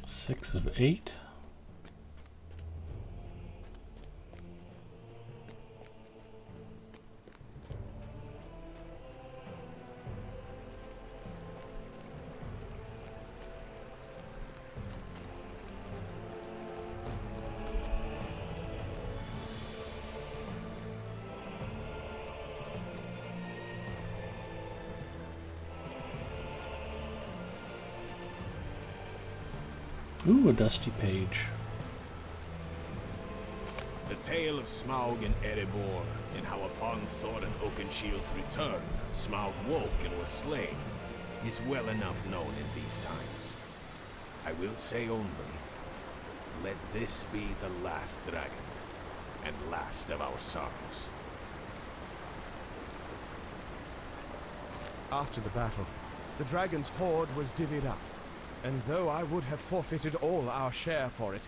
6 of 8. Ooh, a dusty page. The tale of Smaug and Erebor, and how upon Thor and Oakenshield's return, Smaug woke and was slain, is well enough known in these times. I will say only, let this be the last dragon, and last of our sorrows. After the battle, the dragon's hoard was divvied up, and though I would have forfeited all our share for it,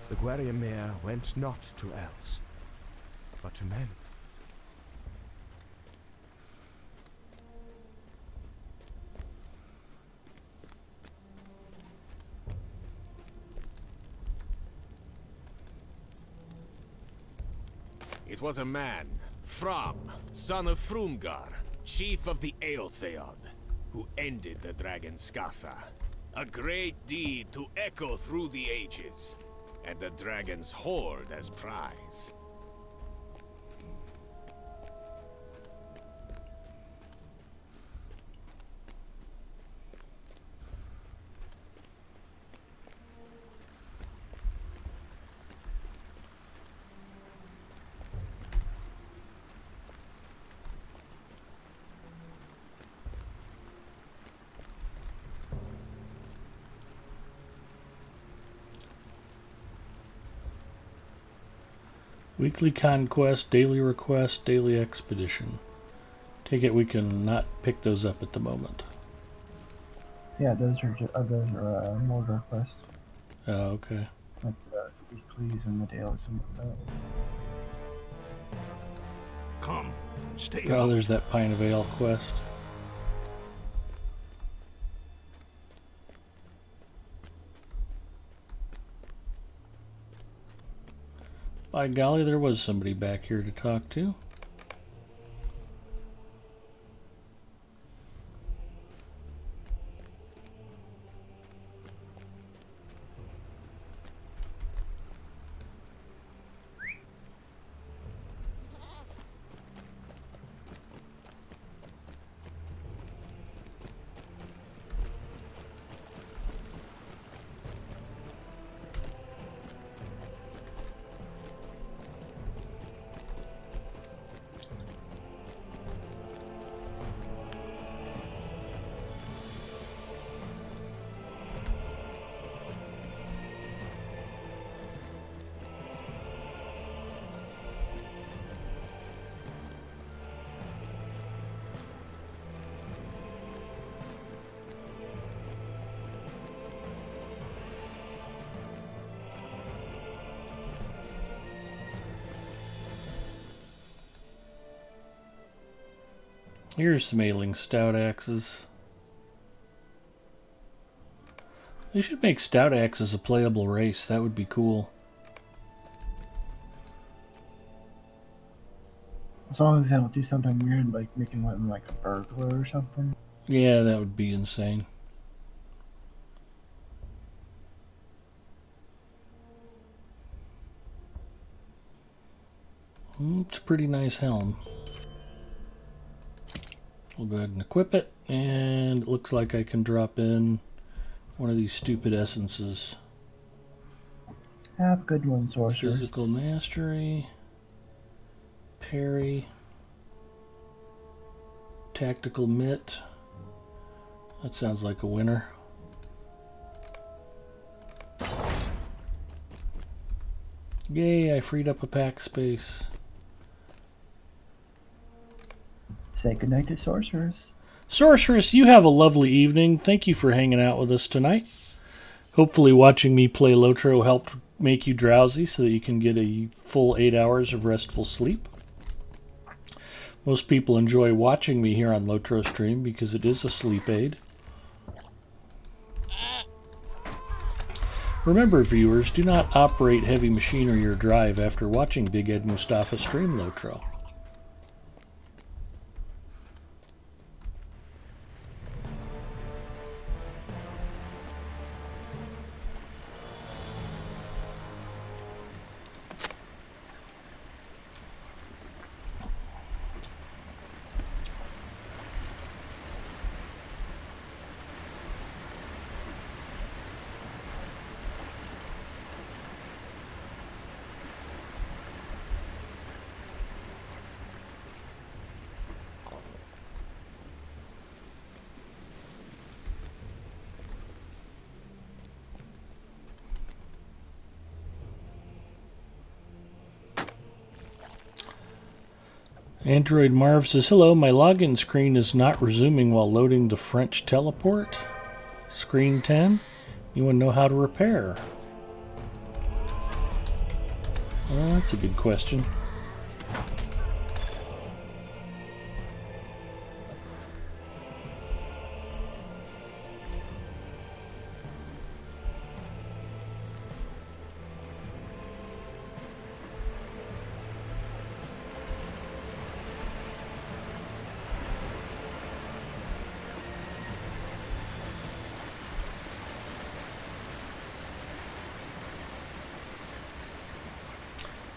the Gwairiamir went not to elves, but to men. It was a man, Fram, son of Frumgar, chief of the Eotheod, who ended the dragon Skatha. A great deed to echo through the ages, and the dragon's hoard as prize. Weekly conquest, daily request, daily expedition. Take it we can not pick those up at the moment. Yeah, those are more requests. Oh, okay. Like the weeklies and the dailies and whatnot. Come, stay. Oh, there's that Pine of Ale quest. By golly, there was somebody back here to talk to. Here's some ailing stout axes. They should make stout axes a playable race. That would be cool. As long as they don't do something weird, like making them like a burglar or something. Yeah, that would be insane. It's a pretty nice helm. We'll go ahead and equip it, and it looks like I can drop in one of these stupid essences. Have good one, sorcerers. Physical mastery, parry, tactical mitt. That sounds like a winner. Yay, I freed up a pack space. Say goodnight to sorcerers. Sorceress, you have a lovely evening. Thank you for hanging out with us tonight. Hopefully watching me play Lotro helped make you drowsy so that you can get a full 8 hours of restful sleep. Most people enjoy watching me here on Lotro Stream because it is a sleep aid. Remember, viewers, do not operate heavy machinery or drive after watching Big Ed Mustafa stream Lotro. Android Marv says, hello, my login screen is not resuming while loading the French teleport. Screen 10? You want to know how to repair? Well, that's a good question.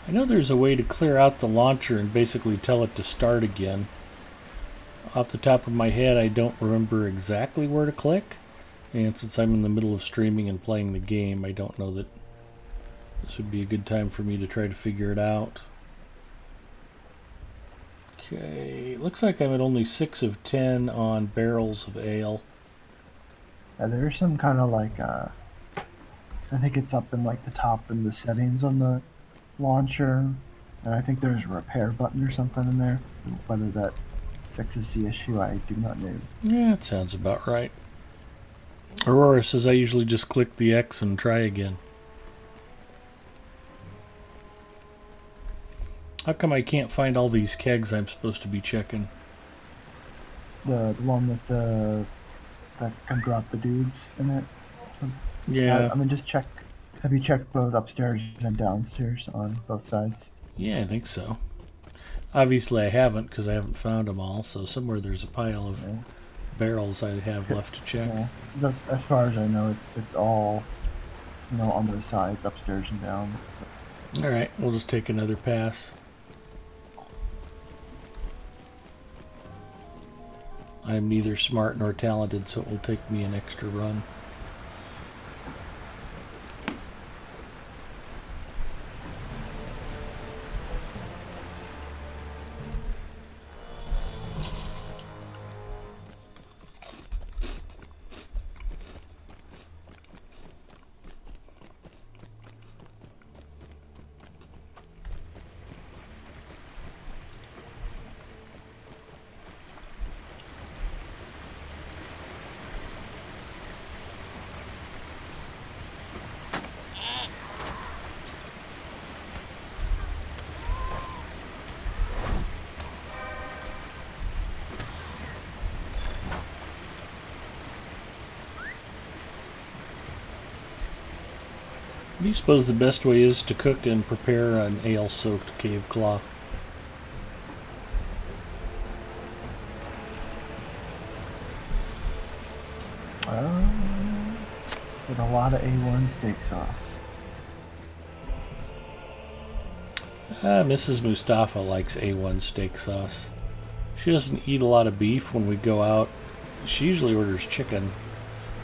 I know there's a way to clear out the launcher and basically tell it to start again. Off the top of my head, I don't remember exactly where to click. And since I'm in the middle of streaming and playing the game, I don't know that this would be a good time for me to try to figure it out. Okay, looks like I'm at only 6 of 10 on barrels of ale. There's some kind of like, I think it's up in like the top in the settings on the launcher, and I think there's a repair button or something in there. Whether that fixes the issue, I do not know. Yeah, it sounds about right. Aurora says I usually just click the X and try again. How come I can't find all these kegs I'm supposed to be checking? The one with the that can drop the dudes in it. Yeah. I mean, just check. Have you checked both upstairs and downstairs on both sides? Yeah, I think so. Obviously I haven't because I haven't found them all, so somewhere there's a pile of barrels I have left to check. Yeah. As far as I know, it's all, you know, on both sides, upstairs and down. So. Alright, we'll just take another pass. I'm neither smart nor talented, so it will take me an extra run. do you suppose the best way is to cook and prepare an ale-soaked cave claw? With a lot of A1 steak sauce. Mrs. Mustafa likes A1 steak sauce. She doesn't eat a lot of beef when we go out. She usually orders chicken,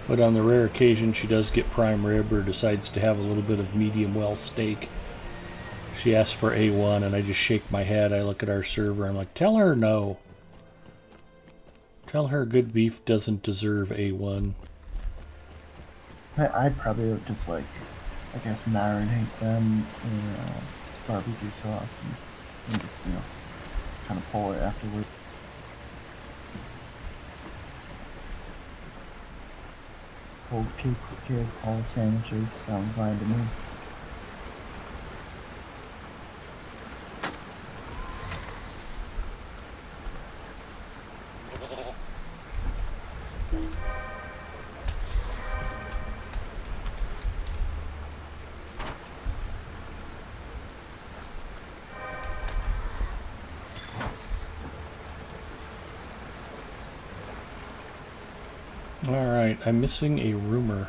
but on the rare occasion she does get prime rib or decides to have a little bit of medium well steak. She asks for A1 and I just shake my head. I look at our server, I'm like, tell her no. Tell her good beef doesn't deserve A1. I probably would just like, I guess, marinate them in barbecue sauce and just, you know, kind of pull it afterward. Cold cake all sandwiches sound fine to me. Alright, I'm missing a rumor.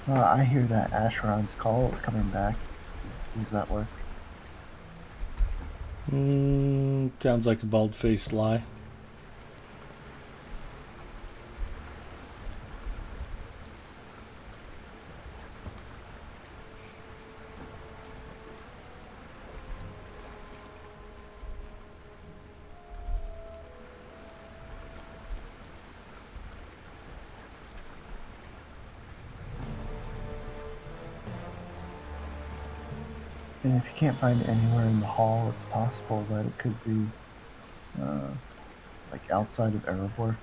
I hear that Asheron's call is coming back. Does that work? Sounds like a bald-faced lie. And if you can't find it anywhere in the hall, it's possible that it could be like outside of Erebor.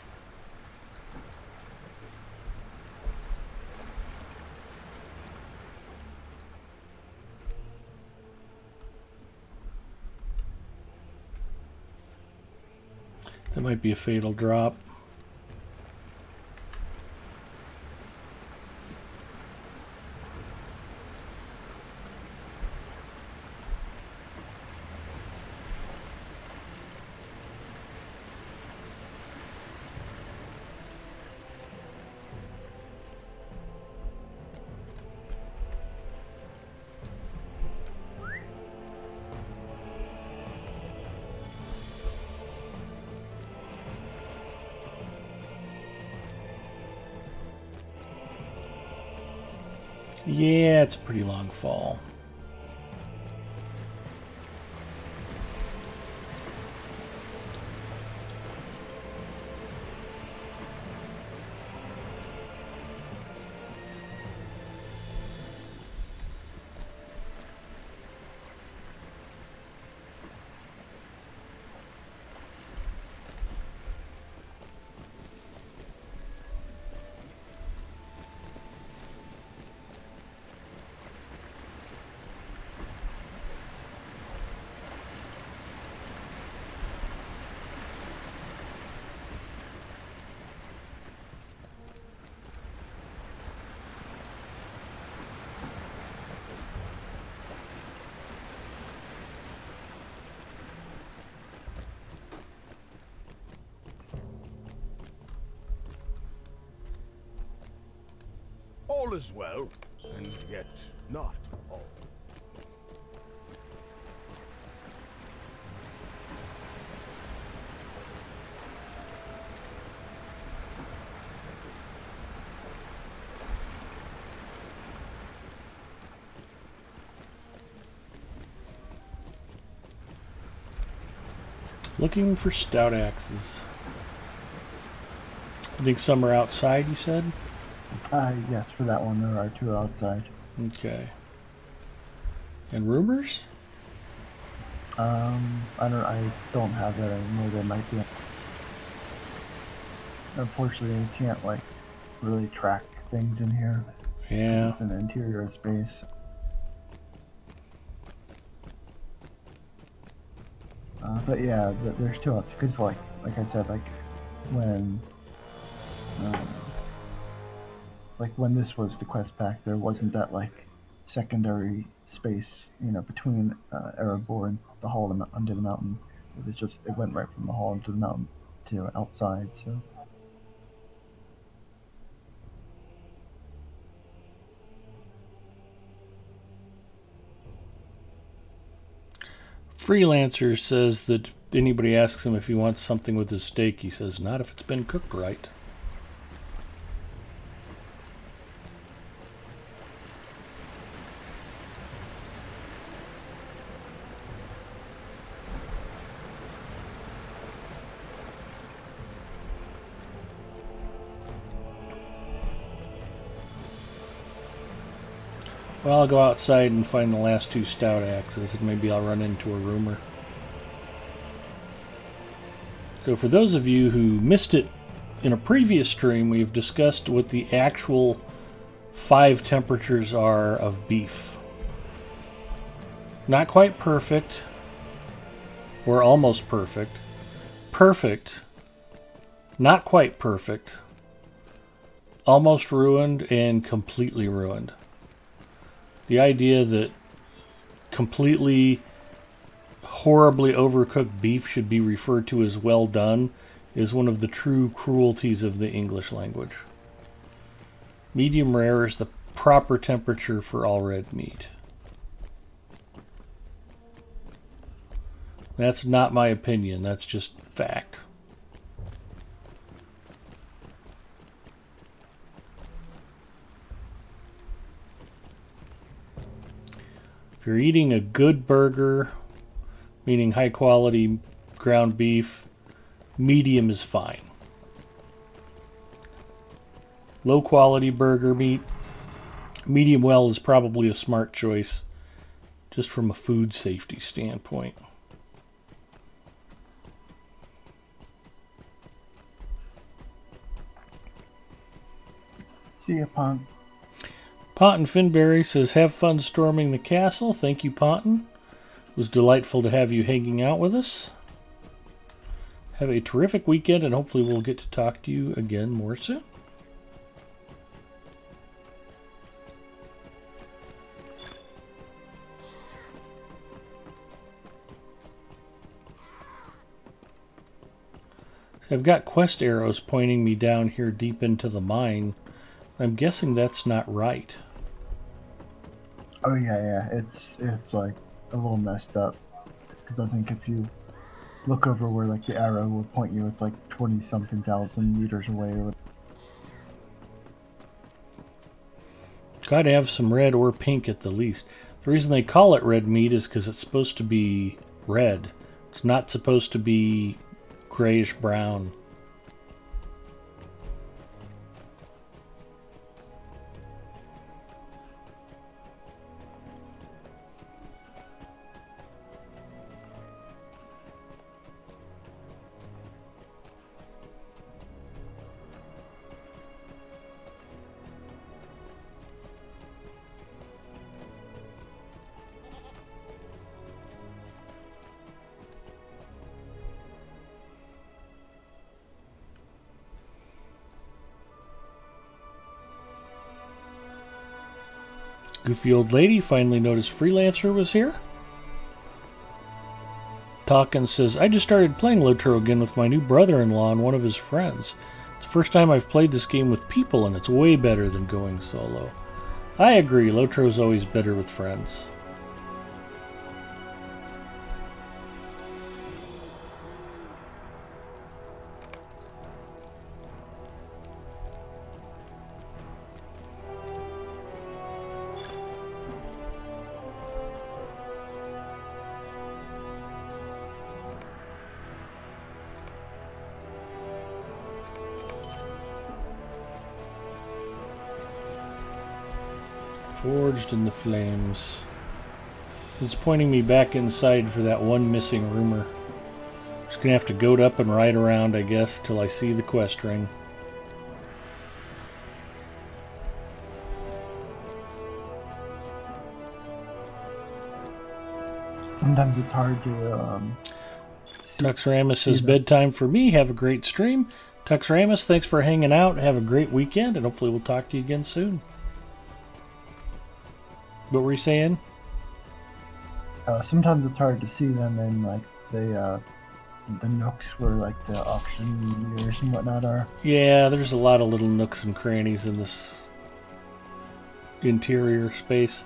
That might be a fatal drop. Yeah, it's a pretty long fall. All is well, and yet not all. Looking for stout axes. I think some are outside, you said? Yes, for that one there are two outside. Okay. And rumors? I don't have that anymore. They might be. Unfortunately, you can't like really track things in here. Yeah. It's an interior space. But yeah, there's two outs because like I said, when um, when this was the quest pack, there wasn't that like secondary space, between Erebor and the hall under the mountain. It was just it went right from the hall into the mountain to outside. So Freelancer says that anybody asks him if he wants something with his steak, he says, not if it's been cooked right. Well, I'll go outside and find the last two stout axes, and maybe I'll run into a rumor. So for those of you who missed it in a previous stream, we've discussed what the actual 5 temperatures are of beef. Not quite perfect, or almost perfect. Perfect, not quite perfect, almost ruined, and completely ruined. The idea that completely horribly overcooked beef should be referred to as well done is one of the true cruelties of the English language. Medium rare is the proper temperature for all red meat. That's not my opinion, that's just fact. If you're eating a good burger, meaning high quality ground beef, medium is fine. Low quality burger meat, medium well is probably a smart choice, just from a food safety standpoint. see ya, Pont. Ponton Finberry says, have fun storming the castle. Thank you, Ponton. It was delightful to have you hanging out with us. Have a terrific weekend, and hopefully we'll get to talk to you again more soon. So I've got quest arrows pointing me down here deep into the mine. I'm guessing that's not right. Oh yeah, it's like a little messed up because I think if you look over where like the arrow will point you, it's like 20-something thousand meters away. Gotta have some red or pink at the least. The reason they call it red meat is because it's supposed to be red. It's not supposed to be grayish brown. Goofy old lady finally noticed Freelancer was here. Talkin says, I just started playing Lotro again with my new brother-in-law and one of his friends. It's the first time I've played this game with people, and it's way better than going solo. I agree, Lotro's always better with friends. Forged in the flames. It's pointing me back inside for that one missing rumor. Just gonna have to goat up and ride around, I guess, till I see the quest ring. Sometimes it's hard to seats. Tuxramus says See them. bedtime for me. Have a great stream. Tuxramus, thanks for hanging out. Have a great weekend, and hopefully we'll talk to you again soon. What were you saying? Sometimes it's hard to see them in like the nooks where like the auctioneers and whatnot are. Yeah, there's a lot of little nooks and crannies in this interior space.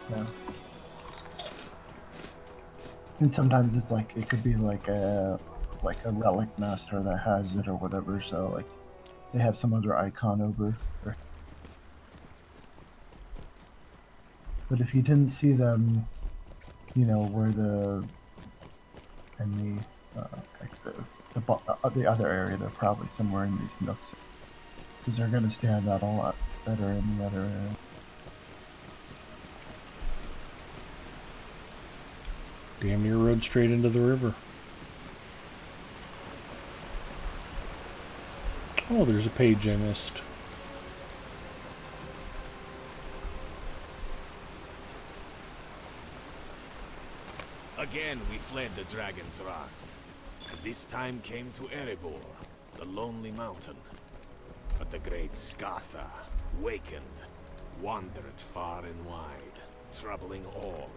Yeah. And sometimes it's like it could be like a relic master that has it or whatever. So like they have some other icon over. But if you didn't see them, you know, where the the other area, they're probably somewhere in these nooks because they're going to stand out a lot better in the other area. Damn near rode straight into the river. Oh, there's a page I missed. Again we fled the dragon's wrath, and this time came to Erebor, the lonely mountain. But the great Skatha wakened, wandered far and wide, troubling all.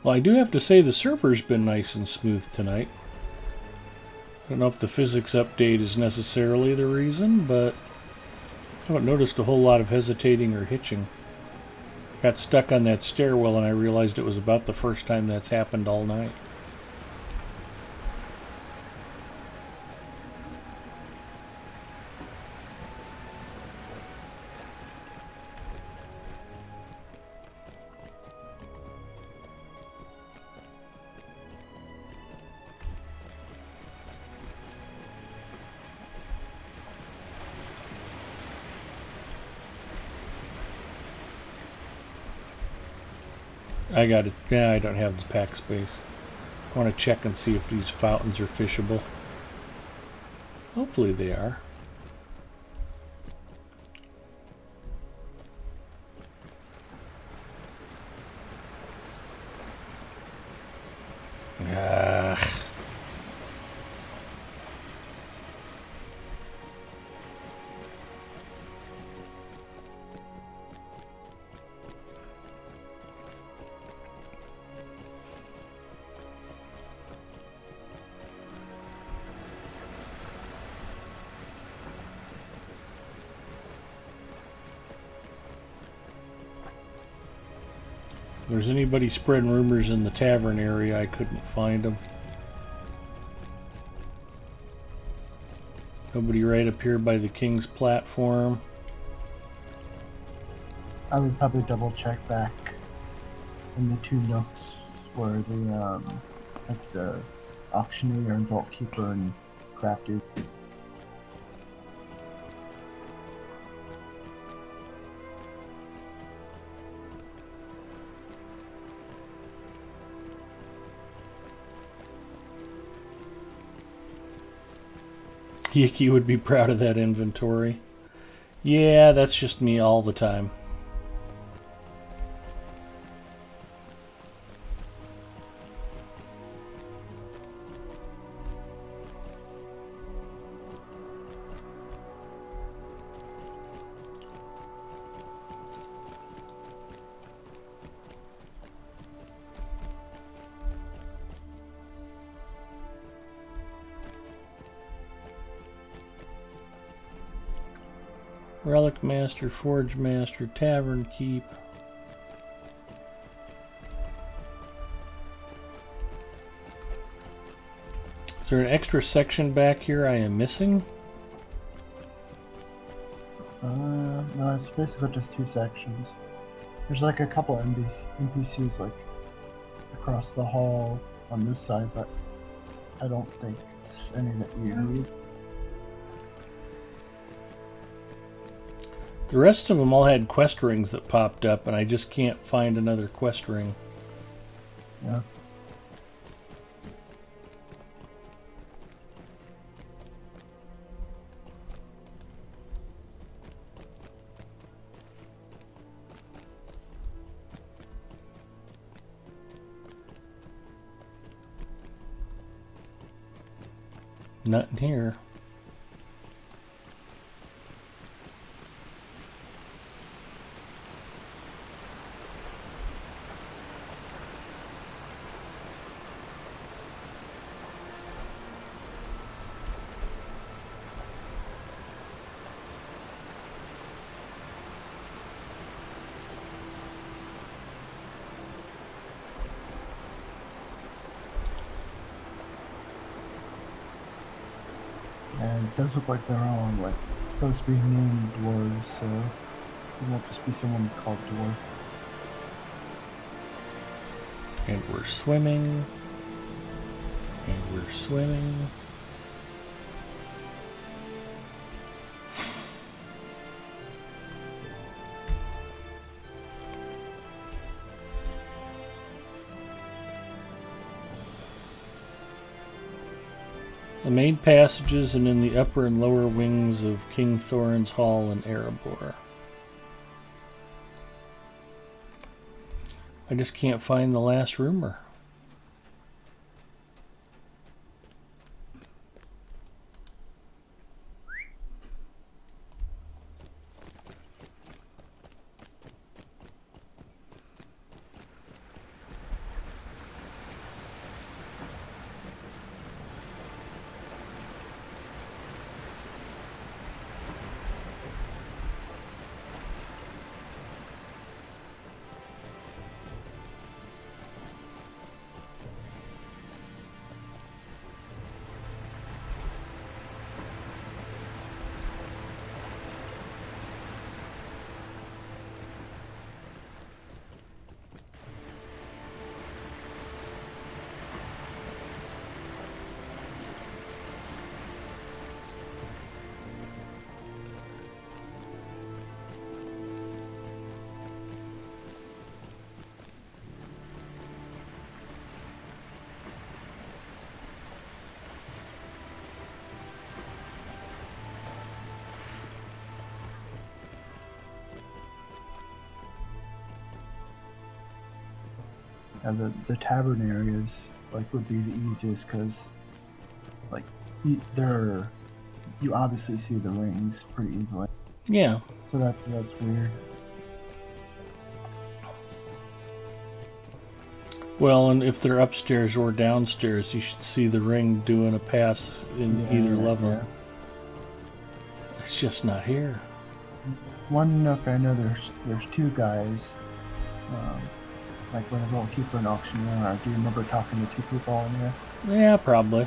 Well, I do have to say the server's been nice and smooth tonight. I don't know if the physics update is necessarily the reason, but I haven't noticed a whole lot of hesitating or hitching. Got stuck on that stairwell and I realized it was about the first time that's happened all night. I got it. Yeah, I don't have the pack space. I want to check and see if these fountains are fishable. Hopefully they are. Ah. If there's anybody spreading rumors in the tavern area, I couldn't find them. Nobody right up here by the King's platform. I would probably double check back in the two nooks where the like the auctioneer and vault keeper and crafter. Yiki would be proud of that inventory. Yeah, that's just me all the time. Relic Master, Forge Master, Tavern Keep. Is there an extra section back here I am missing? No, it's basically just two sections. There's like a couple NPCs like across the hall on this side, but I don't think it's any that you need. The rest of them all had quest rings that popped up, and I just can't find another quest ring. Yeah. Nothing here. And it does look like they're all like supposed to be named dwarves, so it won't just be someone called dwarf. And we're swimming. And we're swimming. The main passages and in the upper and lower wings of King Thorin's Hall in Erebor. I just can't find the last rumor. And the tavern areas like would be the easiest because like you obviously see the rings pretty easily. Yeah. So that's weird. Well, and if they're upstairs or downstairs, you should see the ring doing a pass in either level. Yeah. It's just not here. One nook I know there's two guys. Like when a little keeper and auctioneer. Do you remember talking to two people in here? Yeah, probably.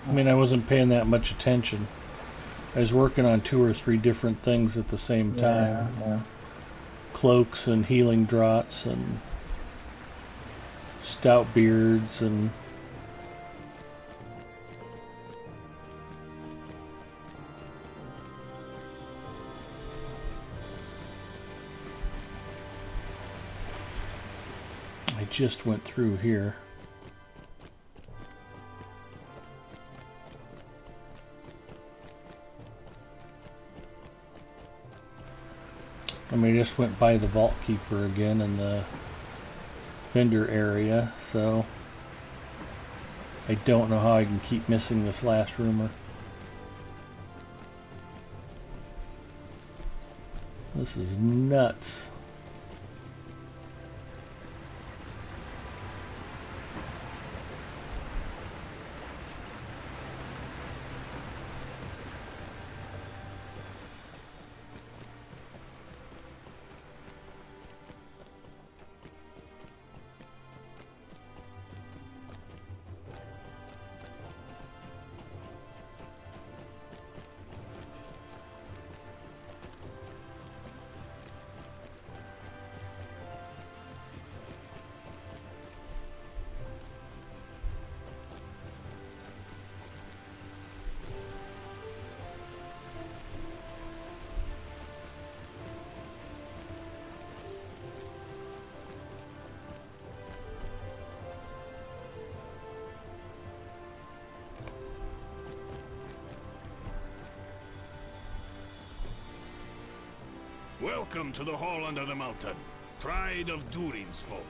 I mean, I wasn't paying that much attention. I was working on 2 or 3 different things at the same time. Yeah. Cloaks and healing draughts and stout beards and... I just went through here. I mean, I just went by the Vault Keeper again in the vendor area, so I don't know how I can keep missing this last rumor. This is nuts. Welcome to the Hall under the mountain, pride of Durin's folk.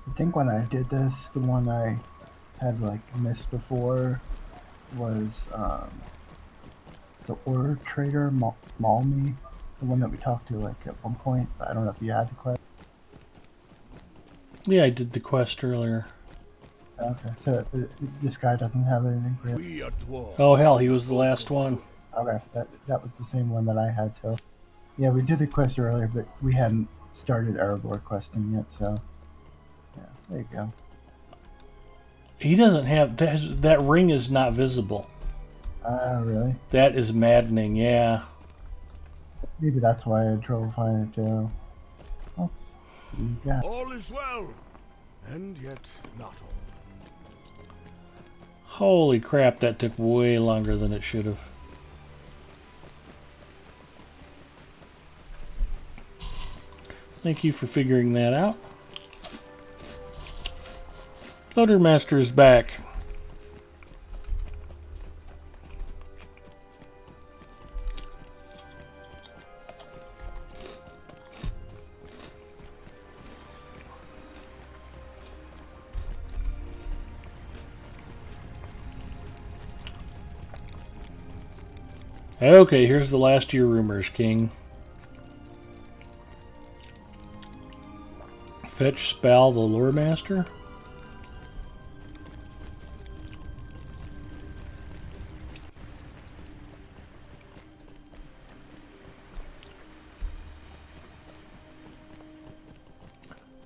I think when I did this, the one I had like missed before was the ore trader Malmy, the one that we talked to like at one point. I don't know if you had the quest. Yeah, I did the quest earlier. Okay, so this guy doesn't have anything for We are dwarves. Oh hell, he was the last one. Okay, that was the same one that I had. So yeah, we did the quest earlier, but we hadn't started Erebor questing yet. So yeah, there you go. He doesn't have that ring is not visible. Really? That is maddening. Yeah. Maybe that's why I had trouble finding it too. Oh, yeah. All is well, and yet not all. Holy crap, that took way longer than it should have. Thank you for figuring that out. Loader Master is back. Okay, here's the last of your rumors, King. Fetch Spal the Lore Master.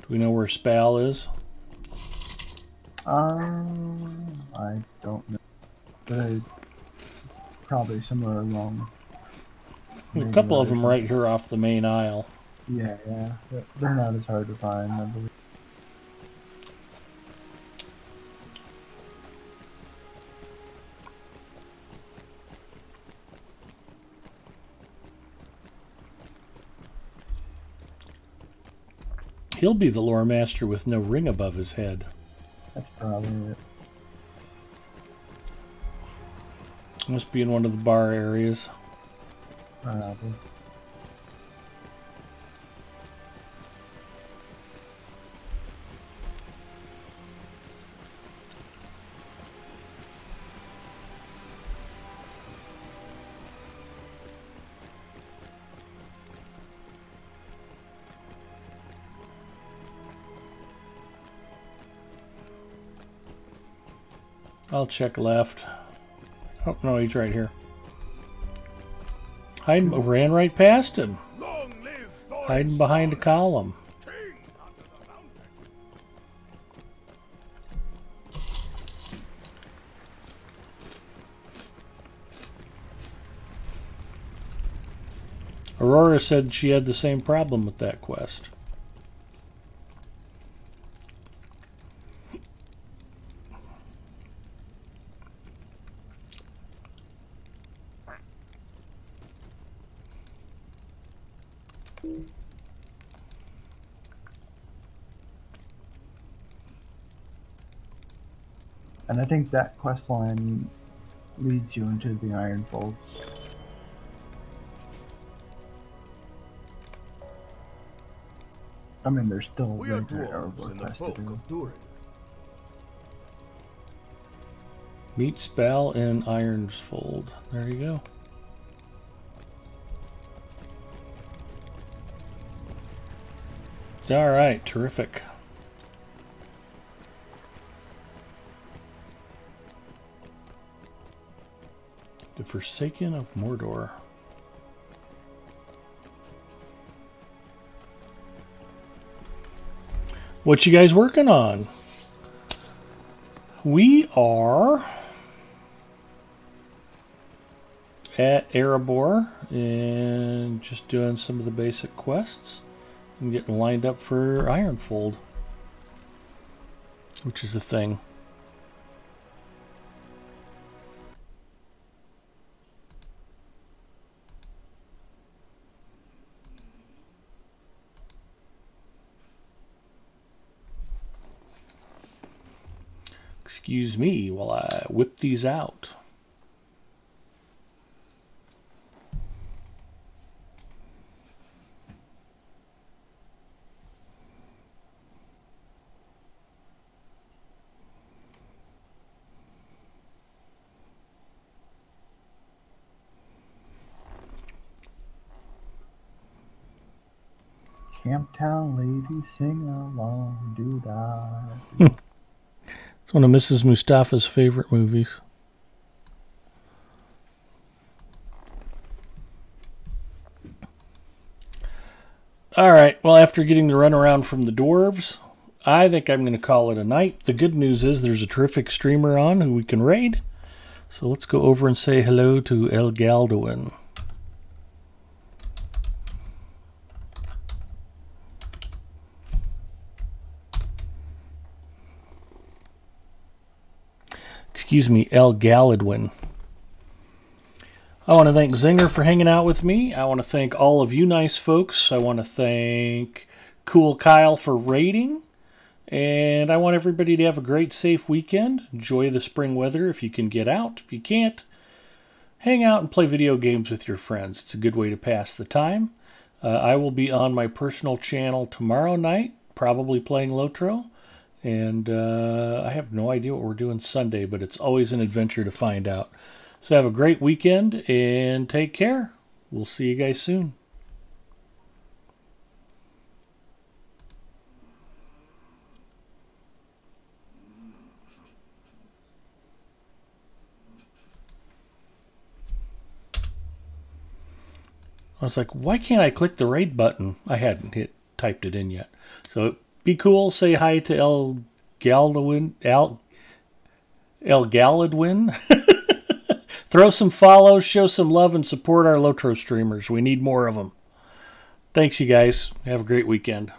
Do we know where Spal is? I don't know. But probably somewhere along. A couple of them right here off the main aisle. Yeah. They're not as hard to find, I believe. He'll be the lore master with no ring above his head. That's probably it. Must be in one of the bar areas. Probably. I'll check left. Oh, no, he's right here. Ran right past him. Hiding behind a column. Aurora said she had the same problem with that quest. And I think that quest line leads you into the Iron Folds. I mean, there's still We are regular dwarves Erebor and the quests to folk do. of Durin. Meet Spal in Iron's Fold. There you go. Alright, terrific. The Forsaken of Mordor. What you guys working on? We are at Erebor and just doing some of the basic quests and getting lined up for Ironfold, which is a thing. excuse me while I whip these out. Camptown ladies sing along, do-da. It's one of Mrs. Mustafa's favorite movies. Alright, well, after getting the runaround from the dwarves, I think I'm going to call it a night. The good news is there's a terrific streamer on who we can raid. So let's go over and say hello to El Galdwin. Excuse me, El Galadwin. I want to thank Zinger for hanging out with me. I want to thank all of you nice folks. I want to thank Cool Kyle for raiding. And I want everybody to have a great, safe weekend. Enjoy the spring weather if you can get out. If you can't, hang out and play video games with your friends. It's a good way to pass the time. I will be on my personal channel tomorrow night, probably playing Lotro. And I have no idea what we're doing Sunday, but it's always an adventure to find out. So have a great weekend and take care. We'll see you guys soon. I was like, why can't I click the raid button? I hadn't typed it in yet. So be cool. Say hi to El Galadwin. Throw some follows, show some love, and support our Lotro streamers. We need more of them. Thanks, you guys. Have a great weekend.